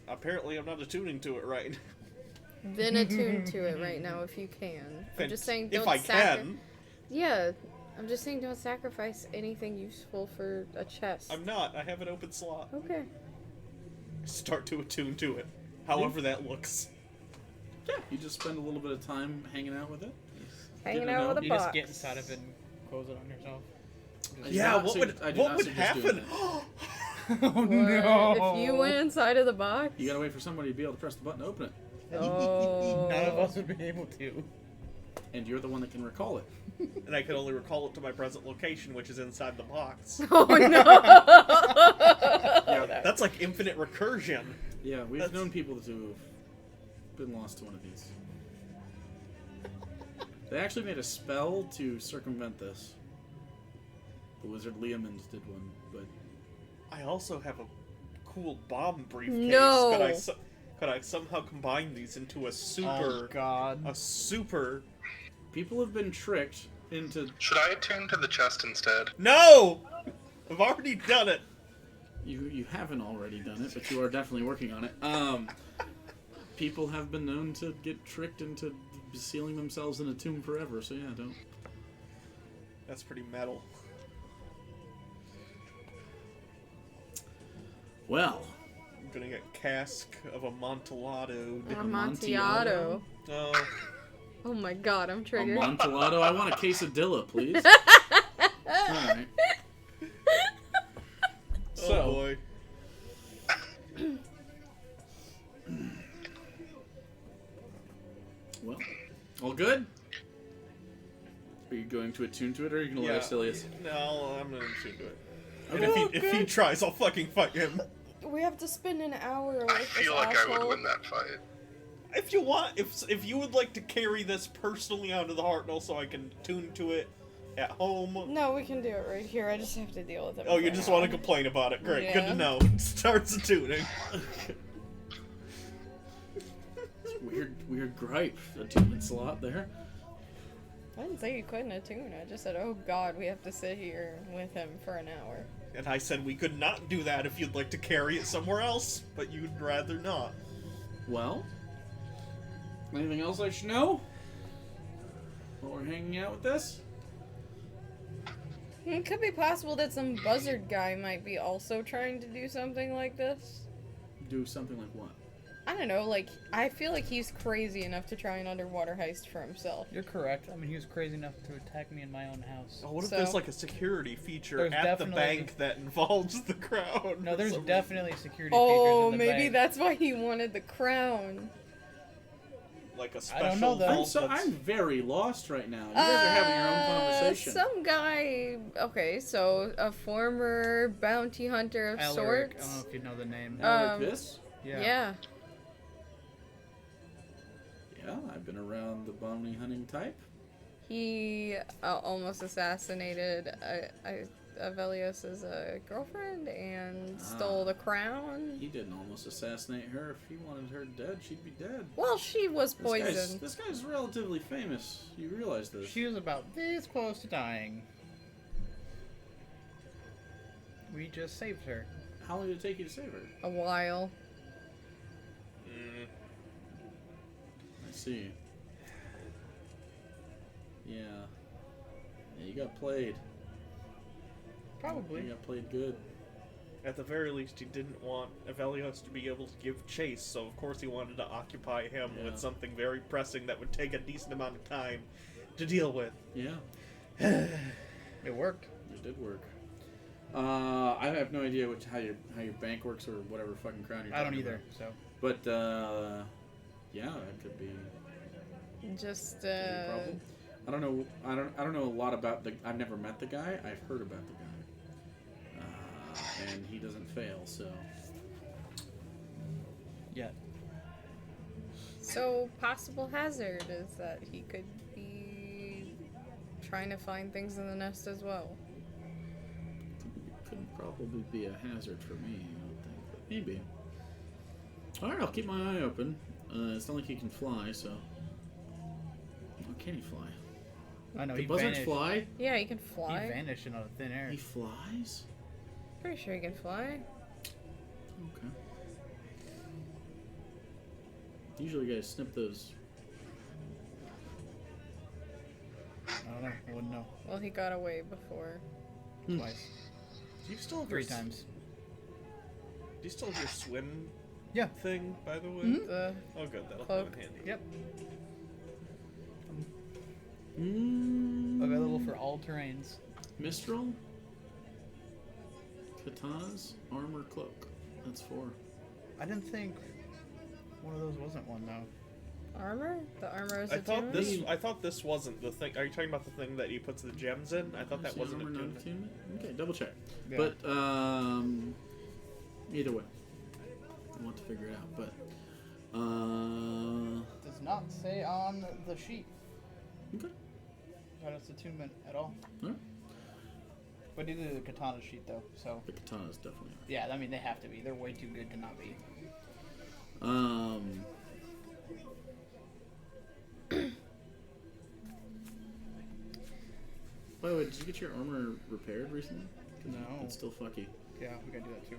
Apparently I'm not attuning to it right. Then attune to it right now if you can. I'm just saying don't If I can. Yeah, I'm just saying don't sacrifice anything useful for a chest. I'm not. I have an open slot. Okay. Start to attune to it. However that looks. Yeah, you just spend a little bit of time hanging out with it. Hanging Didn't out know. with a You box. just get inside of it and close it on yourself. I do Yeah, not what would suggest doing happen? that. Oh What? If you went inside of the box? You gotta wait for somebody to be able to press the button to open it. Oh. None of us would be able to. And you're the one that can recall it. And I can only recall it to my present location, which is inside the box. Oh no! Yeah, That's like infinite recursion. yeah, we've That's- known people to have been lost to one of these. They actually made a spell to circumvent this. The wizard Leomund did one, but I also have a cool bomb briefcase. No. Could I somehow combine these into a Oh super... God. a super... people have been tricked into. Should I attune to the chest instead? No! I've already done it. You haven't already done it, but you are definitely working on it. People have been known to get tricked into sealing themselves in a tomb forever. So yeah, don't. That's pretty metal. Well, I'm gonna get cask of Amontillado. Amontillado. Oh, Oh my god, I'm triggered. Amontillado. I want a quesadilla, please. All right. oh So, boy. well, all good. Are you going to attune to it, or are you going to let Asilius? No, I'm gonna shoot to it. Okay. And if he tries, I'll fucking fight him. We have to spend an hour with I this feel like asshole. I would win that fight. If you want, if you would like to carry this personally onto the Hartnell so I can tune to it at home. No, we can do it right here. I just have to deal with it. Oh, you just want to complain about it. Great, good Yeah. to know. Starts the tuning. Weird gripe. Attunement slot there. I didn't say you couldn't attune. I just said, oh god, we have to sit here with him for an hour. And I said we could not do that if you'd like to carry it somewhere else, but you'd rather not. Well, anything else I should know while we're hanging out with this? It could be possible that some buzzard guy might be also trying to do something like this. Do something like what? I don't know, like, I feel like he's crazy enough to try an underwater heist for himself. You're correct. I mean, he was crazy enough to attack me in my own house. Oh, what if So- there's like a security feature There's at the definitely- bank that involves the crowd? No, for there's some definitely security Oh, features in the maybe bank. that's why he wanted the crown. reason. Like a I special don't know, though. vault I'm very lost right now. You guys are having your own conversation. Some guy. Okay, so a former bounty hunter of Alaric, I don't know sorts. if you know the name. Now like this? Yeah. Yeah, I've been around the bounty hunting type. He almost assassinated Avelios's girlfriend and stole the crown. He didn't almost assassinate her. If he wanted her dead, she'd be dead. Well, she was This guy's, poisoned. this guy's relatively famous. You realize this? She was about this close to dying. We just saved her. How long did it take you to save her? A while. see. Yeah. Yeah, you got played. Probably. You got played good. At the very least, he didn't want Avelios to be able to give chase, so of course he wanted to occupy him Yeah. with something very pressing that would take a decent amount of time to deal with. Yeah. It worked. It did work. I have no idea how your bank works or whatever fucking crown you're I don't talking either. So about. But yeah, that could be Just a problem. I don't know a lot about the. I've never met the guy. I've heard about the guy, and he doesn't fail. So yeah. so possible hazard is that he could be trying to find things in the nest as well. could probably be a hazard for me. I don't think, but maybe. All right, I'll keep my eye open. It's not like he can fly, so. Oh, can he fly? I know Do he buzzards vanished. fly? Yeah, he can He fly. vanished into thin air. He flies? Pretty sure he can fly. Okay. Usually, you guys snip those. I don't know. I wouldn't know. Well, he got away before. Twice. Do you still have 3 your times. Do you still have your swim Yeah. thing, by the way? Mhm. The Oh, good. That'll Cloak. come in handy. Yep. Mm. Available for all terrains. Mistral? Katanas? Armor cloak. That's 4. I didn't think one of those wasn't one though. armor? The armor is I thought attunement? I thought this wasn't the thing. Are you talking about the thing that he puts the gems in? I thought that See, wasn't armor attunement. non-attunement? Okay, double check. Yeah. But, either way. I want to figure it out, but, Does not say on the sheet okay. that it's attunement at all. Alright. But neither the katana sheet though, so The katana's definitely on. yeah, I mean they have to be. They're way too good to not be. By the way, did you get your armor repaired recently? 'Cause No. It's still fucky. Yeah, we gotta do that too.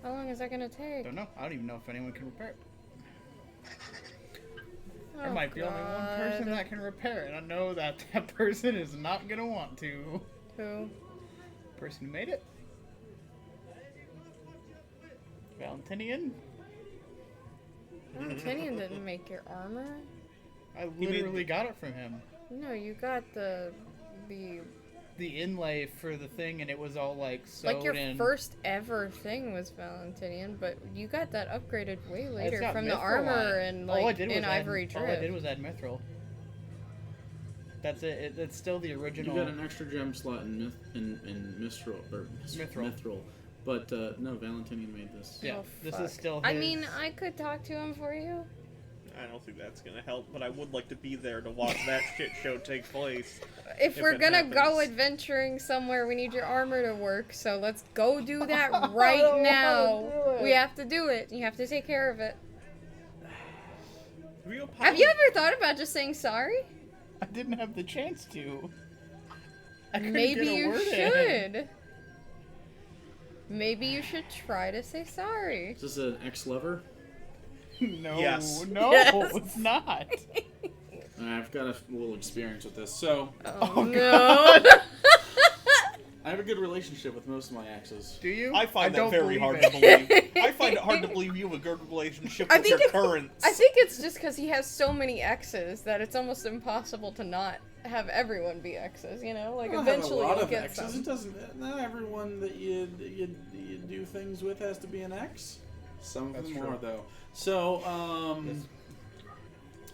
How long is that gonna take? Don't know. I don't even know if anyone can repair it. Oh, There might be only one person God. that can repair it. I know that that person is not gonna want to. Who? Person who made it? Valentinian? Valentinian didn't make your armor? I made literally got it from him. No, you got the The inlay for the thing, and it was all like sewed like your in. first ever thing was Valentinian, but you got that upgraded way It's later got from the mithril armor on it. and All I like did in was add- Ivory All I did Drift. was add mithril. That's it. It's still the You original. got an extra gem slot in Mistral or Mithril. But no, Valentinian made this. Yeah, Oh, this fuck. is still. I his- mean, I could talk to him for you. I don't think that's gonna help, but I would like to be there to watch that shit show take place. If we're it gonna go happens. adventuring somewhere, we need your armor to work. So let's go do that right I don't now. wanna do it. We have to do it. You have to take care of it. Real Have you ever thought about just saying sorry? I didn't have the chance to. I couldn't Maybe get a you word in. should. Maybe you should try to say sorry. Is this an ex-lover? No, Yes. no, Yes. it's not. I've got a little experience with this. So, Oh, no. I have a good relationship with most of my exes. Do you? I find that don't very believe hard it. to believe. I find it hard to believe you have a good relationship I with think your it's- currents. I think it's just because he has so many exes that it's almost impossible to not have everyone be exes, you know? Like, I don't eventually have a lot you'll of get exes. some. It doesn't. Not everyone that you do things with has to be an ex. Some of That's them true. are though. So,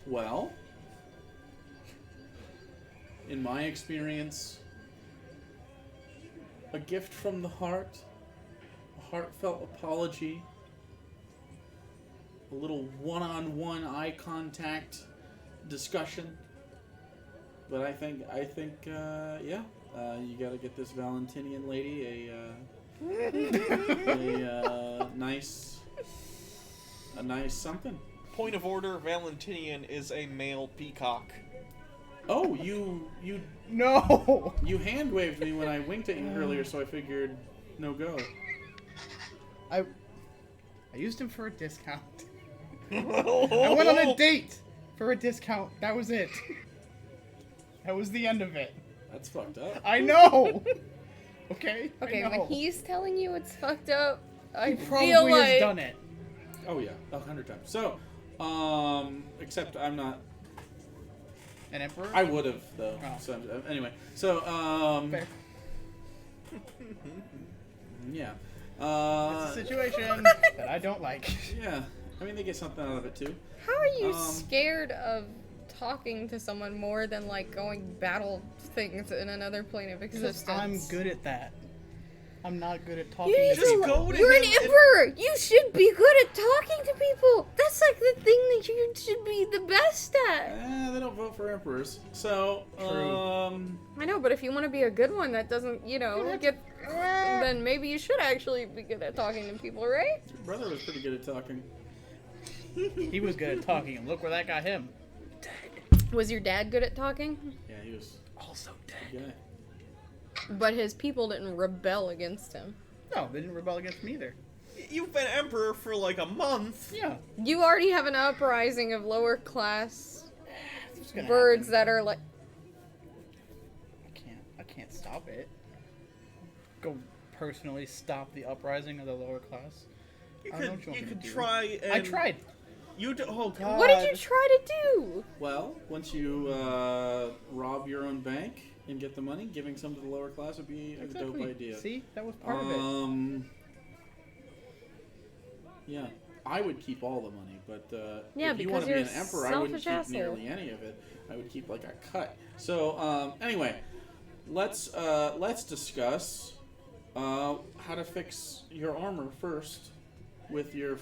well, in my experience, a gift from the heart, a heartfelt apology, a little one-on-one eye contact discussion. But I think, yeah, you gotta get this Valentinian lady a nice something. Point of order: Valentinian is a male peacock. Oh, you No. hand waved me when I winked at you earlier, so I figured no go. I used him for a discount. I I went on a date. for a discount. That was it. That was the end of it. That's fucked up. I know. Okay. Okay, I know. when he's telling you it's fucked up, I He probably feel like has done it. Oh yeah, 100 times. So, except I'm not. An emperor. I would have though. Oh. So anyway, so Fair. yeah. It's a situation that I don't like. Yeah. I mean, they get something out of it too. How are you Um, scared of talking to someone more than like going battle things in another plane of Because existence? I'm good at that. I'm not good at talking You need to Just people. go to You're an him and- emperor. You should be good at talking to people. That's like the thing that you should be the best at. They don't vote for emperors. So, I know, but if you want to be a good one that doesn't, get, then maybe you should actually be good at talking to people, right? your brother was pretty good at talking. He was good at talking, and look where that got him. Was your dad good at talking? Yeah, he was Also a dead. good guy. But his people didn't rebel against him. No, they didn't rebel against me either. You've been emperor for like a month. Yeah. You already have an uprising of lower class It's gonna birds happen. that are like. I can't stop it. Go personally stop the uprising of the lower class. You I don't know could what you want me to do. try. And I tried. Oh god. What did you try to do? Well, once you rob your own bank and get the money, giving some to the lower class would be a dope idea. See, that was part of it. Yeah, I would keep all the money, but Yeah, if you because want to be you're an a emperor, I wouldn't selfish keep asshole. nearly any of it. I would keep like a cut. So anyway, let's discuss how to fix your armor first with your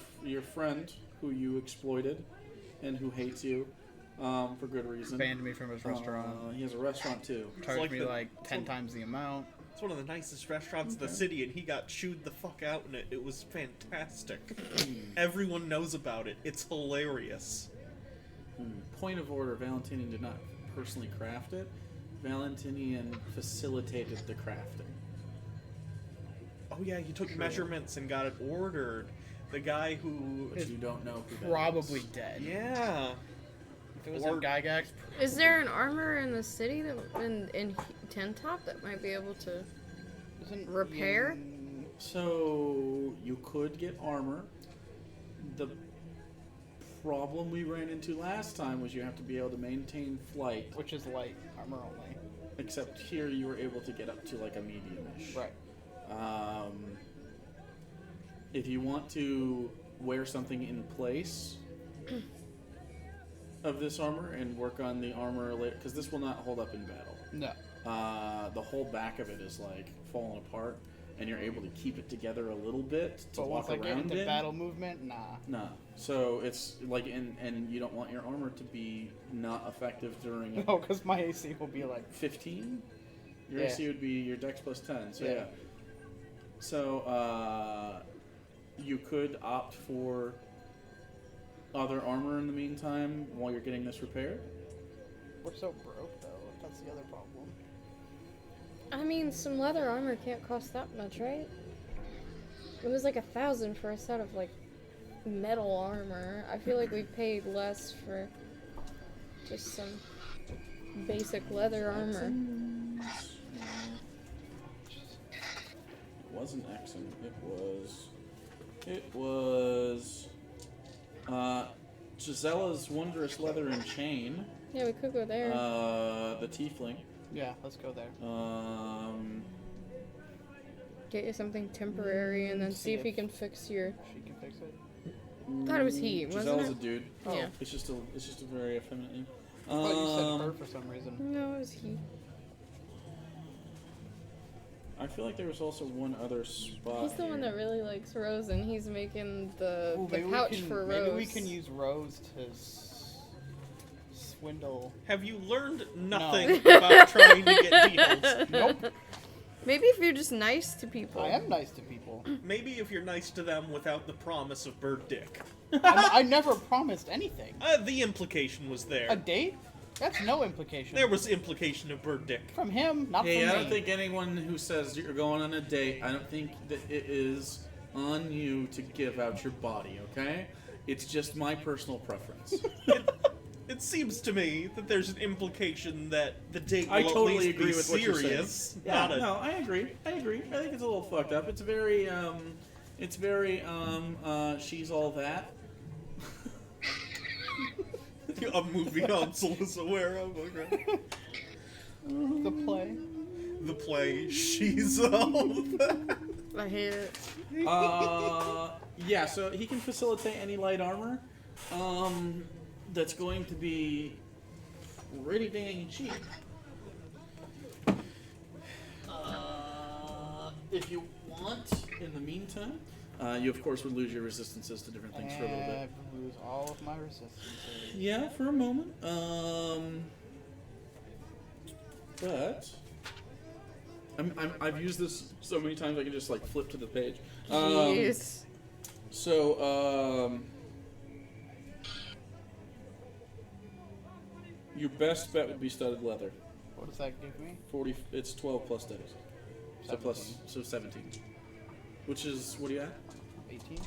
friend who you exploited and who hates you for good reason. Banned me from his restaurant. He has a restaurant too. Charged like me the- like 10 times the amount. It's one of the nicest restaurants in the city, and he got chewed the fuck out in it. It was fantastic. Everyone knows about it. It's hilarious. Point of order: Valentinian did not personally craft it. Valentinian facilitated the crafting. Oh yeah, you took measurements and got it ordered. The guy who... But you don't know who that Probably is. Yeah. dead. If it was Or- a Gygax, Is there an armor in the city that in Ten Top that might be able to? isn't Repair? So you could get armor. The problem we ran into last time was you have to be able to maintain flight. which is light armor only. Except here you were able to get up to like a medium-ish. Right. If you want to wear something in place of this armor and work on the armor later, because this will not hold up in battle. No. The whole back of it is like falling apart, and you're able to keep it together a little bit to But walk once I get around into in. battle movement, nah. No, so it's like, and you don't want your armor to be not effective during No, because my AC will be like 15. Your Yeah. AC would be your Dex plus 10. So Yeah. yeah. So you could opt for other armor in the meantime while you're getting this repaired. we're so broke though. That's the other problem. I mean, some leather armor can't cost that much, right? It was like 1,000 for a set of like metal armor. I feel like we paid less for just some basic leather armor. It wasn't Exon. It was Gisella's Wondrous Leather and Chain. Yeah, we could go there. The Tiefling. Yeah, let's go there. Get you something temporary and then see if he can fix your. She can fix it. Thought it was he, wasn't Gisella's it? a dude. Yeah. It's just a very effeminate name. I thought you said her for some reason. No, it was he. I feel like there was also one other spot. He's the one here. that really likes Rose, and he's making the Ooh, pouch for Rose. Maybe we can use Rose to swindle. Have you learned nothing about trying to get deals? Nope. Maybe if you're just nice to people. I am nice to people. Maybe if you're nice to them without the promise of bird dick. I never promised anything. The implication was A there. date? That's no implication. There was implication of bird dick. From him, not Hey, from I me. don't think anyone who says you're going on a date, I don't think that it is on you to give out your body, okay? It's just my personal preference. It seems to me that there's an implication that the date will I at totally least agree be with what you're saying. serious. Yeah, not a, no, I agree. I think it's a little fucked up. It's very, she's all that. a movie Hansel is aware of. Okay. The play. The play, she's all that. I hate it. Yeah, so he can facilitate any light armor. That's going to be pretty dang cheap. If you want, in the meantime, you of course would lose your resistances to different things for a little bit. I lose all of my resistances. Yeah, for a moment. But I've used this so many times I can just like flip to the page. Jeez. So, your best bet would be studded leather. What does that give me? 40. It's 12 plus days. So 17. 17. Which is, what are you at? 18?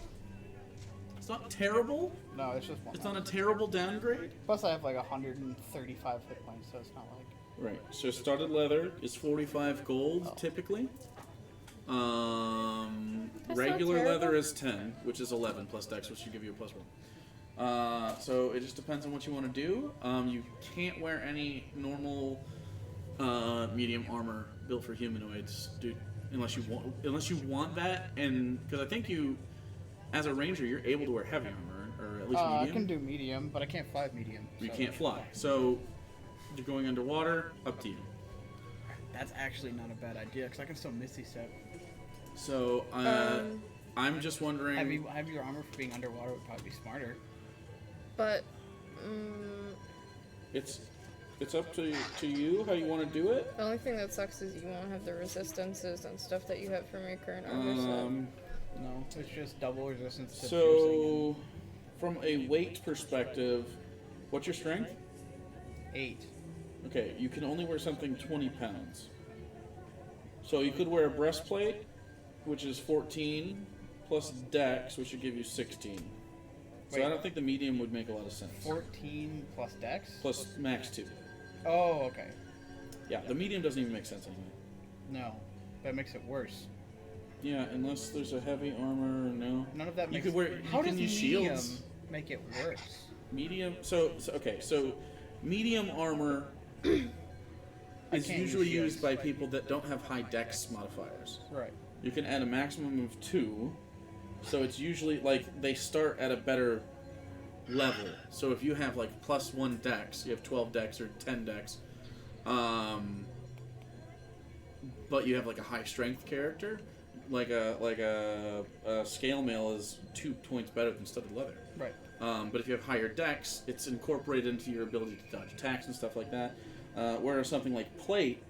It's not terrible. No, it's just one. It's not a terrible downgrade. Plus, I have like 135 hit points, so it's not like. Right. So studded leather is 45 gold typically. That's Regular not leather terrible. is 10, which is 11 plus dex, which should give you a plus 1. So it just depends on what you want to do. You can't wear any normal medium armor built for humanoids, dude, unless you want that. And because I think you, as a ranger, you're able to wear heavy armor or at least medium. I can do medium, but I can't fly medium. You so- can't fly, so you're going underwater. Up to you. That's actually not a bad idea because I can still Misty Step. So I'm just wondring. Have your armor for being underwater would probably be smarter. But, It's up to you how you want to do it. the only thing that sucks is you won't have the resistances and stuff that you have from your current armor set. No, it's just double resistance to piercing. So from a weight perspective, what's your strength? 8. Okay, you can only wear something 20 pounds. So you could wear a breastplate, which is 14, plus dex, which would give you 16. So Wait. I don't think the medium would make a lot of sense. 14 plus dex? Plus max 2. Oh, okay. Yeah, the medium doesn't even make sense anymore. No, that makes it worse. Yeah, unless there's a heavy armor, no. None of that You makes could wear. How You can does use medium shields. make it worse? Medium. So medium armor is can't usually use used shields. by people that don't have high dex modifiers. Right. You can add a maximum of 2, so it's usually like they start at a better level. So if you have like plus 1 dex, you have 12 dex or 10 dex, but you have like a high strength character, like a scale mail is 2 points better than studded leather. Right. But if you have higher dex, it's incorporated into your ability to dodge attacks and stuff like that. Whereas something like plate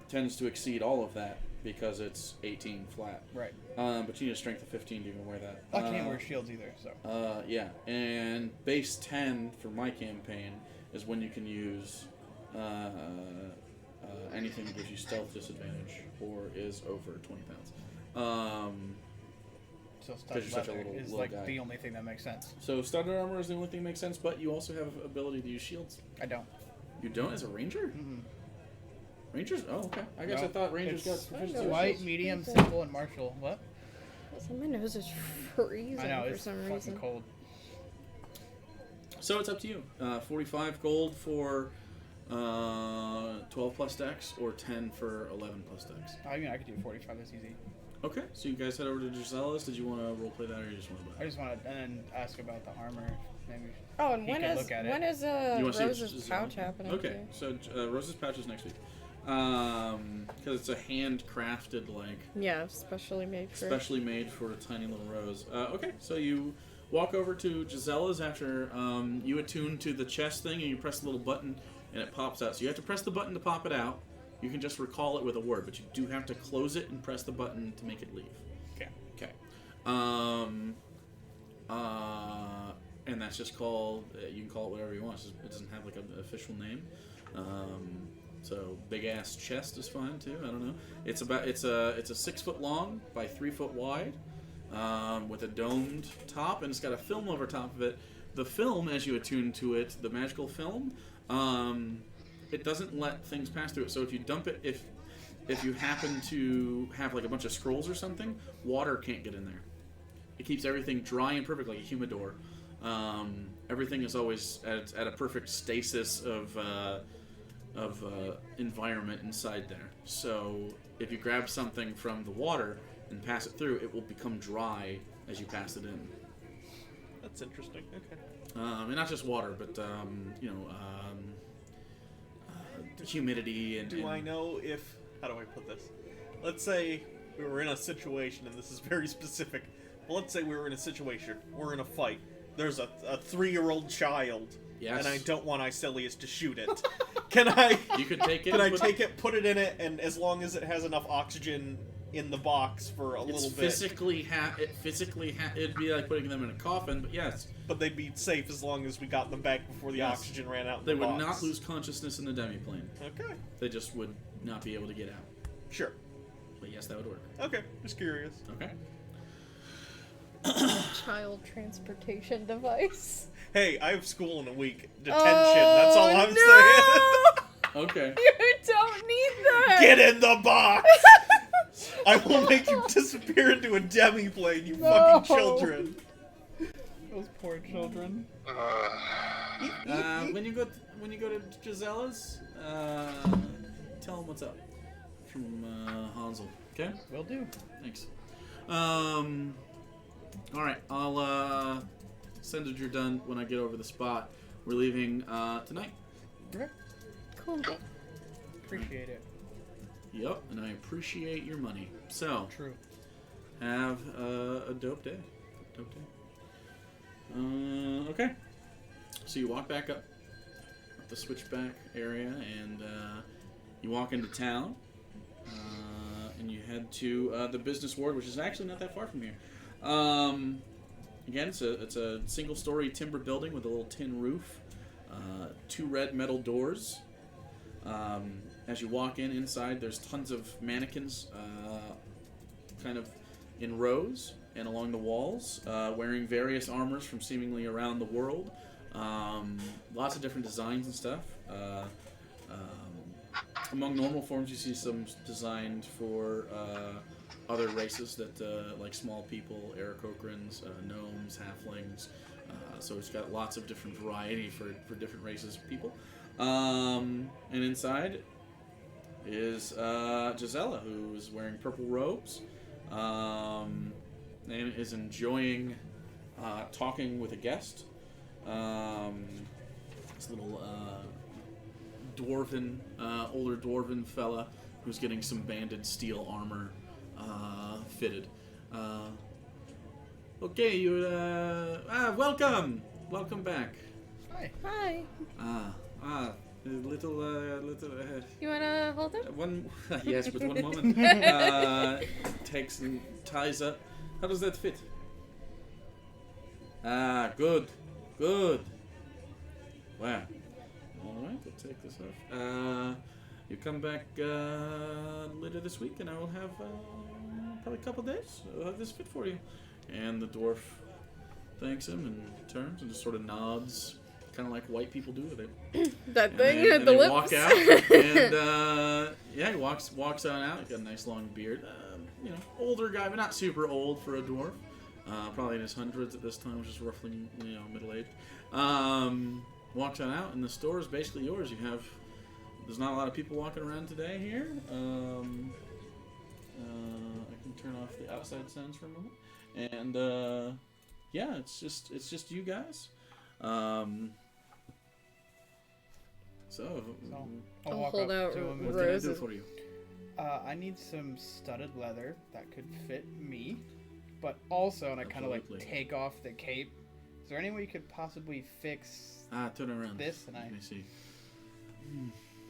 tends to exceed all of that because it's 18 flat. Right. But you need a strength of 15 to even wear that. I can't wear shields either, so. Yeah, and base 10 for my campaign is when you can use anything that gives you stealth disadvantage or is over 20 pounds. So 'Cause studded you're such a leather little- is little like guy. the only thing that makes sense. So studded armor is the only thing that makes sense, but you also have ability to use shields. I don't. You don't as a ranger? Mm-hmm. Rangers? Oh, okay. I guess No, I thought rangers got it's proficiency know. with Light, shields. medium, Okay. simple, and martial. What? My nose is freezing I know, for it's some fucking reason. cold. So it's up to you. 45 gold for 12 plus dex, or 10 for 11 plus dex. I mean, I could do 45, that's easy. Okay, so you guys head over to Gisella's. Did you want to roleplay that, or you just want to buy I it? just want to and then ask about the armor. Maybe. Oh, and He when can is look at it. when is You wanna see Rose's Giselle? pouch happening? Okay, so Rose's pouch is next week. Because it's a handcrafted, like, Yeah, specially made for. specially made for a tiny little rose. Okay, so you walk over to Gisella's after you attune to the chest thing, and you press the little button, and it pops out. So you have to press the button to pop it out. You can just recall it with a word, but you do have to close it and press the button to make it leave. Okay. Okay. And that's just called. You can call it whatever you want. It doesn't have like an official name. So big ass chest is fine too. I don't know. It's a 6 foot long by 3 foot wide. with a domed top, and it's got a film over top of it. The film, as you attune to it, the magical film, it doesn't let things pass through it. So if you dump it, if you happen to have like a bunch of scrolls or something, water can't get in there. It keeps everything dry and perfect, like a humidor. Everything is always at a perfect stasis of environment inside there. So if you grab something from the water and pass it through, it will become dry as you pass it in. That's interesting. Okay. And not just water, but humidity and. Do I know if? How do I put this? Let's say we were in a situation, and this is very specific. But let's say we were in a situation. We're in a fight. There's a 3-year-old child. Yes. And I don't want Icelius to shoot it. Can I? You could take it. Can I take it, put it in it, and as long as it has enough oxygen in the box for a little bit. It'd be like putting them in a coffin, but yes. But they'd be safe as long as we got them back before the oxygen ran out. They would not lose consciousness in the demiplane. Okay. They just would not be able to get out. Sure. But yes, that would work. Okay, just curious. Okay. Child transportation device. Hey, I have school in a week. Detention, that's all I'm saying. Okay. You don't need that! Get in the box! I will make you disappear into a demiplane, you fucking children. Those poor children. When you go to Gisella's, tell them what's up from Hansel. Okay. Will do. Thanks. All right. I'll send it you're done when I get over the spot. We're leaving tonight. Okay. Cool. Appreciate it. Yep, and I appreciate your money. So, True. have a dope day. Okay. So you walk back up the switchback area, and you walk into town, and you head to the business ward, which is actually not that far from here. Again, it's a single-story timber building with a little tin roof, 2 red metal doors. As you walk inside, there's tons of mannequins, kind of in rows and along the walls, wearing various armors from seemingly around the world. Lots of different designs and stuff. Among normal forms, you see some designed for other races that, like small people, Aarakocrans, gnomes, halflings. So it's got lots of different variety for different races of people. And inside is Gisela, who's wearing purple robes and is enjoying talking with a guest. This little older dwarven fella who's getting some banded steel armor fitted. Okay, you welcome back. Hi. Little. You wanna hold him? One, yes, but one moment. Takes and ties up. How does that fit? Good. Wow. All right, we'll take this off. You come back later this week, and I will have probably a couple days. I'll have this fit for you. And the dwarf thanks him and turns and just sort of nods. Kind of like white people do with it. That thing at the they lips. walk out, and he walks on out. He's got a nice long beard. Older guy, but not super old for a dwarf. Probably in his hundreds at this time, which is roughly middle aged. Walks on out, and the store is basically yours. There's not a lot of people walking around today here. I can turn off the outside sounds for a moment, and it's just you guys. So I'll I'll walk hold up out to him. what can I do roses. for you? I need some studded leather that could fit me, but also, and I kind of like Absolutely. take off the cape. Is there any way you could possibly fix Turn around. this? And Let me see.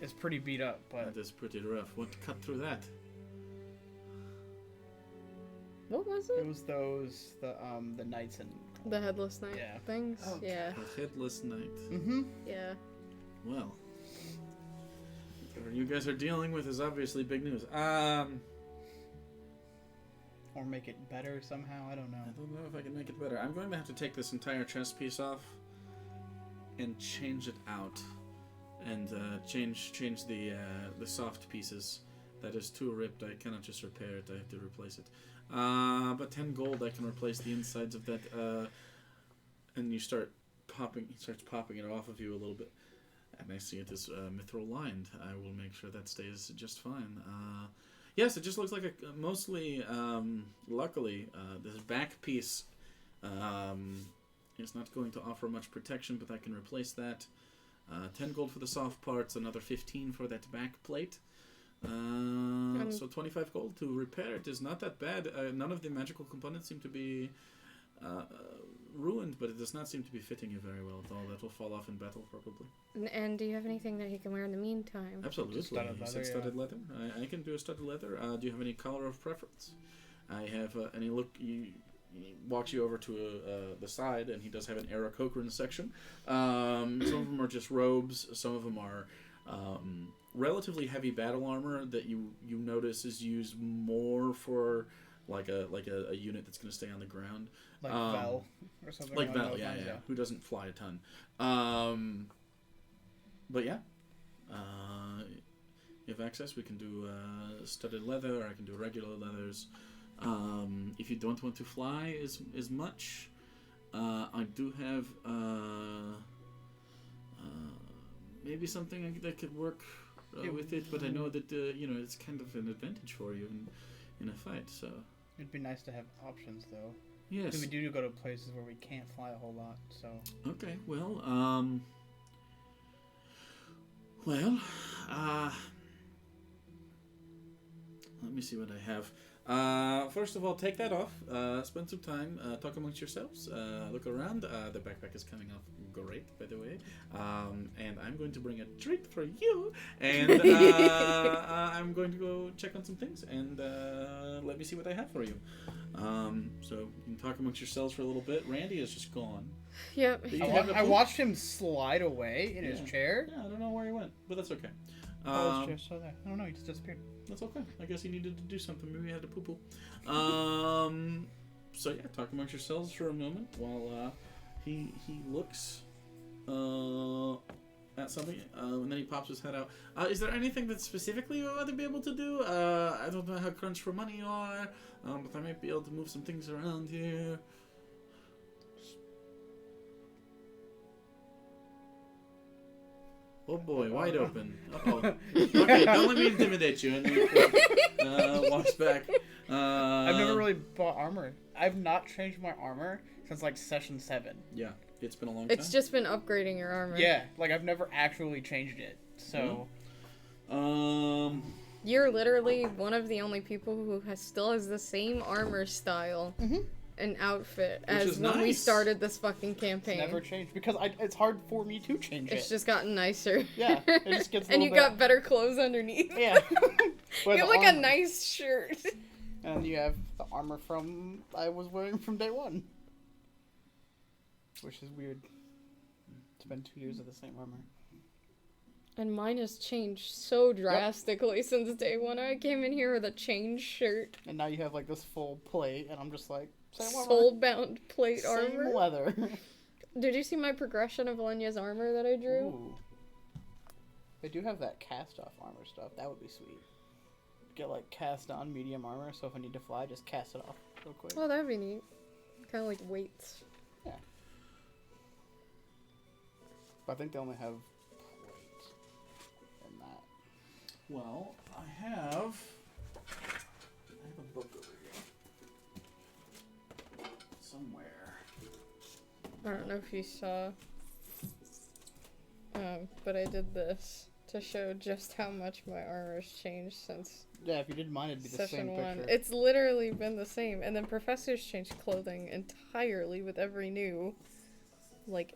it's pretty beat up, but That is pretty rough. What cut through that? What was it it? was the knights and The headless knight Yeah. things? Oh, Yeah. A headless knight. Yeah. Well, whatever you guys are dealing with is obviously big news. or make it better somehow. I don't know. I don't know if I can make it better. I'm going to have to take this entire chest piece off and change it out, and change the soft pieces. That is too ripped. I cannot just repair it. I have to replace it. But 10 gold, I can replace the insides of that. And he starts popping it off of you a little bit. And I see it is mithril lined. I will make sure that stays just fine. Yes, it just looks like mostly, luckily, this back piece is not going to offer much protection, but I can replace that. 10 gold for the soft parts, another 15 for that back plate. So 25 gold to repair it is not that bad. None of the magical components seem to be ruined, but it does not seem to be fitting you very well at all. That will fall off in battle, probably. And do you have anything that he can wear in the meantime? Absolutely. Studded You said leather, studded leather. I can do a studded leather. Do you have any color of preference? I have any look. He walks you over to the side, and he does have an Aarakocran section. Some of them are just robes. Some of them are relatively heavy battle armor that you notice is used more for like a unit that's going to stay on the ground. Like Vel or something. Like along Vel, those yeah, lines, yeah, who doesn't fly a ton. But yeah, if access, we can do studded leather, or I can do regular leathers. If you don't want to fly as much, I do have maybe something that could work with it, but I know that it's kind of an advantage for you in a fight. So It'd be nice to have options, though. yes. Because we do go to places where we can't fly a whole lot, so... Okay, well, let me see what I have. First of all, take that off. Spend some time, talk amongst yourselves. Look around. The backpack is coming off great, by the way. And I'm going to bring a treat for you. And I'm going to go check on some things. And let me see what I have for you. So you can talk amongst yourselves for a little bit. Randy is just gone. Yep. I watched him slide away in his chair. Yeah, I don't know where he went, but that's okay. His chair's still there. I don't know, he just disappeared. That's okay. I guess he needed to do something. Maybe he had to poo-poo. So yeah, talk amongst yourselves for a moment while he looks at something, and then he pops his head out. Is there anything that specifically you want to be able to do? I don't know how crunched for money you are, but I might be able to move some things around here. Oh boy, wide open. Uh-oh. Okay, don't let me intimidate you. And he walks back. I've never really bought armor. I've not changed my armor since like session 7. Yeah, it's been a long time. It's just been upgrading your armor. Yeah, like I've never actually changed it. So You're literally one of the only people who still has the same armor style and outfit as when we started this fucking campaign. it's never changed because it's hard for me to change It's it. just gotten nicer. Yeah, it just gets a And you little got better clothes underneath. Yeah. You have like a nice shirt. And you have the armor I was wearing from day 1. Which is weird. It's been 2 years of the same armor. And mine has changed so drastically since day 1. I came in here with a chain shirt. And now you have like this full plate, and I'm just like, same armor. Soul-bound plate Same armor. leather. Did you see my progression of Lenya's armor that I drew? Ooh. They do have that cast-off armor stuff. That would be sweet. Get like cast-on medium armor, so if I need to fly, just cast it off real quick. Oh, that would be neat. Kind of like weights. Yeah. But I think they only have plate in that. Well, I have a book over here somewhere. I don't know if you saw, but I did this to show just how much my armor's changed since Yeah, if you did mine, it'd be the session same 1. picture. It's literally been the same, and then Professor's changed clothing entirely with every new,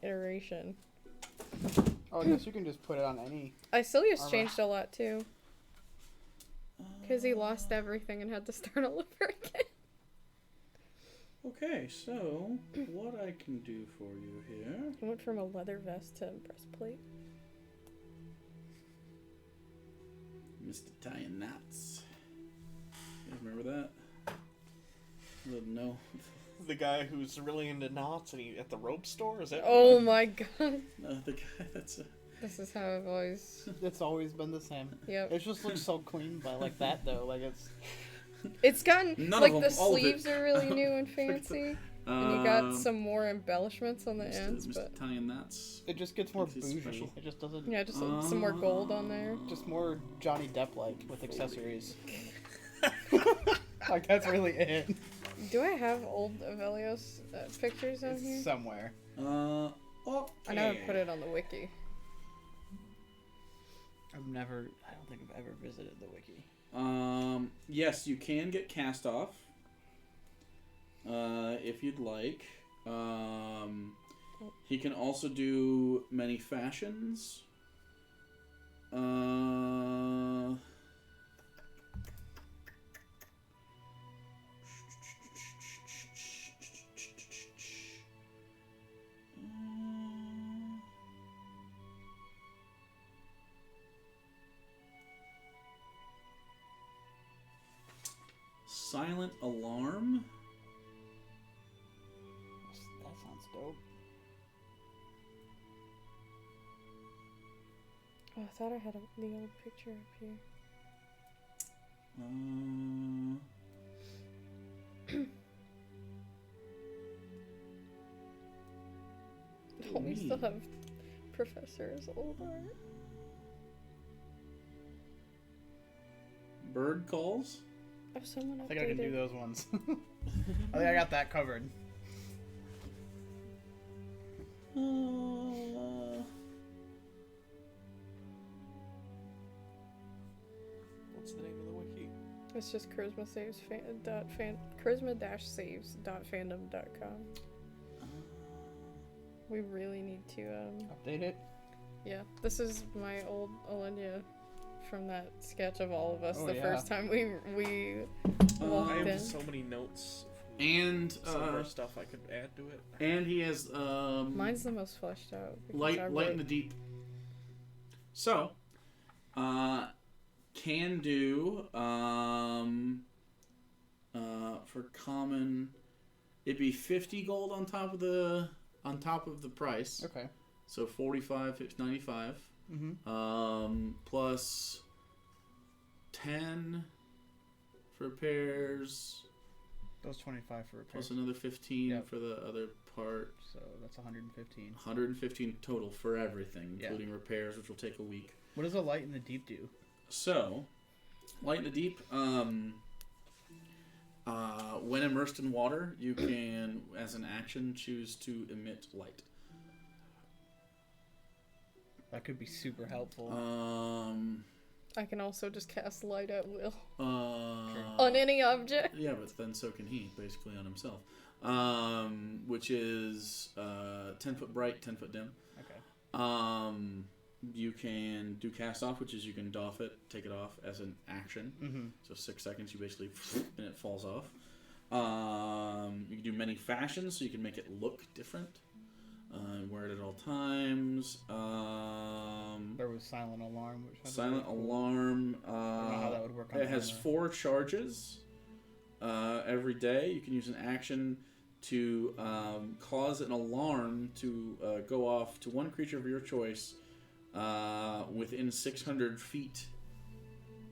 iteration. Oh, I guess you can just put it on any. Icilius Armor. changed a lot too, because he lost everything and had to start all over again. Okay, so what I can do for you here. He went from a leather vest to a breastplate. Mr. Tying Knots. You guys remember that? No. The guy who's really into knots and he at the rope store? Is that? Oh my god. No, the guy that's. This is how I've always. It's always been the same. Yep. It just looks so clean, but like that though, like it's. It's gotten None like of the them, all of it. sleeves are really new and fancy, and you got some more embellishments on the Mr. ends, Mr. but Italian Knots. It just gets more This is bougie. special. It just doesn't. yeah, just some more gold on there. Just more Johnny Depp like with accessories. Like that's really it. Do I have old Avelios pictures on here? It's somewhere. Okay. I know I put it on the wiki. I don't think I've ever visited the wiki. Yes, you can get cast off. If you'd like. He can also do many fashions. Silent Alarm. That sounds dope. Oh, I thought I had the old picture up here. Oh, we still have Professor's old art. Bird calls. Oh, someone updated. I think I can do those ones. I think I got that covered. What's the name of the wiki? It's just charisma-saves.fandom.com. We really need to Update it. yeah. This is my old Olenia from that sketch of all of us Oh, the yeah. first time we I walked have in. so many notes. And Some more stuff I could add to it. and he has Mine's the most fleshed out. because light I light in wrote- the deep. So, can do for common, it'd be 50 gold on top of the price. Okay. So 45, 50, 95. Mm-hmm. Plus 10 for repairs. Those 25 for repair. Plus another 15 Yep. for the other part. So that's 115. 115 total for everything, Yeah. including repairs, which will take a week. What does a light in the deep do? So, light in the deep. When immersed in water, you can, as an action, choose to emit light. That could be super helpful. I can also just cast light at will On on any object. Yeah, but then so can he, basically on himself. Which is 10 foot bright, 10 foot dim. Okay. You can do cast off, which is you can doff it, take it off as an action. Mm-hmm. So 6 seconds, you basically and it falls off. You can do many fashions, so you can make it look different. Wear it at all times. There was silent alarm. Which I Silent think was cool. alarm. I don't know how that would work on It has armor. 4 charges every day. You can use an action to cause an alarm to go off to one creature of your choice within 600 feet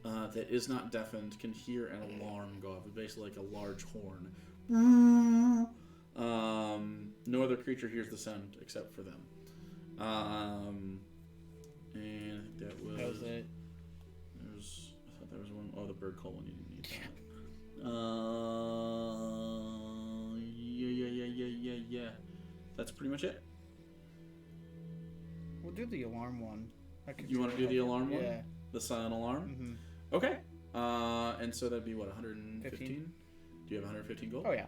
that is not deafened, can hear an alarm go off. It's basically like a large horn. No other creature hears the sound except for them. And I think that was That was it. I thought there was one. Oh, the bird call one. You didn't need that. Yeah. That's pretty much it. We'll do the alarm one. You want to do the alarm one? Yeah. The silent alarm? Mm-hmm. Okay. And so that'd be what, 115? 15. Do you have 115 gold? Oh yeah.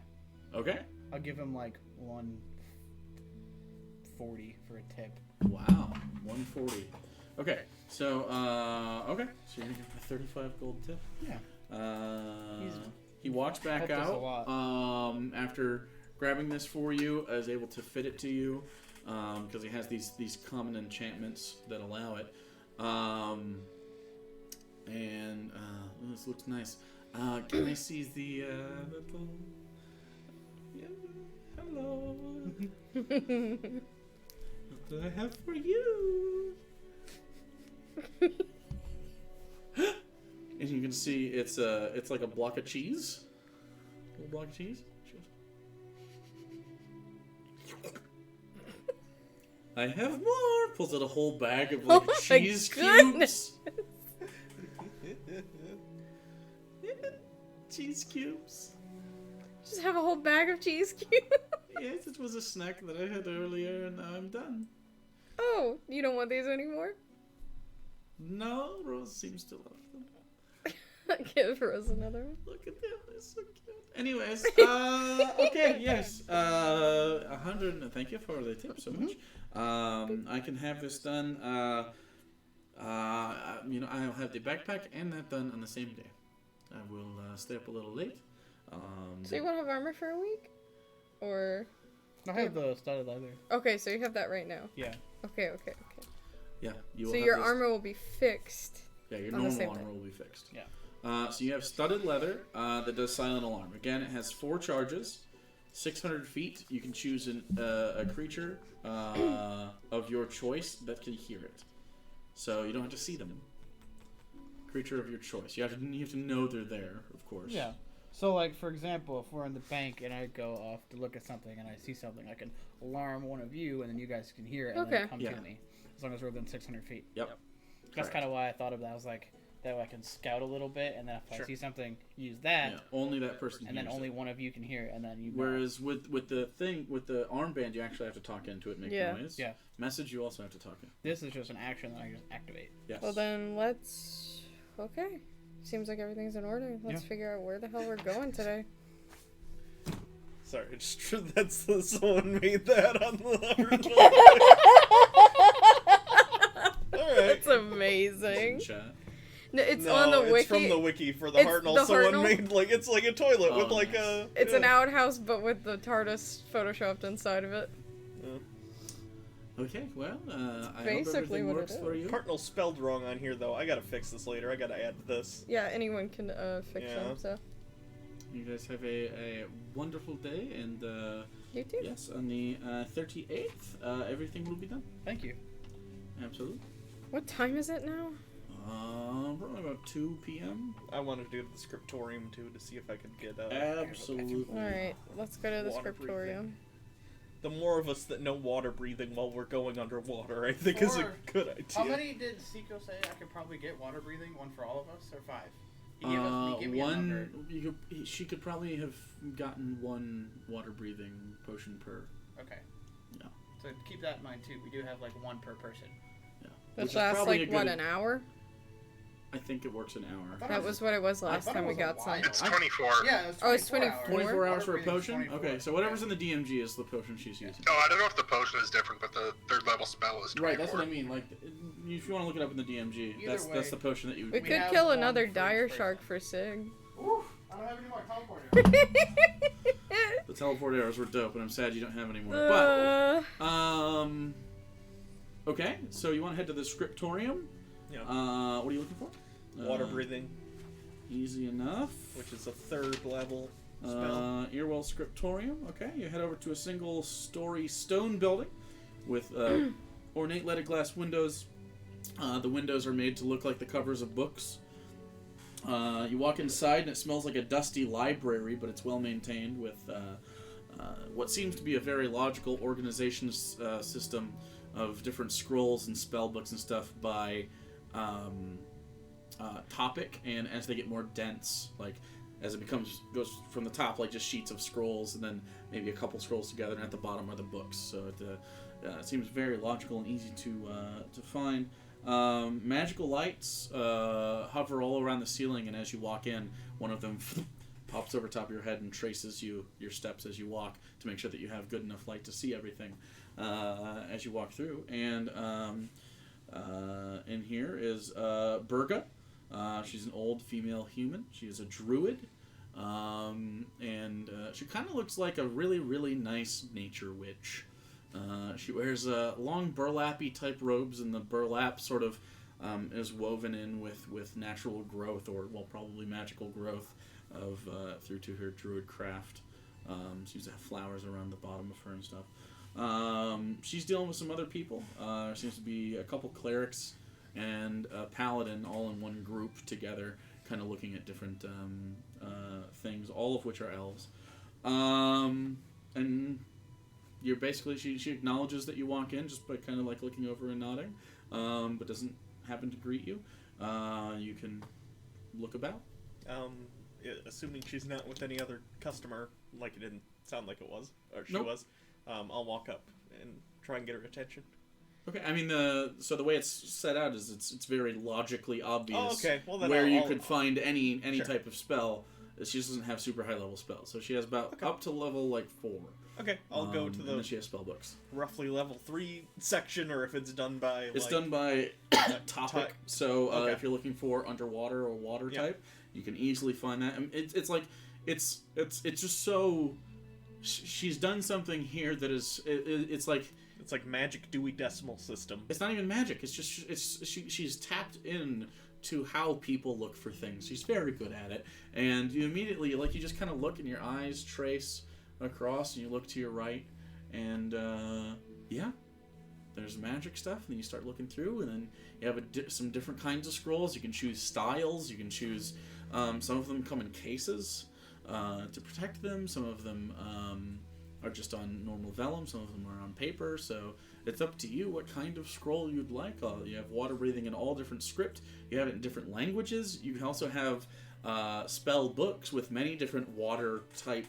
Okay. I'll give him like 140 for a tip. Wow. 140. Okay. So, okay. So you're going to give him a 35 gold tip? Yeah. He walks back helped us a out lot. after grabbing this for you, is able to fit it to you because he has these common enchantments that allow it. And this looks nice. Can I see the Lord. What do I have for you? And you can see it's like a block of cheese. A little block of cheese. I have more. Pulls out a whole bag of like cheese cubes. Cheese cubes. Just have a whole bag of cheese cubes. Yes, it was a snack that I had earlier, and now I'm done. Oh, you don't want these anymore? No, Rose seems to love them. Give Rose another one. Look at them, they're so cute. Anyways, okay, yes. 100. Thank you for the tip so much. I can have this done. I'll have the backpack and that done on the same day. I will stay up a little late. So you won't have armor for a week? Or... I have the studded leather. Okay, so you have that right now. Yeah. Okay. Yeah, you will So have your this. armor will be fixed. Yeah, your on the normal same armor day. will be fixed. Yeah. So you have studded leather that does silent alarm. Again, it has 4 charges, 600 feet. You can choose a creature of your choice that can hear it. So you don't have to see them. Creature of your choice. You have to know they're there, of course. Yeah. So, like, for example, if we're in the bank and I go off to look at something and I see something, I can alarm one of you and then you guys can hear it and then come to me. As long as we're within 600 feet. Yep. That's kind of why I thought of that. I was like, that way I can scout a little bit, and then if I see something, use that. Yeah, only that person. And then only one of you can hear it, and then you. Know. Whereas with the armband, you actually have to talk into it, and make noise. Yeah. Message, you also have to talk in. This is just an action that I just activate. Yes. Well then, let's... Okay. Seems like everything's in order. Let's figure out where the hell we're going today. Sorry, just someone made that on the Alright. That's amazing. Chat. No, it's on the wiki. It's from the wiki for the It's Hartnell. the Someone Hartnell? made it's like a toilet with like nice. a. It's an outhouse, but with the TARDIS photoshopped inside of it. Okay, well, I hope Basically everything what it works for is. you. Hartnell's spelled wrong on here though. I gotta fix this later. I gotta add this. Yeah, anyone can fix Yeah. them, so. You guys have a wonderful day, and You too. yes, on the 38th, everything will be done. Thank you. Absolutely. What time is it now? Probably about 2 p.m. I want to do the scriptorium too to see if I could get Absolutely. Alright, let's go to the Water scriptorium. breathing. The more of us that know water breathing while we're going underwater, I think is a good idea. How many did Seiko say I could probably get water breathing? 1 for all of us, or 5? He gave me a number. She could probably have gotten 1 water breathing potion per. Okay. Yeah. So keep that in mind too. We do have like 1 per person. Yeah. Which Which is lasts probably like, a what, good- an hour? I think it works an hour. thought That was what it was last thought time it we was a got some. while. It's 24. Yeah, it was 24 Oh, it's 24? hours. 24 hours for a Water breathing's potion? 24. Okay, so whatever's in the DMG is the potion she's using. Oh, I don't know if the potion is different, but the 3rd level spell is 24. Right, that's what I mean. Like, if you want to look it up in the DMG, Either that's way, the potion that you would We make. could have kill one another for each dire person. shark for Sig. Oof, I don't have any more teleport arrows. The teleport arrows were dope, and I'm sad you don't have any more. Okay, so you want to head to the scriptorium? Yeah. What are you looking for? Water breathing, Easy enough. which is a 3rd level spell. Earwell Scriptorium. Okay, you head over to a single-story stone building with ornate leaded glass windows. The windows are made to look like the covers of books. You walk inside and it smells like a dusty library, but it's well maintained with what seems to be a very logical organization system of different scrolls and spell books and stuff by topic, and as they get more dense, like as it goes from the top, like just sheets of scrolls, and then maybe a couple scrolls together, and at the bottom are the books. So it seems very logical and easy to find. Magical lights hover all around the ceiling, and as you walk in, one of them pops over top of your head and traces your steps as you walk to make sure that you have good enough light to see everything as you walk through. And in here is Burga. She's an old female human. She is a druid, and she kind of looks like a really, really nice nature witch. She wears long burlappy type robes, and the burlap sort of is woven in with natural growth, or probably magical growth of through to her druid craft. Seems to have flowers around the bottom of her and stuff. She's dealing with some other people. There seems to be a couple clerics and a paladin all in one group together, kind of looking at different things, all of which are elves. And you're basically, she acknowledges that you walk in just by kind of like looking over and nodding, but doesn't happen to greet you. You can look about. Assuming she's not with any other customer, like it didn't sound like it was, or she Nope. was, I'll walk up and try and get her attention. Okay, I mean, so the way it's set out is it's very logically obvious Oh, okay. Well, then where you I'll could find any Sure. type of spell. She doesn't have super high level spells, so she has about up to level like 4. Okay, I'll go to and then the she has spell books. roughly level 3 section, or if it's done by It's like, done by topic. So Okay. if you're looking for underwater or water Yeah. type, you can easily find that. I mean, it's like it's just so she's done something here that is it's like it's like magic Dewey Decimal System. it's not even magic. It's just she's tapped in to how people look for things. She's very good at it, and you immediately you just kind of look and your eyes trace across, and you look to your right, and there's magic stuff, and then you start looking through, and then you have some different kinds of scrolls. You can choose styles. You can choose. Some of them come in cases to protect them. Some of them are just on normal vellum. Some of them are on paper. So it's up to you what kind of scroll you'd like. You have water breathing in all different script. You have it in different languages. You can also have spell books with many different water type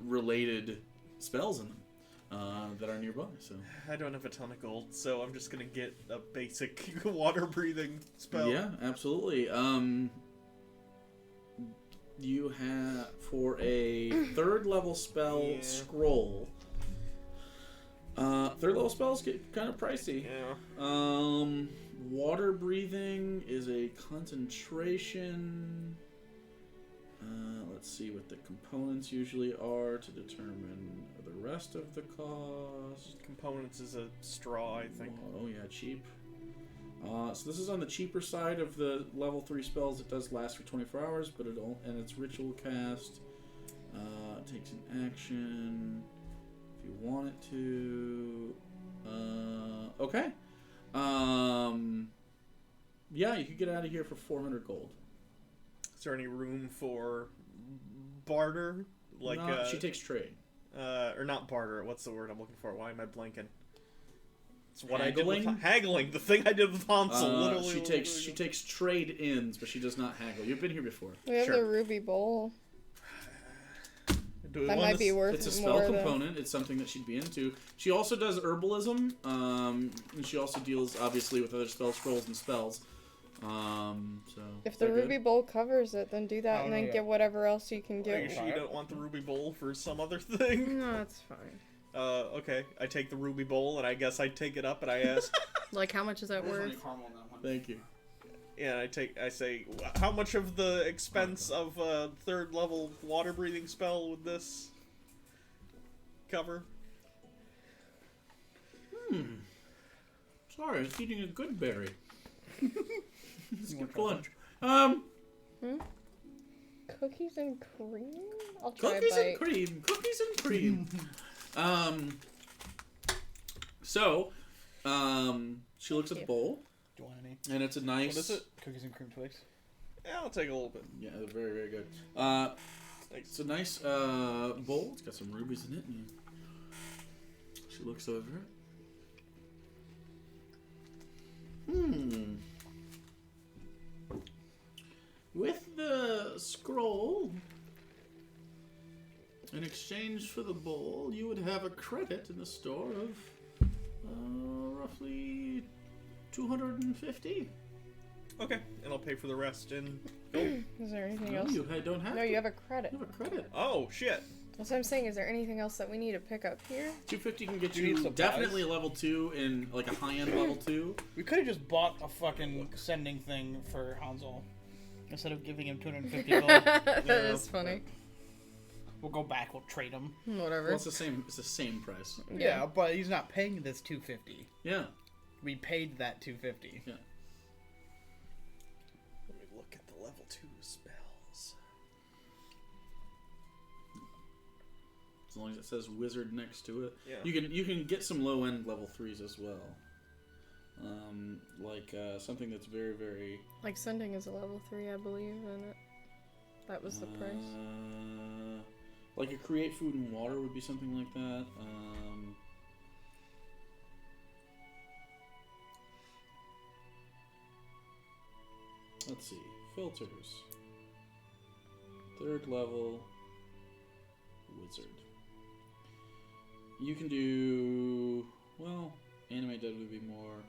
related spells in them. That are nearby. So I don't have a ton of gold, so I'm just gonna get a basic water breathing spell. yeah, absolutely. You have for a 3rd level spell scroll. 3rd level spells get kind of pricey. Yeah. Water breathing is a concentration. Let's see what the components usually are to determine the rest of the cost. Components is a straw, I think. Oh yeah, cheap. So this is on the cheaper side of the level 3 spells. It does last for 24 hours, but it's ritual cast. It takes an action if you want it to. Okay. Yeah, you could get out of here for 400 gold. Is there any room for barter? Like No, she takes trade. or not barter. What's the word I'm looking for? Why am I blanking? It's what Haggling? I did with haggling. The thing I did with Hansel. Literally. She takes trade ins, but she does not haggle. You've been here before. We have Sure. the ruby bowl. Do we That want might be worth It's a more spell than... component. It's something that she'd be into. She also does herbalism, and she also deals obviously with other spell scrolls and spells. So If is the that good? ruby bowl covers it, then do that Oh, and then yeah. get whatever else you can Are you get. sure you don't want the ruby bowl for some other thing? No, it's fine. Okay. I take the ruby bowl, and I guess I take it up, and I ask, Like, how much is that There's only worth? caramel in that one. Thank you. yeah, I say, how much of the expense of a 3rd level water breathing spell would this cover? Sorry, I was eating a good berry. You Skip want lunch. Cookies and cream? I'll try Cookies a bite. and cream. Cookies and cream. She looks at the you. bowl, Do you want any? and it's a nice. What is it? Cookies and cream Twix? Yeah, I'll take a little bit. Yeah, they're very, very good. It's a nice bowl. It's got some rubies in it. And she looks over it. With the scroll, in exchange for the bowl, you would have a credit in the store of roughly 250. Okay, and I'll pay for the rest in gold. Is there anything No, else? you don't have No, to. you have a credit. You have a credit. Oh, shit. That's what I'm saying. Is there anything else that we need to pick up here? 250 can get Do you need you supplies? definitely a level 2 in like a high-end level 2. We could have just bought a fucking sending thing for Hansel instead of giving him 250 gold. That is funny. We'll go back. We'll trade him. Whatever. Well, it's the same. It's the same price. Yeah, but he's not paying this 250. Yeah. We paid that 250. Yeah. Let me look at the level 2 spells. as long as it says wizard next to it. Yeah. You can get some low end level 3s as well. Like something that's very, very... Like sending is a level 3, I believe, and that was the price. Like a create food and water would be something like that. Let's see. Filters. 3rd level. Wizard. You can do... Well, anime dead would be more...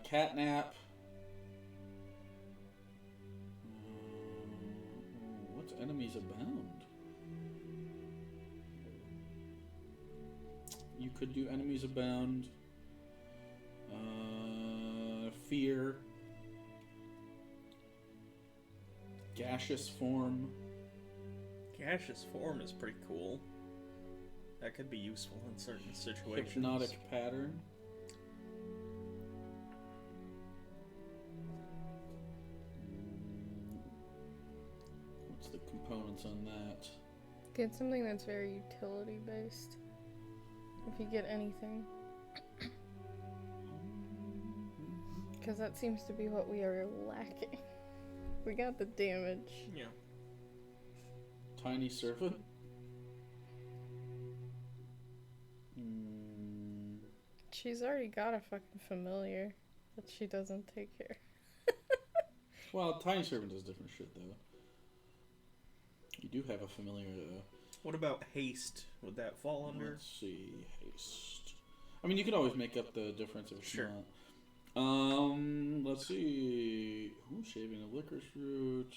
catnap. What's enemies abound? You could do enemies abound. Fear. Gaseous form. Gaseous form is pretty cool. That could be useful in certain situations. Hypnotic pattern. What's the components on that? Get something that's very utility based. If you get anything. Because that seems to be what we are lacking. We got the damage. Yeah. Tiny serpent. She's already got a fucking familiar that she doesn't take care. Well, tiny serpent does different shit though. You do have a familiar though. What about haste? Would that fall under? Let's see, haste. I mean, you could always make up the difference if Sure. you want. Let's see. Ooh, shaving of licorice root.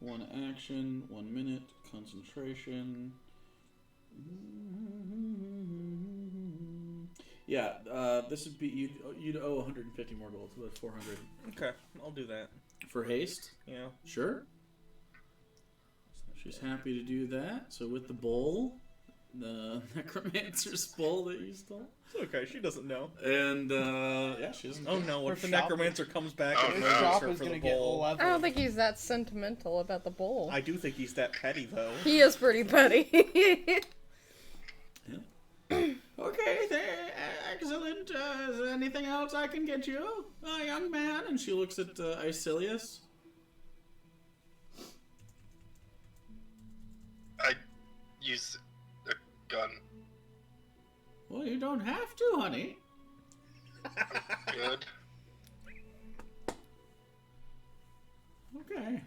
1 action, 1 minute, concentration. Yeah, this would be you'd owe 150 more gold, so that's 400. Okay, I'll do that. For haste? Yeah. Sure. She's happy to do that. So with the bowl, the necromancer's bowl that you stole. It's okay, she doesn't know. And yeah, she doesn't. Oh no, what if the shop- necromancer comes back Oh, and no. His asks shop her is for gonna the get bowl? I don't leveled. think he's that sentimental about the bowl. I do think he's that petty though. He is pretty petty. Okay, excellent. Is there anything else I can get you, young man? And she looks at Icilius. I use a gun. Well, you don't have to, honey. Good. Okay.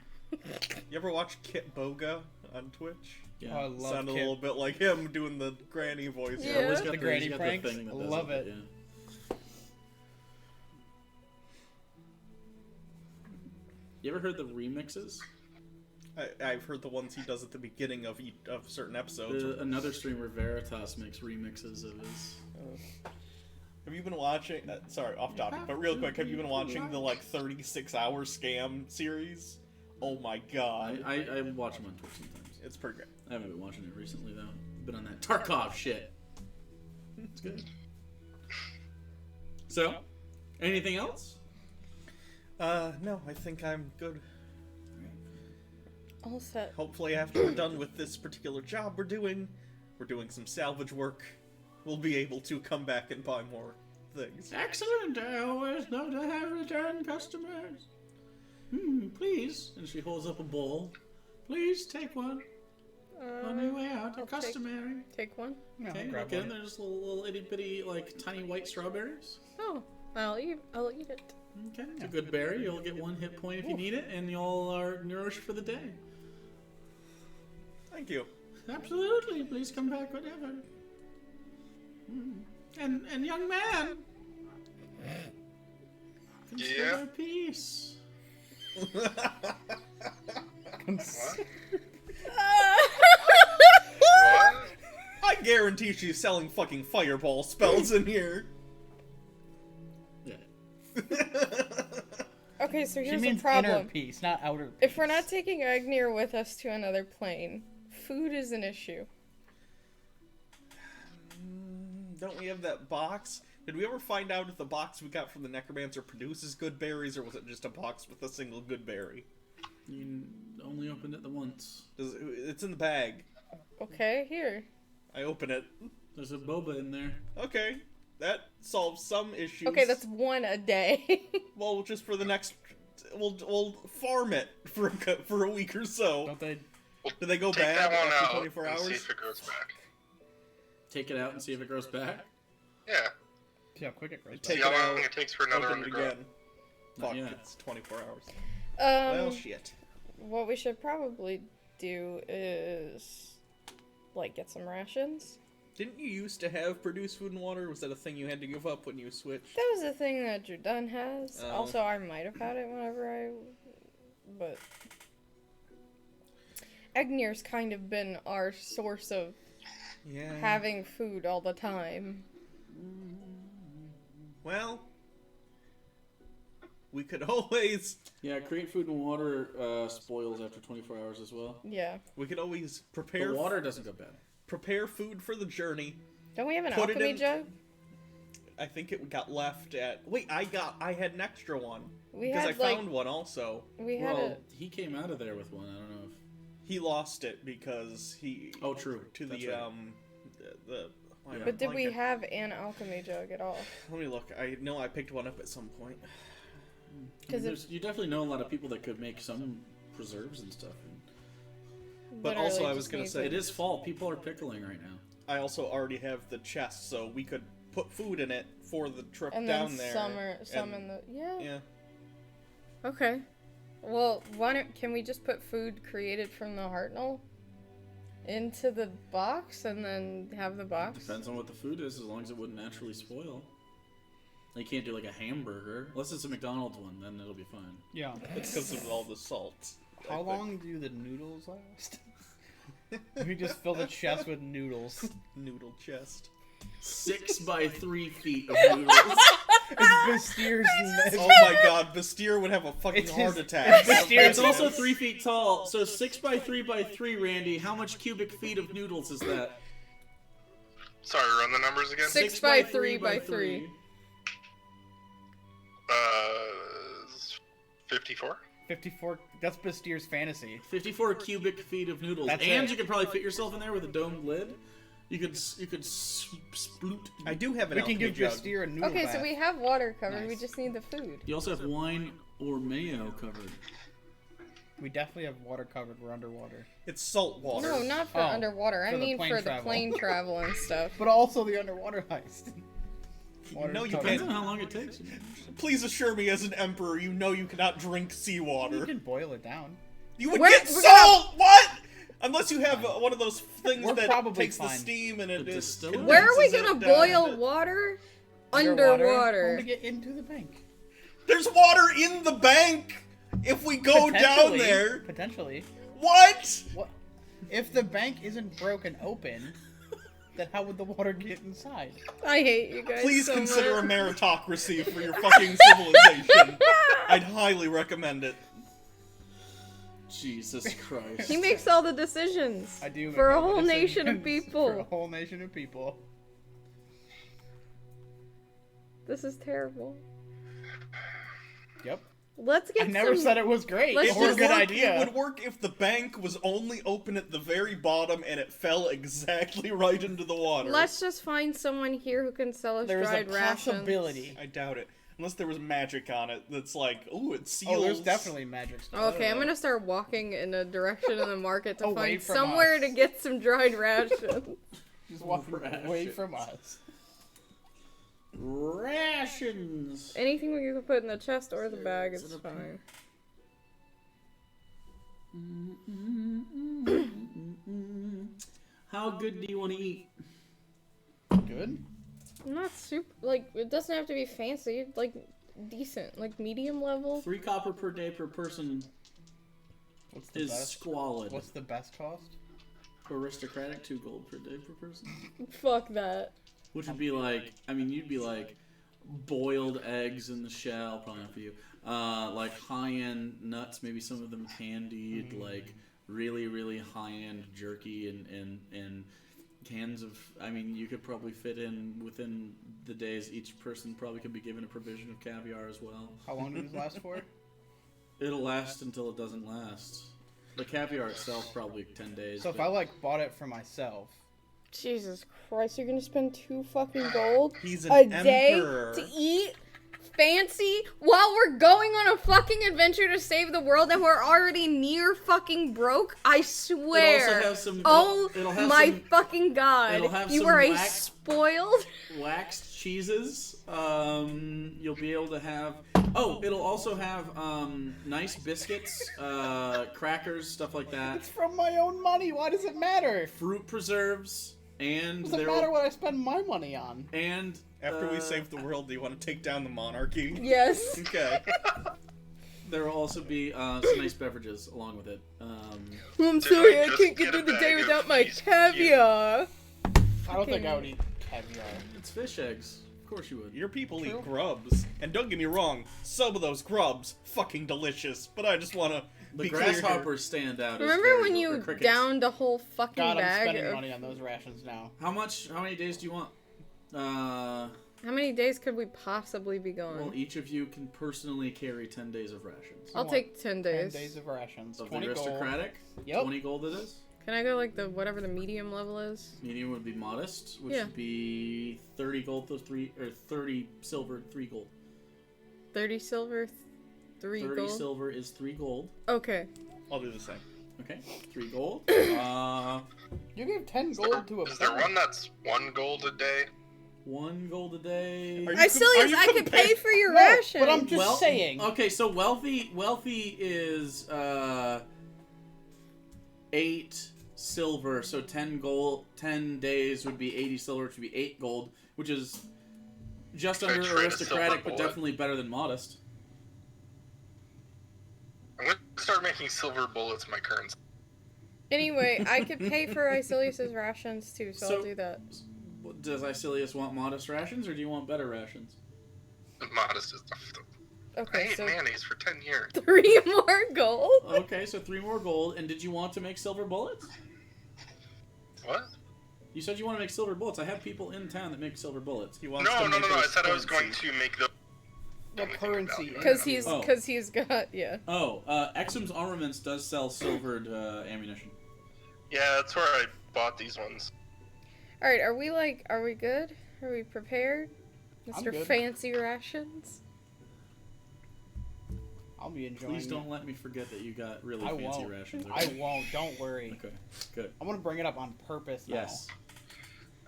You ever watch Kit Boga on Twitch? Yeah. Oh, I love Sounded a Kit. little bit like him doing the granny voice. Yeah. He's got The granny he's got pranks? thing that does Love it. Yeah. You ever heard the remixes? I've heard the ones he does at the beginning of certain episodes. Another streamer, Veritas, makes remixes of his. Have you been watching? Sorry, off topic, but real quick, have you been watching the 36-hour scam series? Oh my god, I watch him on Twitch sometimes. it's pretty great. I haven't been watching it recently though. Been on that Tarkov shit. It's good. So, anything else? No, I think I'm good. All set. Hopefully, after we're done with this particular job we're doing some salvage work. We'll be able to come back and buy more things. Excellent. I always love to have return customers. Please. And she holds up a bowl. Please take one on your way out. I'll A customary. Take one. Yeah, Okay, I'll grab look in. one. There's just little itty bitty, tiny white strawberries. Oh, I'll eat it. Okay, it's a good berry. You'll get 1 hit point if you need it, and y'all are nourished for the day. Thank you. Absolutely. Please come back whenever. And young man. Consider Yeah? peace. What? I guarantee she's selling fucking fireball spells in here. Yeah. Okay, so She here's the means inner problem. peace, not outer peace. If we're not taking Agnir with us to another plane, food is an issue. Don't we have that box? Did we ever find out if the box we got from the necromancer produces good berries, or was it just a box with a single good berry? You only opened it the once. It's in the bag. Okay, here. I open it. There's a boba in there. Okay, that solves some issues. Okay, that's one a day. Well, just for the next... We'll farm it for a week or so. Don't they? Do they go Take bad that one after out 24 and hours? see if it grows back. Take it out and see if it grows back. Yeah. See how quick it grows. Take See how it long out, it takes for another open one it to grow. again. Not Fuck, yet. it's 24 hours. Well, shit. What we should probably do is, like, get some rations. Didn't you used to have produce food and water? Was that a thing you had to give up when you switched? That was a thing that Jordan has. Oh. Also, I might have had it whenever I... But... Egnir's kind of been our source of having food all the time. Well, we could always... Yeah, create food and water spoils after 24 hours as well. Yeah. We could always prepare... The water doesn't go bad. Prepare food for the journey. Don't we have an Put it alchemy in- jug? I think it got left at... Wait, I had an extra one. We Because I had, like- found one also. We had Well, he came out of there with one. I don't know if... He lost it because he... Oh, true. To That's the, right. why am I But did we blanking? have an alchemy jug at all? Let me look. I know I picked one up at some point. Because You definitely know a lot of people that could make some preserves and stuff. But also I was gonna say- It is fall. People are pickling right now. I also already have the chest, so we could put food in it for the trip And down then there. some in the... Yeah. Yeah. Okay. Well, can we just put food created from the Hartnell into the box and then have the box? Depends on what the food is, as long as it wouldn't naturally spoil. You can't do like a hamburger. Unless it's a McDonald's one, then it'll be fine. Yeah. It's because of all the salt. How long do the noodles last? We just fill the chest with noodles. Noodle chest. 6 by 3 feet of noodles. It's Bastier's Oh my god, Bastir would have a fucking It's heart his- attack. It's also 3 feet tall, so 6 by 3 by 3, Randy. How much cubic feet of noodles is that? Sorry, run the numbers again. 6 by 3 by 3. 54? 54. That's Bastier's fantasy. 54 cubic feet of noodles. That's And it. you could probably fit yourself in there with a domed lid. You could sploot. I do have an We can alchemy give jug. Bastir a noodle Okay, bath. so we have water covered. We Nice. just need the food. You also have wine or mayo covered. We definitely have water covered. We're underwater. It's salt water. No, not for Oh, underwater. I for the mean plane for the travel. plane travel and stuff. But also the underwater heist. No, you covered. Depends can't. on how long it takes. Please assure me, as an emperor, you know you cannot drink You seawater. can boil it down. You would We're- get we're salt. What? Unless you have one of those things We're that probably takes the fine. steam and it The is. distiller? Where are we condenses gonna it down boil into- water? When Underwater. we get into the bank. There's water in the bank. If we go down Potentially- there, Potentially. what? What? If the bank isn't broken open, then how would the water get inside? I hate you guys. Please so consider a much. meritocracy for your fucking civilization. I'd highly recommend it. Jesus Christ. He makes all the decisions. I do. For make a all the whole nation of decisions people. For a whole nation of people. This is terrible. Yep. Let's get I never some... said it was great. Let's Or a just- good It idea. would work if the bank was only open at the very bottom and it fell exactly right into the water. Let's just find someone here who can sell us There's a dried rations. possibility. I doubt it. Unless there was magic on it that's like, ooh, it seals. Oh, there's definitely magic stuff. Okay, I'm gonna start walking in a direction in the market to Away find from somewhere us. to get some dried rations. Just walk Rations. away from us. Rations. Anything we can put in the chest or the bag is fine. How good do you want to eat? Good. Not super, like, it doesn't have to be fancy, like, decent, like, medium level. 3 copper per day per person What's the is best? squalid. What's the best cost? Aristocratic, 2 gold per day per person. Fuck that. Which would be like, I mean, you'd be like boiled eggs in the shell, probably not for you. Like high-end nuts, maybe some of them candied, like really, really high-end jerky and cans of, I mean, you could probably fit in within the days. Each person probably could be given a provision of caviar as well. How long do these last for? It'll last until it doesn't last. The caviar itself probably 10 days. So if I like bought it for myself, Jesus Christ, you're gonna spend 2 fucking gold He's an a day emperor. to eat fancy while we're going on a fucking adventure to save the world and we're already near fucking broke? I swear. It'll have my some, fucking god. it'll have You some are a spoiled. waxed cheeses. You'll be able to have. Oh, it'll also have nice biscuits, crackers, stuff like that. it's from my own money. Why does it matter? Fruit preserves, and Doesn't matter what I spend my money on. And After we save the world, do you want to take down the monarchy? Yes. Okay. there will also be some nice beverages along with it. I'm sorry, I just can't get get a through the bag day of without my these caviar. I don't think I would eat caviar. It's fish eggs. Of course you would. Your people True. eat grubs. And don't get me wrong, some of those grubs, fucking delicious. But I just want to The be clear here. grasshoppers stand out. as Remember very- when or you crickets. downed a whole fucking God, I'm bag spending of... money on those rations now. How many days do you want? How many days could we possibly be going? Well, each of you can personally carry 10 days of rations. I'll take 10 days. 10 days of rations. Of 20 the gold. aristocratic, Yep. 20 gold it is. Can I go like the whatever the medium level is? Medium would be modest, which Yeah. would be 30 gold, 30 silver, 3 gold. 30 silver, 3 30 gold. silver is 3 gold. Okay. I'll do the same. Okay, 3 gold. You gave 10 gold to a Is there bag. one that's 1 gold a day? 1 gold a day. Are you Icilius, I could pay for your ration. But I'm just saying. Okay, so wealthy is 8 silver, so 10 gold. 10 days would be 80 silver, which would be 8 gold, which is just Should I under trade a aristocratic, silver but bullet? definitely better than modest. I'm going to start making silver bullets my currency. Anyway, I could pay for Icilius's rations too, so I'll So- do that. Does Icilius want modest rations, or do you want better rations? Modest is I Okay, ate so mayonnaise for 10 years. 3 more gold? Okay, so 3 more gold. And did you want to make silver bullets? What? You said you want to make silver bullets. I have people in town that make silver bullets. He wants No. to make I those said I was going currency. to make the currency. Because Oh. he's got, yeah. Oh, Exum's Armaments does sell silvered ammunition. Yeah, that's where I bought these ones. Alright, are we good? Are we prepared? I'm Mr. good. Fancy Rations? I'll be enjoying Please it. don't let me forget that you got really I fancy won't. rations. I Okay? won't. Don't worry. Okay, good. I'm gonna bring it up on purpose now. Yes.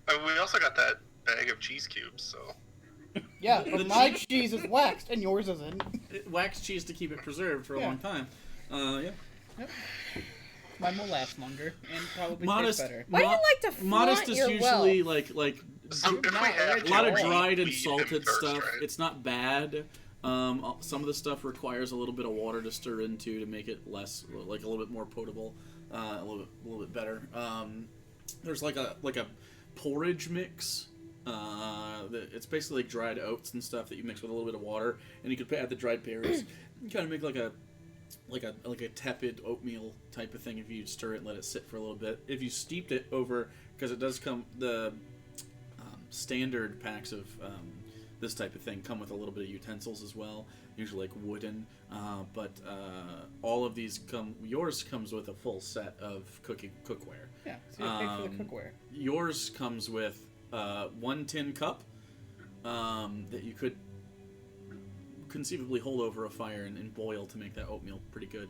We also got that bag of cheese cubes, so... Yeah, The but my cheese- cheese is waxed and yours isn't. Wax cheese to keep it preserved for a Yeah. long time. Yeah. Yep. Mine will last longer and probably Modest. taste better. Why do you like to flaunt Modest is your usually wealth? like So if we not have rich a lot of Right. dried and we eat salted them first, stuff. right? It's not bad. Some of the stuff requires a little bit of water to stir into to make it less, like a little bit more potable, a little bit better. There's like a porridge mix. It's basically like dried oats and stuff that you mix with a little bit of water, and you could add the dried berries. You kind of make like a tepid oatmeal type of thing if you stir it and let it sit for a little bit. If you steeped it over, because it does come, the standard packs of this type of thing come with a little bit of utensils as well, usually like wooden, but all of these yours comes with a full set of cookware. Yeah, so you pay for the cookware. Yours comes with 1 tin cup that you could conceivably hold over a fire and boil to make that oatmeal pretty good.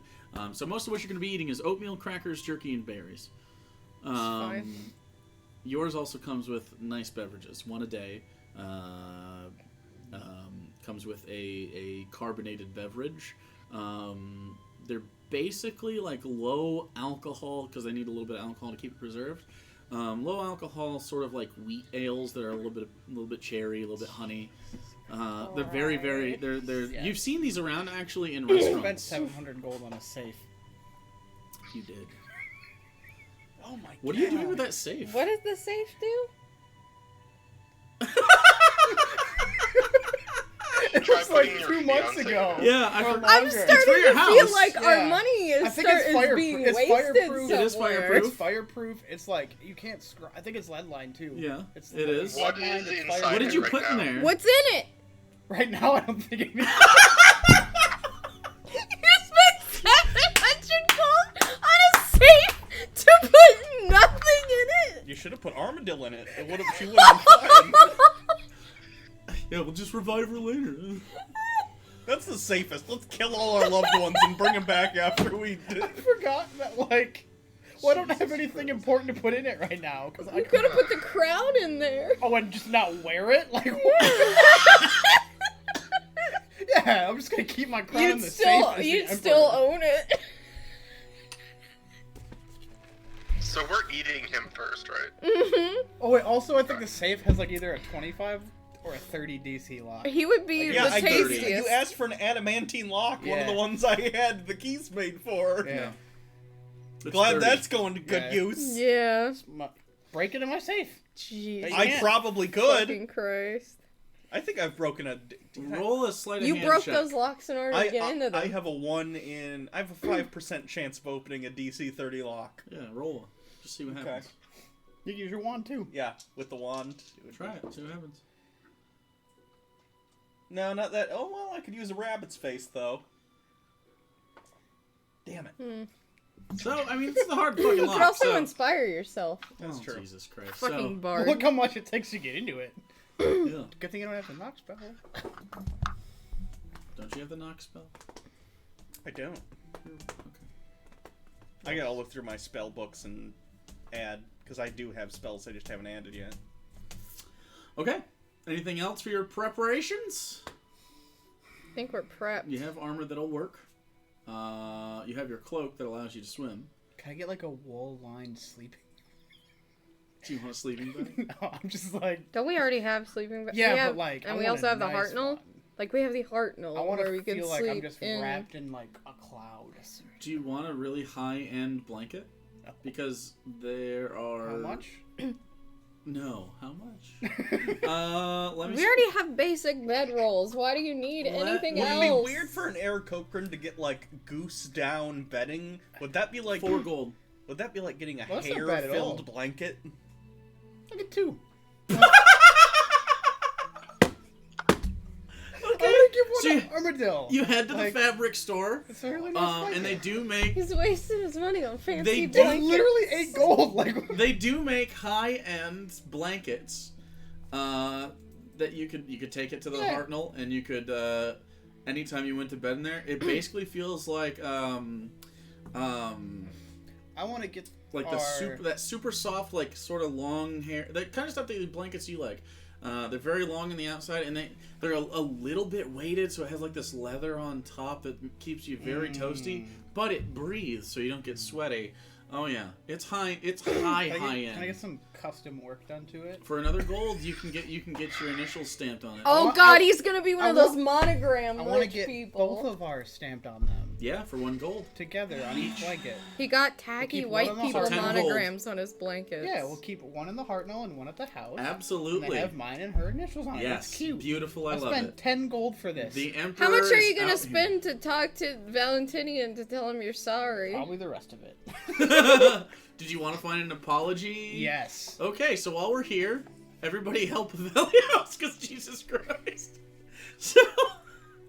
So most of what you're going to be eating is oatmeal, crackers, jerky, and berries. fine. Yours also comes with nice beverages, 1 a day. Comes with a carbonated beverage. They're basically like low alcohol because they need a little bit of alcohol to keep it preserved. Low alcohol, sort of like wheat ales that are a little bit cherry, a little bit honey. They're very, very. They're. Yeah. You've seen these around actually in I spent restaurants. 700 gold on a safe. You did. Oh my god. What are you doing with that safe? What does the safe do? It Try was like putting your 2 months fiancé ago. in. Yeah, I Or forgot. I'm longer. starting for your to feel house. like our Yeah. money is, I think it's being it's wasted fireproof. It is somewhere. fireproof. It's fireproof. It's like you can't. I think it's lead line too. Yeah, it's it is. What lead line, is it's inside fire- What did you right put in now? there? What's in it? Right now, I don't think anything. You spent 700 gold on Armadillo in it. She would have been fine. Yeah, we'll just revive her later. That's the safest. Let's kill all our loved ones and bring them back after we do. I forgot that, like... Well, I don't have anything important to put in it right now. Cause You could have put the crown in there. Oh, and just not wear it? Like, yeah, I'm just gonna keep my crown in the safe. You'd still own it. So we're eating him first, right? Mm-hmm. Oh, wait, also, I think the safe has, like, either a 25 or a 30 DC lock. He would be Yeah, the I did. tastiest. You asked for an adamantine lock, one of the Yeah. ones I had the keys made for. Yeah. It's Glad 30. that's going to good Yeah. use. Yeah. Break it in my safe. Jeez. I probably could. Fucking Christ. I think I've broken a... Roll a sleight of You hand broke check. those locks in order to get into them. I have a 1 in... I have a 5% chance of opening a DC 30 lock. Yeah, roll one. Just see what happens. You can use your wand, too. Yeah, with the wand. Try it. See what happens. No, not that. Oh, well, I could use a rabbit's face, though. Damn it. So, I mean, it's the hard fucking You lock. could also so... inspire yourself. That's Oh, true. Jesus Christ. Fucking bard. Look how much it takes to get into it. So, yeah. Good thing you don't have to knock spell. Don't you have the knock spell? I don't. Okay. I gotta look through my spell books and add, because I do have spells, I just haven't added yet. Okay. Anything else for your preparations? I think we're prepped. You have armor that'll work. You have your cloak that allows you to swim. Can I get, like, a wool-lined sleeping? Do you want a sleeping bag? No, I'm just like... Don't we already have sleeping bags? Yeah, but, like, and I we want also a have the nice Hartnell. one. Like, we have the Hartnell I want where we to can feel sleep like I'm just in... wrapped in, like, a cloud. Do you want a really high-end blanket? Because there are... How much? No. How much? Let me We already have basic bedrolls. Why do you need anything Would else? it be weird for an Aarakocra to get, like, goose down bedding? Would that be like... 4 gold. Would that be like getting a Well, that's not bad at all. hair-filled blanket? Look at 2. Okay. I'm gonna give one So to Armadillo. You head to Like, the fabric store, it's a really nice blanket. and they do make... He's wasting his money on fancy They do It's blankets. literally 8 gold. Like, They do make high-end blankets that you could take it to the Hartnell, and you could anytime you went to bed in there, it basically feels like I want to get like that super soft, like sort of long hair, that kind of stuff, the blankets you like. They're very long on the outside, and they're a little bit weighted, so it has like this leather on top that keeps you very toasty, but it breathes, so you don't get sweaty. Oh yeah, it's high end. Can I get some custom work done to it? For another gold, you can get your initials stamped on it. Oh God, he's gonna be one of those monogram I want to rich get people. both of ours stamped on them Yeah, for 1 gold. together on each blanket. He got tacky keep white one of them people for 10 gold. monograms on his blankets. Yeah, we'll keep one in the Hartnell and one at the house. Absolutely. And I have mine and her initials on it. Yes, That's cute. beautiful. I I love spent it. 10 gold for this. The Emperor. How much are you gonna is out spend to talk to Valentinian to tell him you're sorry? Probably the rest of it. here. Did you want to find an apology? Yes. Okay, so while we're here, everybody help Velios, because Jesus Christ. So.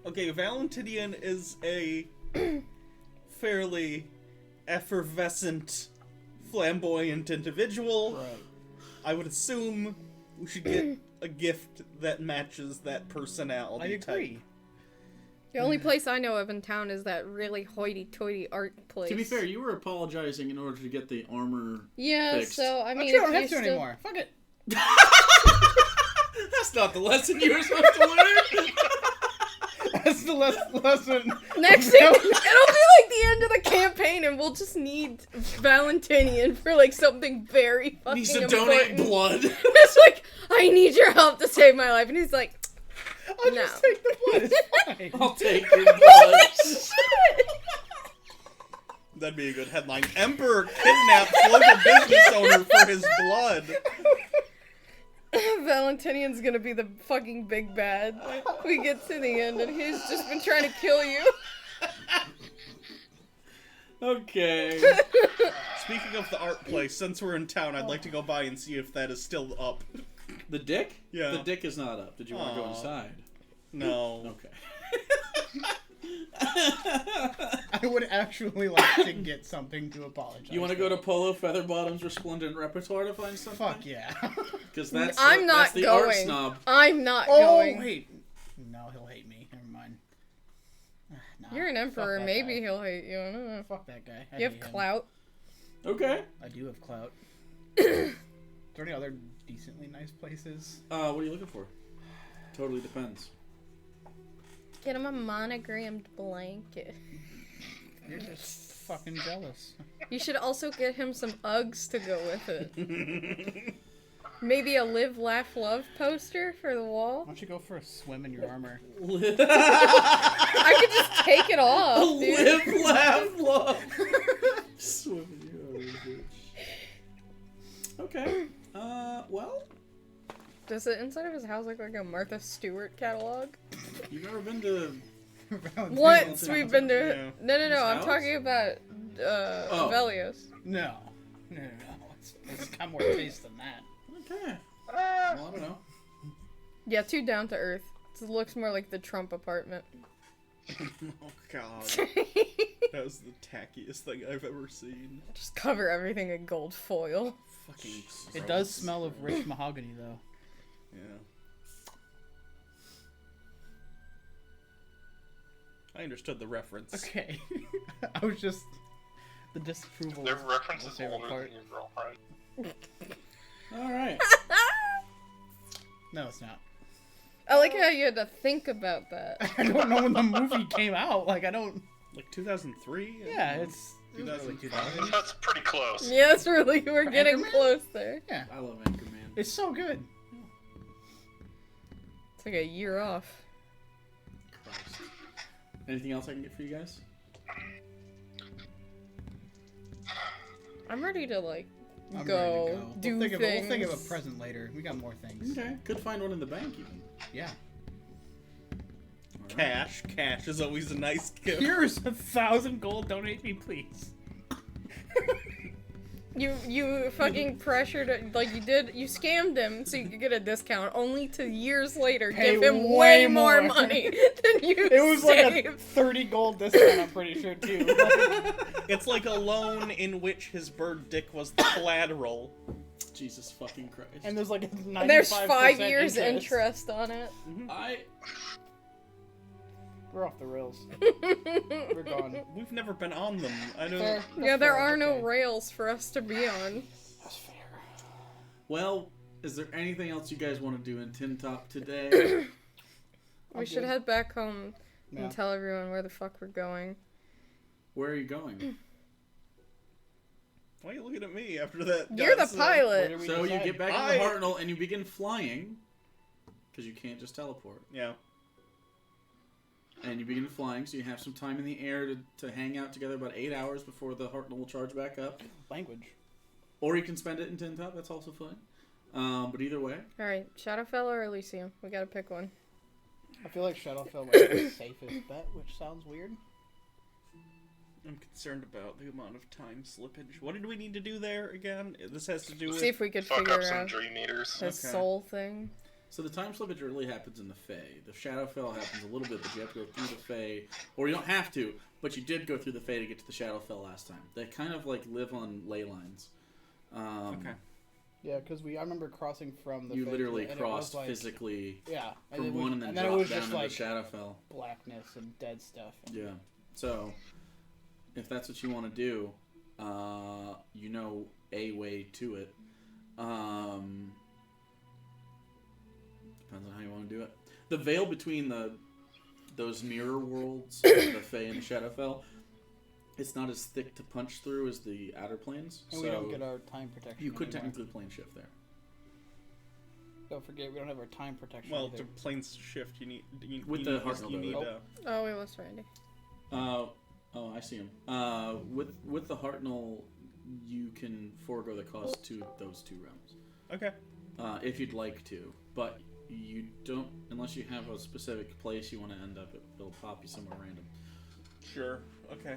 Okay, Valentinian is a fairly effervescent, flamboyant individual. Right. I would assume we should get a gift that matches that personality I agree. type. The only place I know of in town is that really hoity-toity art place. To be fair, you were apologizing in order to get the armor yeah, fixed. so I mean, Actually, I don't if have you to still... anymore. Fuck it. That's not the lesson you were supposed to learn. That's the lesson. Next thing, it'll be like the end of the campaign, and we'll just need Valentinian for like something very fucking Needs to important. donate blood. It's like, I need your help to save my life, and he's like, I'll no. just take the blood. It's fine. I'll take your blood. That'd be a good headline. Emperor kidnaps local business owner for his blood. Valentinian's gonna be the fucking big bad. We get to the end, and he's just been trying to kill you. Okay. Speaking of the art place, since we're in town, I'd like to go by and see if that is still up. The dick? Yeah. The dick is not up. Did you want to go Aw. inside? No. Okay. I would actually like to get something to apologize. You want to go to Polo Featherbottom's Resplendent Repertoire to find something? Fuck yeah. Because that's I'm not that's the going. art snob. I'm not Oh, going. wait. No, he'll hate me. Never mind. Nah, You're an emperor. fuck that Maybe guy. he'll hate you. I don't know. Fuck that guy. I You have hate him. clout. Okay. I do have clout. Is there any other decently nice places? What are you looking for? Totally depends. Get him a monogrammed blanket. You're just fucking jealous. You should also get him some Uggs to go with it. Maybe a Live, Laugh, Love poster for the wall. Why don't you go for a swim in your armor? I could just take it off, dude. Live, laugh, love. Swim in your own bitch. Okay. Well, Does the inside of his house look like a Martha Stewart catalog? you've never been to... Once we've been to... Yeah. No, I'm house? talking about, Velios. No. It's got more taste than that. Okay. Well, I don't know. Yeah, too down to earth. It looks more like the Trump apartment. Oh god. That was the tackiest thing I've ever seen. Just cover everything in gold foil. Fucking It does smell of rich mahogany, though. Yeah. I understood the reference. Okay. I was just... The disapproval. Their was reference my is favorite older part. than your girlfriend. All right. No, it's not. I like how you had to think about that. I don't know when the movie came out. Like, I don't... Like 2003? Yeah, it's... 2000. 2000. That's pretty close. Yeah, it's really, we're getting Anchorman? close there. Yeah. I love Anchorman. It's so good. It's like a year off. Christ. Anything else I can get for you guys? I'm ready to, like, I'm go, ready to go. do We'll things. think of a present later. We got more things. Okay. Could find one in the bank even. Yeah. All right. Cash. Cash is always a nice gift. Here's 1,000 gold. Donate me, please. You fucking pressured, like you scammed him so you could get a discount, only to years later Pay give him way way more more. money than you It was like saved. a 30 gold discount, I'm pretty sure, too. It's like a loan in which his bird dick was the collateral. Jesus fucking Christ. And there's like a 95% And there's 5 years interest. interest on it. We're off the rails. We're gone. We've never been on them. I don't. Fair. Yeah, there That's are fair, no okay. rails for us to be on. That's fair. Well, is there anything else you guys want to do in Tin Top today? We should good. head back home Yeah. and tell everyone where the fuck we're going. Where are you going? Why are you looking at me after that? You're the nonsense? Where pilot. did we So you decide? get back to the Hartnell and you begin flying, because you can't just teleport. Yeah. And you begin flying, so you have some time in the air to hang out together about 8 hours before the Hartnell will charge back up. Language. Or you can spend it in Tin Top, that's also fine. But either way, Alright, Shadowfell or Elysium? We gotta pick one. I feel like Shadowfell might be the safest bet, which sounds weird. I'm concerned about the amount of time slippage. What did we need to do there again? This has to do with. See if we could Fuck figure up some out dream eaters. the Okay. soul thing. so the time slippage really happens in the Fae. The Shadowfell happens a little bit, but you have to go through the Fae. Or you don't have to, but you did go through the Fae to get to the Shadowfell last time. They kind of like live on ley lines. Okay. Yeah, because I remember crossing from the You Fae literally and it was crossed like, physically yeah, from it one was, and then it dropped was down just into like Shadowfell. blackness and dead stuff. And Yeah. So, if that's what you want to do, you know a way to it. Depends on how you want to do it. The veil between those mirror worlds, the Fae and the Shadowfell, it's not as thick to punch through as the outer planes. And so we don't get our time protection. you could anymore. technically plane shift there. Don't forget, we don't have our time protection. Well, either. to planes shift, you need. With the Hartnell, you need. though. Oh, we lost Randy. Oh, I see him. With the Hartnell, you can forego the cost to those two realms. Okay. If you'd like to, but you don't unless you have a specific place you want to end up. It'll pop you somewhere random. Sure. Okay.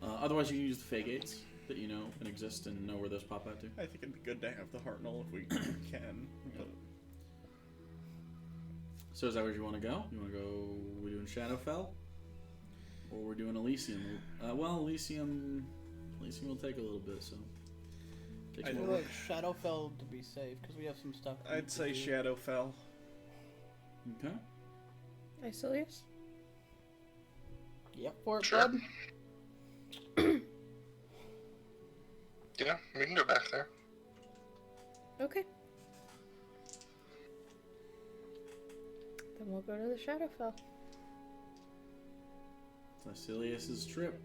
Otherwise, you can use the Fae gates that you know can exist and know where those pop out to. I think it'd be good to have the Hartnell if we can. But So is that where you want to go? You want to go? We doing doing Shadowfell, or we're doing Elysium. Elysium will take a little bit, so. I feel like Shadowfell to be safe because we have some stuff. I'd say Shadowfell. Okay. Isilius? Yep, for it, Sure. bud. Yeah, we can go back there. Okay. Then we'll go to the Shadowfell. It's Isilius's trip.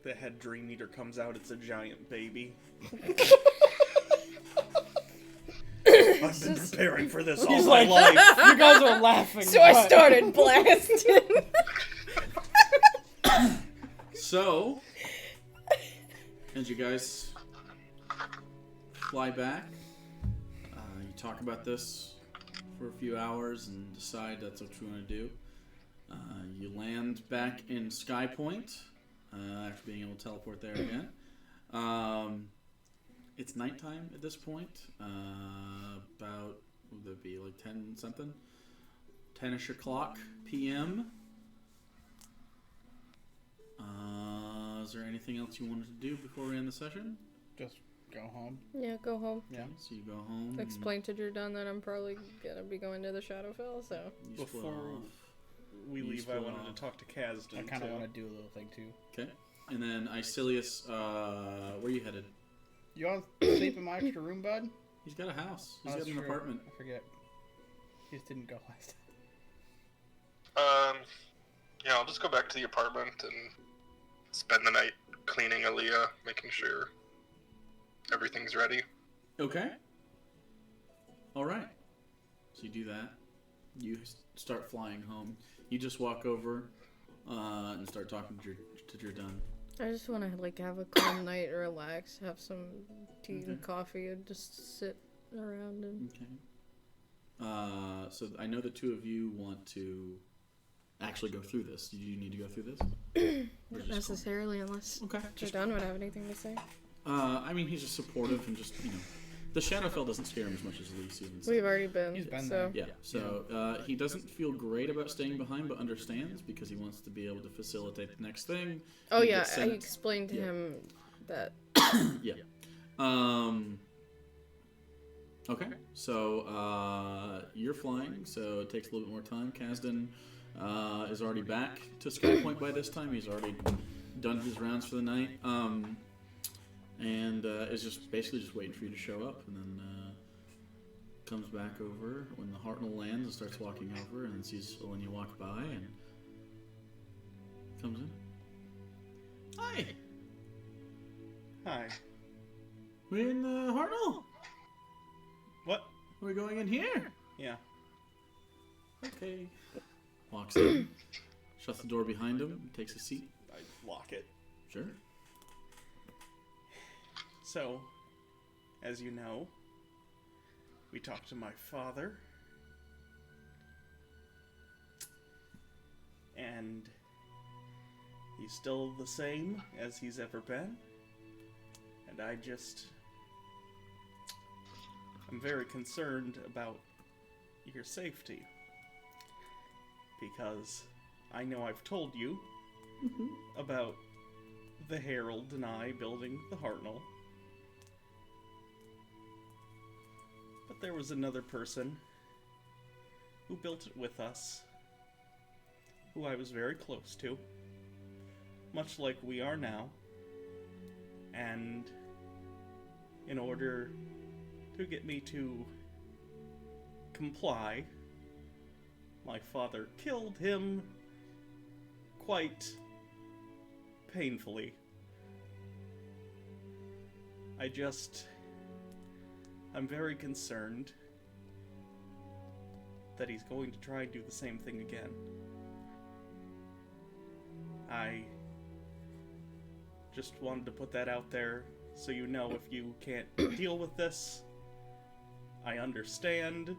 The head Dream Eater comes out, it's a giant baby. I've been preparing for this all my life. You guys are laughing. So I started blasting. So, as you guys fly back, you talk about this for a few hours and decide that's what you want to do. You land back in Sky Point after being able to teleport there again. It's nighttime at this point. About, what would that be, like 10 something? 10-ish o'clock p.m. Is there anything else you wanted to do before we end the session? Just go home. Yeah, go home. Yeah. So you go home. Explain to Drew Dunn that I'm probably gonna be going to the Shadowfell, so. You split Before off. we You leave, I split wanted off. to talk to Kasdan. I kind of too. want to do a little thing too. Okay. And then Isilius, where you headed? You want to sleep in my extra room, bud? He's got a house. He's Oh, got that's an true. apartment. I forget. He just didn't go last time. Yeah, I'll just go back to the apartment and spend the night cleaning Aaliyah, making sure everything's ready. Okay. All right. So you do that. You start flying home. You just walk over and start talking to Drew Dunn. I just want to like have a calm night, relax, have some tea and Okay. coffee, and just sit around and. Okay. So I know the two of you want to actually go through this. Do you need to go through this? Or Not just- necessarily, unless Okay. Drew Dunn would have anything to say. I mean, he's just supportive and just, the Shadowfell doesn't scare him as much as Elysium. We've already been. He's been so. Yeah, so he doesn't feel great about staying behind, but understands because he wants to be able to facilitate the next thing. Oh He yeah, gets I sent- explained to yeah. him that. Yeah. Okay, so you're flying, so it takes a little bit more time. Kasdan is already back to Sky Point by this time. He's already done his rounds for the night, and is just basically just waiting for you to show up, and then comes back over when the Hartnell lands and starts walking over, and then sees Elenia walk by and comes in. Hi, Hi. we in Hartnell? What? We're going in here. Yeah. Okay. Walks in, shuts the door behind him, takes a seat. I lock it. Sure. So, as you know, we talked to my father. And he's still the same as he's ever been. And I'm very concerned about your safety. Because I know I've told you about the Herald and I building the Hartnell. But there was another person who built it with us, who I was very close to, much like we are now. And in order to get me to comply, my father killed him quite painfully. I'm very concerned that he's going to try and do the same thing again. I just wanted to put that out there so you know if you can't deal with this. I understand.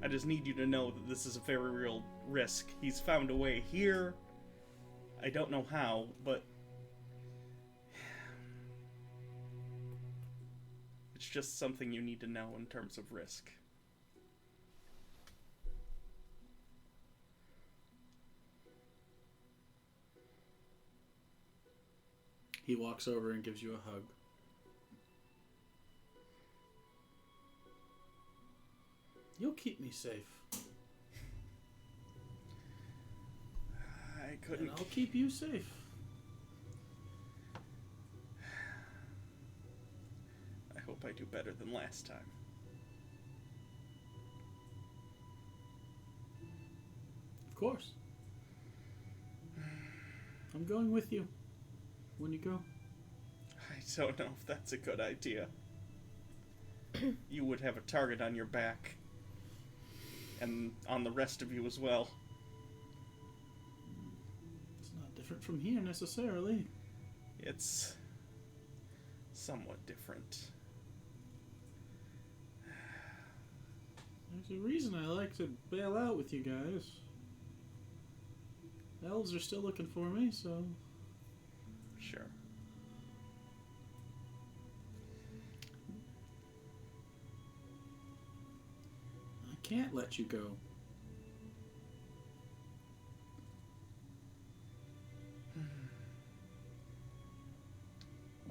I just need you to know that this is a very real risk. He's found a way here. I don't know how, but just something you need to know in terms of risk. He walks over and gives you a hug. You'll keep me safe. I couldn't. And I'll keep you safe. I hope I do better than last time. Of course. I'm going with you when you go. I don't know if that's a good idea. You would have a target on your back. And on the rest of you as well. It's not different from here, necessarily. It's somewhat different. There's a reason I like to bail out with you guys. Elves are still looking for me, so... Sure. I can't let you go.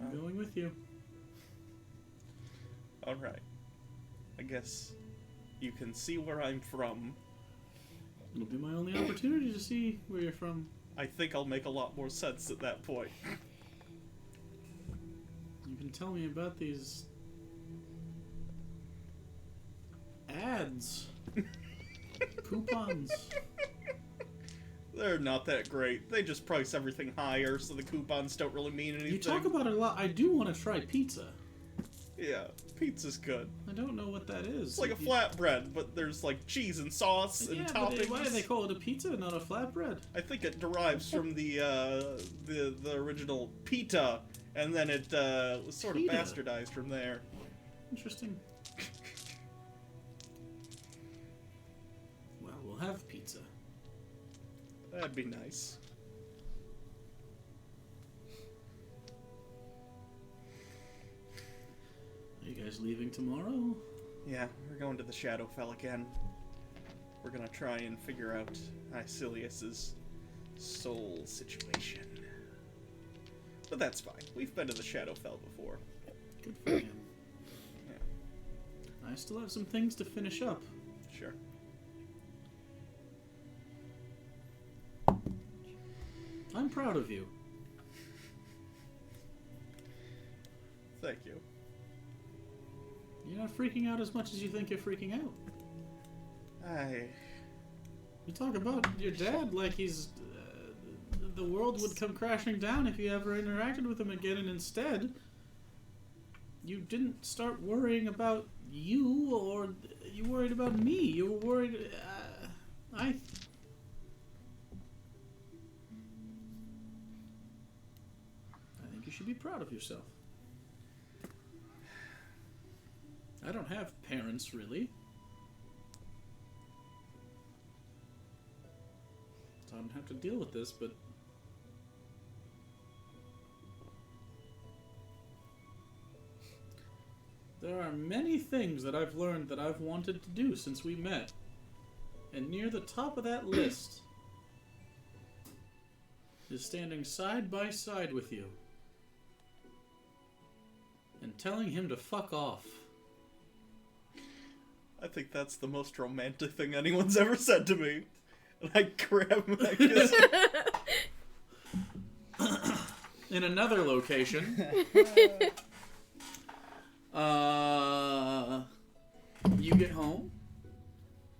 I'm going with you. Alright. I guess you can see where I'm from. It'll be my only opportunity to see where you're from. I think I'll make a lot more sense at that point. You can tell me about these... ads. Coupons. They're not that great. They just price everything higher, so the coupons don't really mean anything. You talk about it a lot. I do want to try pizza. Yeah, pizza's good. I don't know what that is. It's like a flatbread, but there's like cheese and sauce and toppings. But why do they call it a pizza and not a flatbread? I think it derives from the original pita, and then it was sort of Pita. bastardized from there. Interesting. Well, we'll have pizza. That'd be nice. Are you guys leaving tomorrow? Yeah, we're going to the Shadowfell again. We're gonna try and figure out Icilius's soul situation. But that's fine. We've been to the Shadowfell before. Good for him. Yeah. I still have some things to finish up. Sure. I'm proud of you. Thank you. You're not freaking out as much as you think you're freaking out. You talk about your dad like he's... the world would come crashing down if you ever interacted with him again, and instead... you didn't start worrying about you, or you worried about me. You were worried... I think you should be proud of yourself. I don't have parents, really. So I don't have to deal with this, but... there are many things that I've learned that I've wanted to do since we met. And near the top of that list is standing side by side with you and telling him to fuck off. I think that's the most romantic thing anyone's ever said to me. And I grab my kiss. In another location, you get home,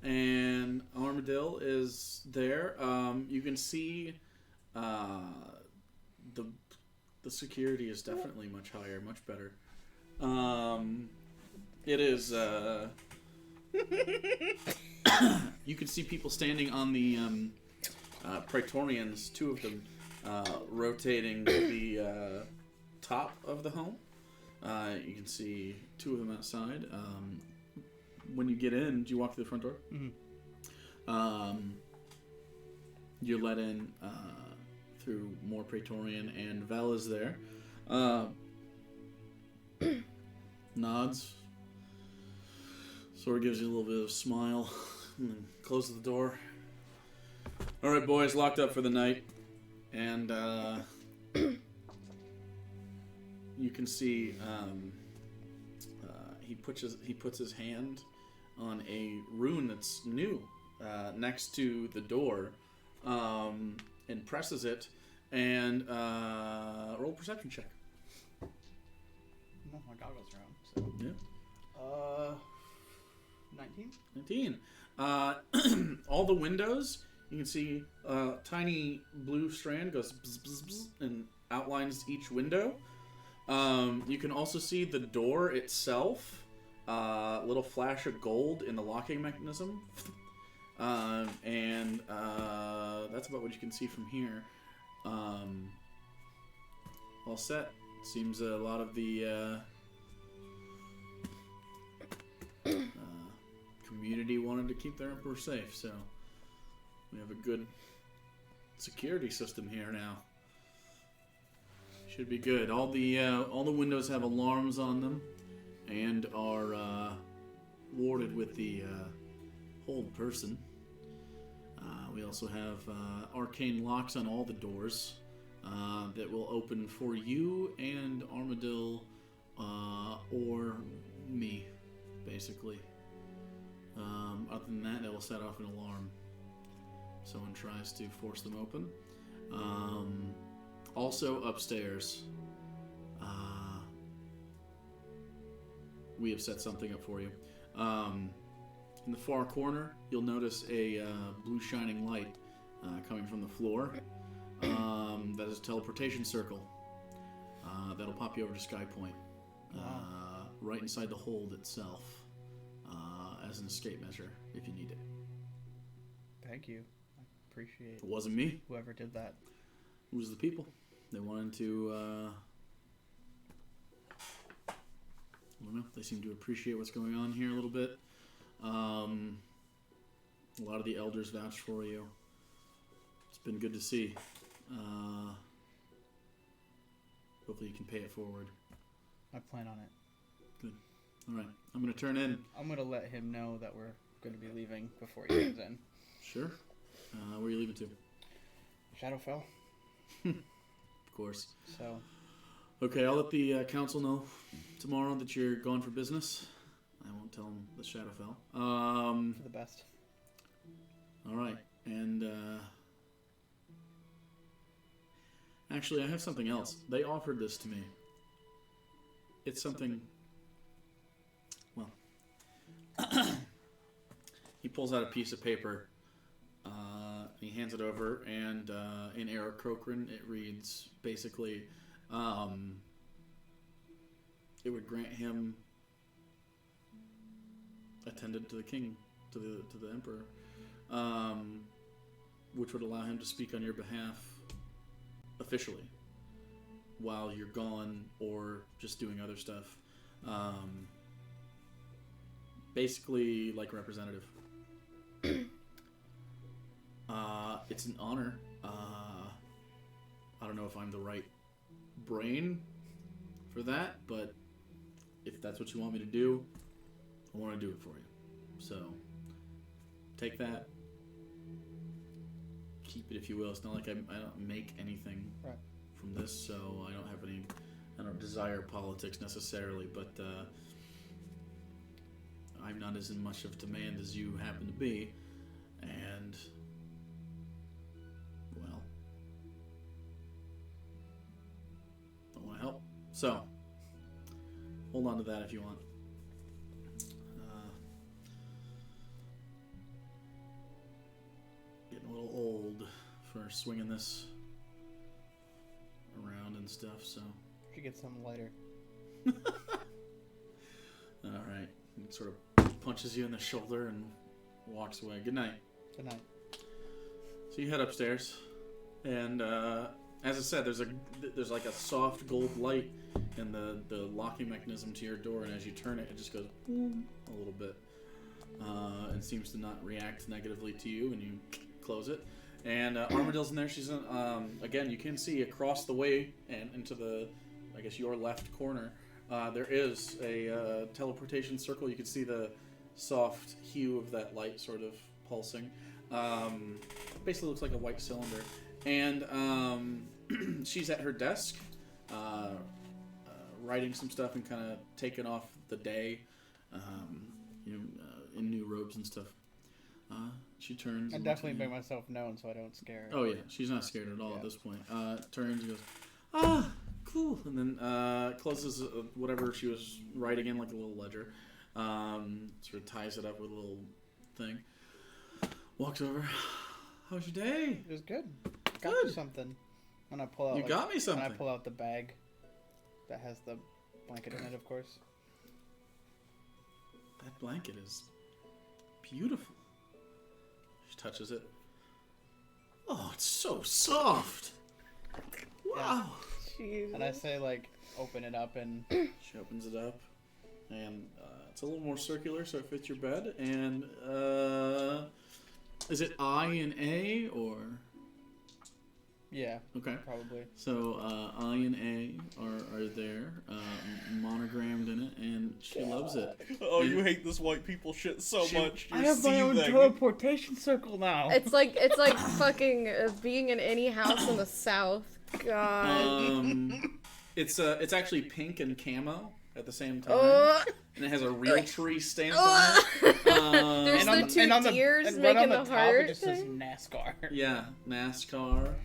and Armadillo is there. You can see the security is definitely much higher, much better. It is... you can see people standing on the Praetorians, two of them, rotating the top of the home. You can see two of them outside. When you get in, do you walk through the front door? Mm-hmm. You're let in through more Praetorian, and Vel is there. nods. Sort of gives you a little bit of a smile, and then closes the door. All right, boys, locked up for the night, and you can see he puts his hand on a rune that's new next to the door, and presses it, and roll a perception check. Oh, my goggles are on. So. Yeah. 19. 19. All the windows, you can see a tiny blue strand goes bzz, bzz, bzz, and outlines each window. You can also see the door itself, little flash of gold in the locking mechanism. And that's about what you can see from here. All set. Seems a lot of the community wanted to keep their emperor safe, so we have a good security system here now. Should be good. All the windows have alarms on them and are warded with the hold person. We also have arcane locks on all the doors that will open for you and Armadillo or me, basically. Other than that, it will set off an alarm if someone tries to force them open. Also upstairs, we have set something up for you. In the far corner, you'll notice a blue shining light coming from the floor. That is a teleportation circle. That'll pop you over to Sky Point, right inside the hold itself, as an escape measure if you need it. Thank you. I appreciate It wasn't me. whoever did that. It was the people. They wanted to, I don't know, they seem to appreciate what's going on here a little bit. A lot of the elders vouched for you. It's been good to see. Hopefully you can pay it forward. I plan on it. Good. All right. I'm going to turn in. I'm going to let him know that we're going to be leaving before he comes in. Sure. Where are you leaving to? Shadowfell. Of course. So. Okay, I'll let the council know tomorrow that you're gone for business. I won't tell them the Shadowfell. For the best. All right. And actually, I have something else. They offered this to me. It's something... Well... He pulls out a piece of paper. He hands it over, and in Aarakocran, it reads, basically, it would grant him attendant to the king, to the emperor, which would allow him to speak on your behalf officially while you're gone or just doing other stuff. Basically like a representative. It's an honor. I don't know if I'm the right brain for that, but if that's what you want me to do, I want to do it for you. So take that, keep it if you will. It's not like I don't make anything from this, so I don't desire politics necessarily, but I'm not as in much of demand as you happen to be, and well, I want to help. So hold on to that if you want. Getting a little old for swinging this around and stuff, so. Should get some lighter. Alright. He sort of punches you in the shoulder and walks away. Good night. Good night. So you head upstairs, and as I said, there's like a soft gold light in the locking mechanism to your door, and as you turn it, it just goes a little bit, and seems to not react negatively to you, and you close it. And Armadillo's in there. She's again, you can see across the way and into the, I guess, your left corner. there is a teleportation circle. You can see the soft hue of that light sort of pulsing. Basically looks like a white cylinder. And she's at her desk, writing some stuff and kind of taking off the day, in new robes and stuff. She turns. I definitely make myself known so I don't scare her. Oh yeah, she's not scared at all at this point. Turns and goes, cool, and then closes whatever she was writing in, like a little ledger. Sort of ties it up with a little thing. Walks over. How was your day? It was good. Got you something. When I pull out, you got me something. When I pull out the bag that has the blanket in it, of course. That blanket is beautiful. She touches it. Oh, it's so soft. Wow. Jesus. And I say, like, open it up, and she opens it up, and it's a little more circular, so it fits your bed. And is it I and A or? Yeah. Okay. Probably. So I and A are there, monogrammed in it, and she loves it. Oh, and you hate this white people shit so much. You're I have my own teleportation circle now. It's like fucking being in any house in the South. God. It's actually pink and camo at the same time, and it has a real tree stamp on it. There's the two deers making the heart. It just says NASCAR. Yeah, NASCAR.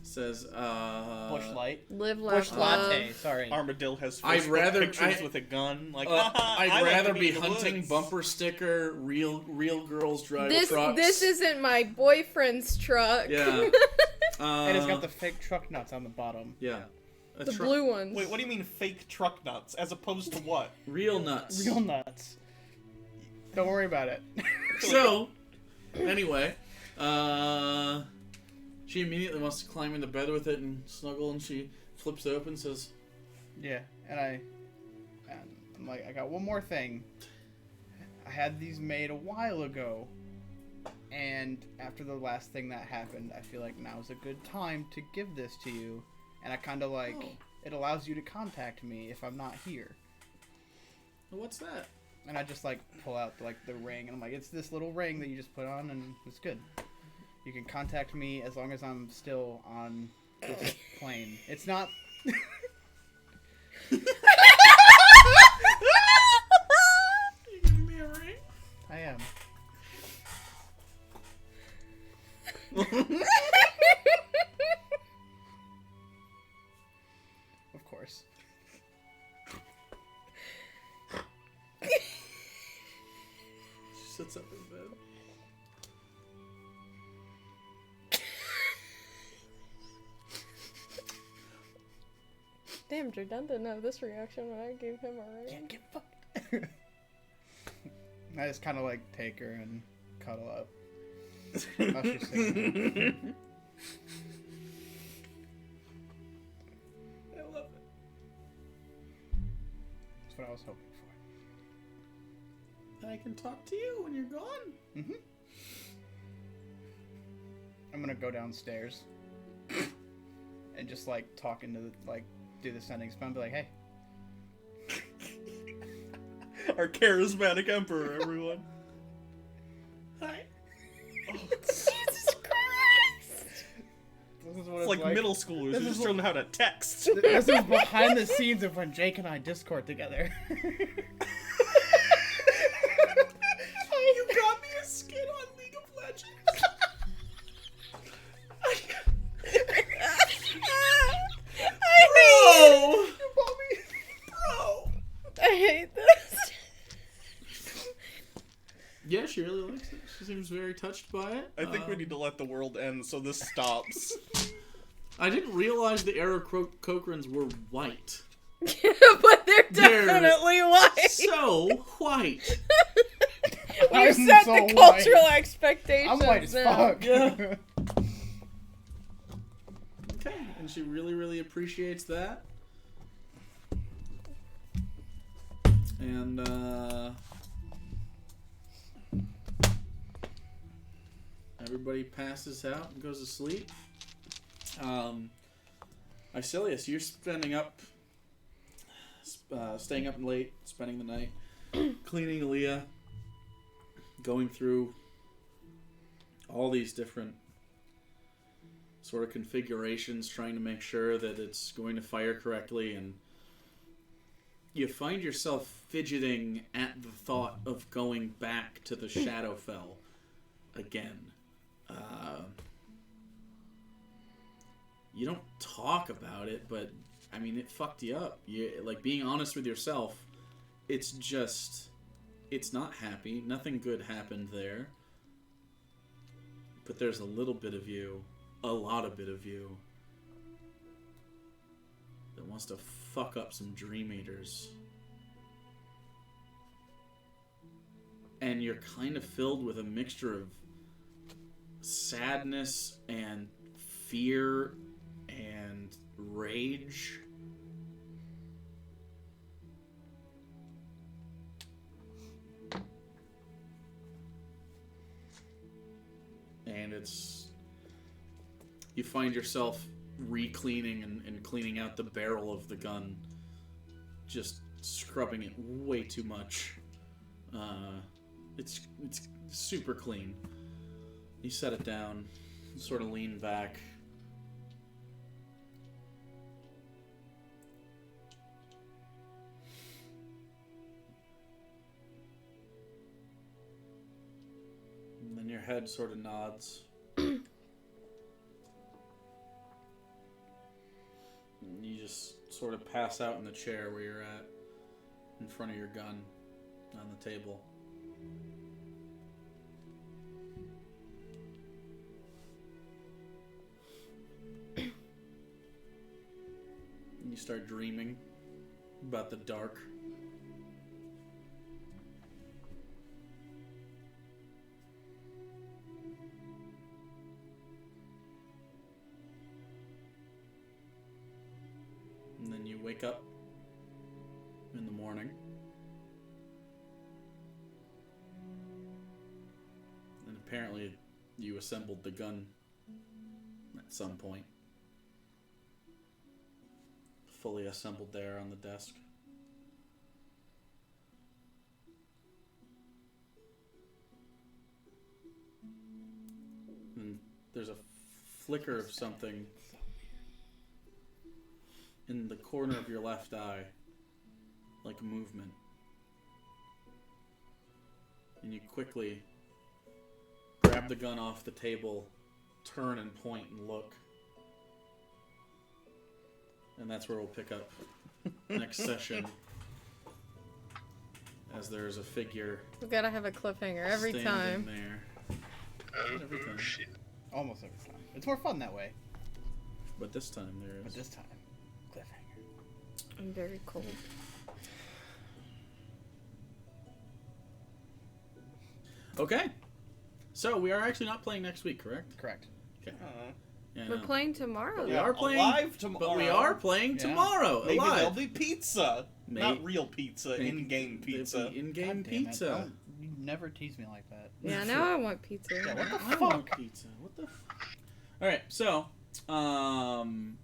Says Bush Light. Live, laugh, Bush Latte. Sorry. Armadillo has pictures with a gun. Like I'd rather be hunting bumper sticker. Real girls drive trucks. This isn't my boyfriend's truck. Yeah. And it's got the fake truck nuts on the bottom. Yeah. The blue ones. Wait, what do you mean fake truck nuts? As opposed to what? Real nuts. Real nuts. Don't worry about it. So, anyway, she immediately wants to climb into bed with it and snuggle, and she flips it open and says, yeah, and I'm like, I got one more thing. I had these made a while ago, and after the last thing that happened, I feel like now's a good time to give this to you, and I kind of like, it allows you to contact me if I'm not here. well, what's that? And I just like pull out like the ring, and I'm like, it's this little ring that you just put on, and it's good. You can contact me as long as I'm still on this plane. It's not. You giving me a ring? I am. Of course. She sits up in bed. Damn, Jordan didn't have this reaction when I gave him a ring. Can't get fucked. I just kind of like take her and cuddle up. While she's sitting there. I love it. That's what I was hoping for. And I can talk to you when you're gone. Mm-hmm. I'm gonna go downstairs and just like talk into the, like do the sending spell and be like, hey. Our charismatic emperor, everyone. Hi. Oh. Jesus Christ! This is what It's like middle schoolers who just don't know how to text. This is behind the scenes of when Jake and I Discord together. You got me a skin on League of Legends. Bro! Bro! I hate this. Yeah, she really likes it. She seems very touched by it. I think we need to let the world end so this stops. I didn't realize the Arrow Cochrans were white. But they're definitely white. So white. You set so the cultural white. expectations. I'm white as now. fuck. Yeah. Okay, and she really, really appreciates that. And, everybody passes out and goes to sleep. Isilius, you're staying up late, spending the night, cleaning Aaliyah, going through all these different sort of configurations, trying to make sure that it's going to fire correctly, and you find yourself fidgeting at the thought of going back to the Shadowfell again. You don't talk about it, but I mean, it fucked you up. Like, being honest with yourself, it's not happy. Nothing good happened there. But there's a little bit of you, a lot of bit of you, that wants to fuck up some Dream Eaters. And you're kind of filled with a mixture of sadness and fear and rage. And you find yourself re-cleaning and cleaning out the barrel of the gun, just scrubbing it way too much. It's super clean. You set it down, sort of lean back. And then your head sort of nods. And you just sort of pass out in the chair where you're at, in front of your gun on the table. And you start dreaming about the dark. And then you wake up in the morning. And apparently you assembled the gun at some point. Fully assembled there on the desk. And there's a flicker of something in the corner of your left eye, like movement. And you quickly grab the gun off the table, turn and point and look. And that's where we'll pick up next session, as there's a figure. We gotta have a cliffhanger every standing time. there. Oh, Every time. shit. Almost every time. It's more fun that way. But this time there But is. this time, cliffhanger. I'm very cold. Okay. So we are actually not playing next week, correct? Correct. Okay. Yeah, We're no. playing tomorrow. We Yeah, are playing alive tomorrow. But we are playing Yeah. tomorrow. Maybe alive. there'll be pizza. May- Not real pizza, Maybe in-game there'll pizza. be in-game God damn it. pizza. Don't- You never tease me like that. Yeah, now I want pizza. Yeah, what the I want fuck? pizza. What the All right, so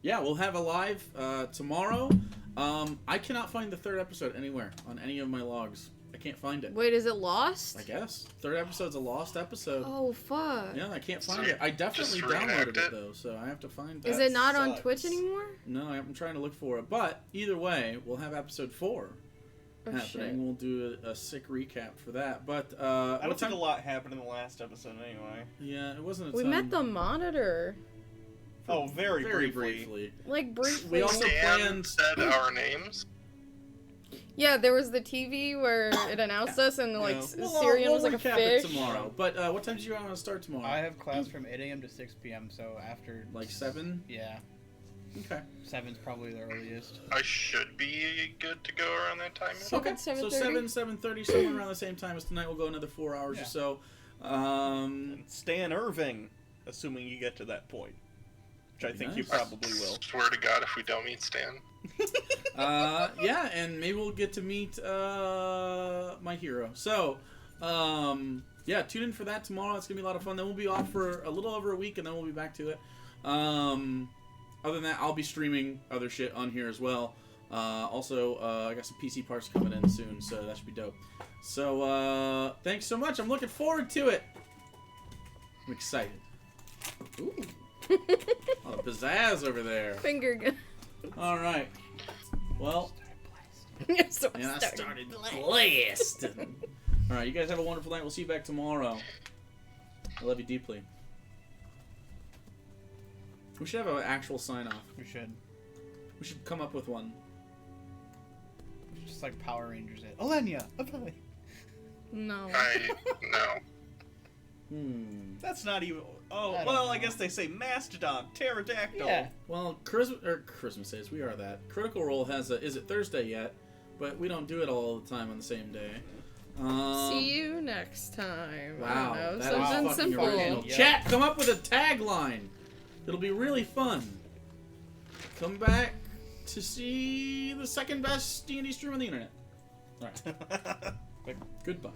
yeah, we'll have a live tomorrow. I cannot find the third episode anywhere on any of my logs. I can't find it. Wait, is it lost? I guess third episode's a lost episode. Oh, fuck. Yeah, I can't find it. I definitely Just downloaded reenact it it? though, so I have to find Is that. it not on sucks. Twitch anymore? No, I'm trying to look for it. But either way, we'll have episode 4 Oh, happening. shit. We'll do a sick recap for that. But I what don't think time? a lot happened in the last episode anyway. Yeah, it wasn't a We ton. met the monitor. Oh, very, very briefly. Like, briefly. We also Dan planned. said our names. Yeah, there was the TV where it announced us, and like Yeah. Syrian was like a recap fish. it tomorrow. But what time do you want to start tomorrow? I have class from 8 a.m. to 6 p.m. So after Like 7? Yeah, Okay. 7's probably the earliest. I should be good to go around that time. Seven, Okay. So 7:30? 7:30, somewhere around the same time as tonight. We'll go another 4 hours Yeah. or so. And Stan Irving, assuming you get to that point. Which I think you Nice. probably will. Swear to God, if we don't meet Stan. Yeah, and maybe we'll get to meet my hero. So, yeah, tune in for that tomorrow. It's gonna be a lot of fun. Then we'll be off for a little over a week, and then we'll be back to it. Other than that, I'll be streaming other shit on here as well. Also, I got some PC parts coming in soon, so that should be dope. So, thanks so much. I'm looking forward to it. I'm excited. Ooh. Oh, pizzazz over there. Finger gun. All right. Well, So and I started started blast. blasting. All right, you guys have a wonderful night. We'll see you back tomorrow. I love you deeply. We should have an actual sign-off. We should. We should come up with one. Just like Power Rangers it. Alenia, apply. No. No. That's not even. Oh, I don't well, I know. guess they say mastodon, pterodactyl. Yeah. Well, Christmas Days, we are that. Critical Role has a Is It Thursday yet? But we don't do it all the time on the same day. See you next time. Wow, I don't know, that something is fucking simple. original. Yeah. Chat, come up with a tagline. It'll be really fun. Come back to see the second best D&D stream on the internet. All right. Goodbye.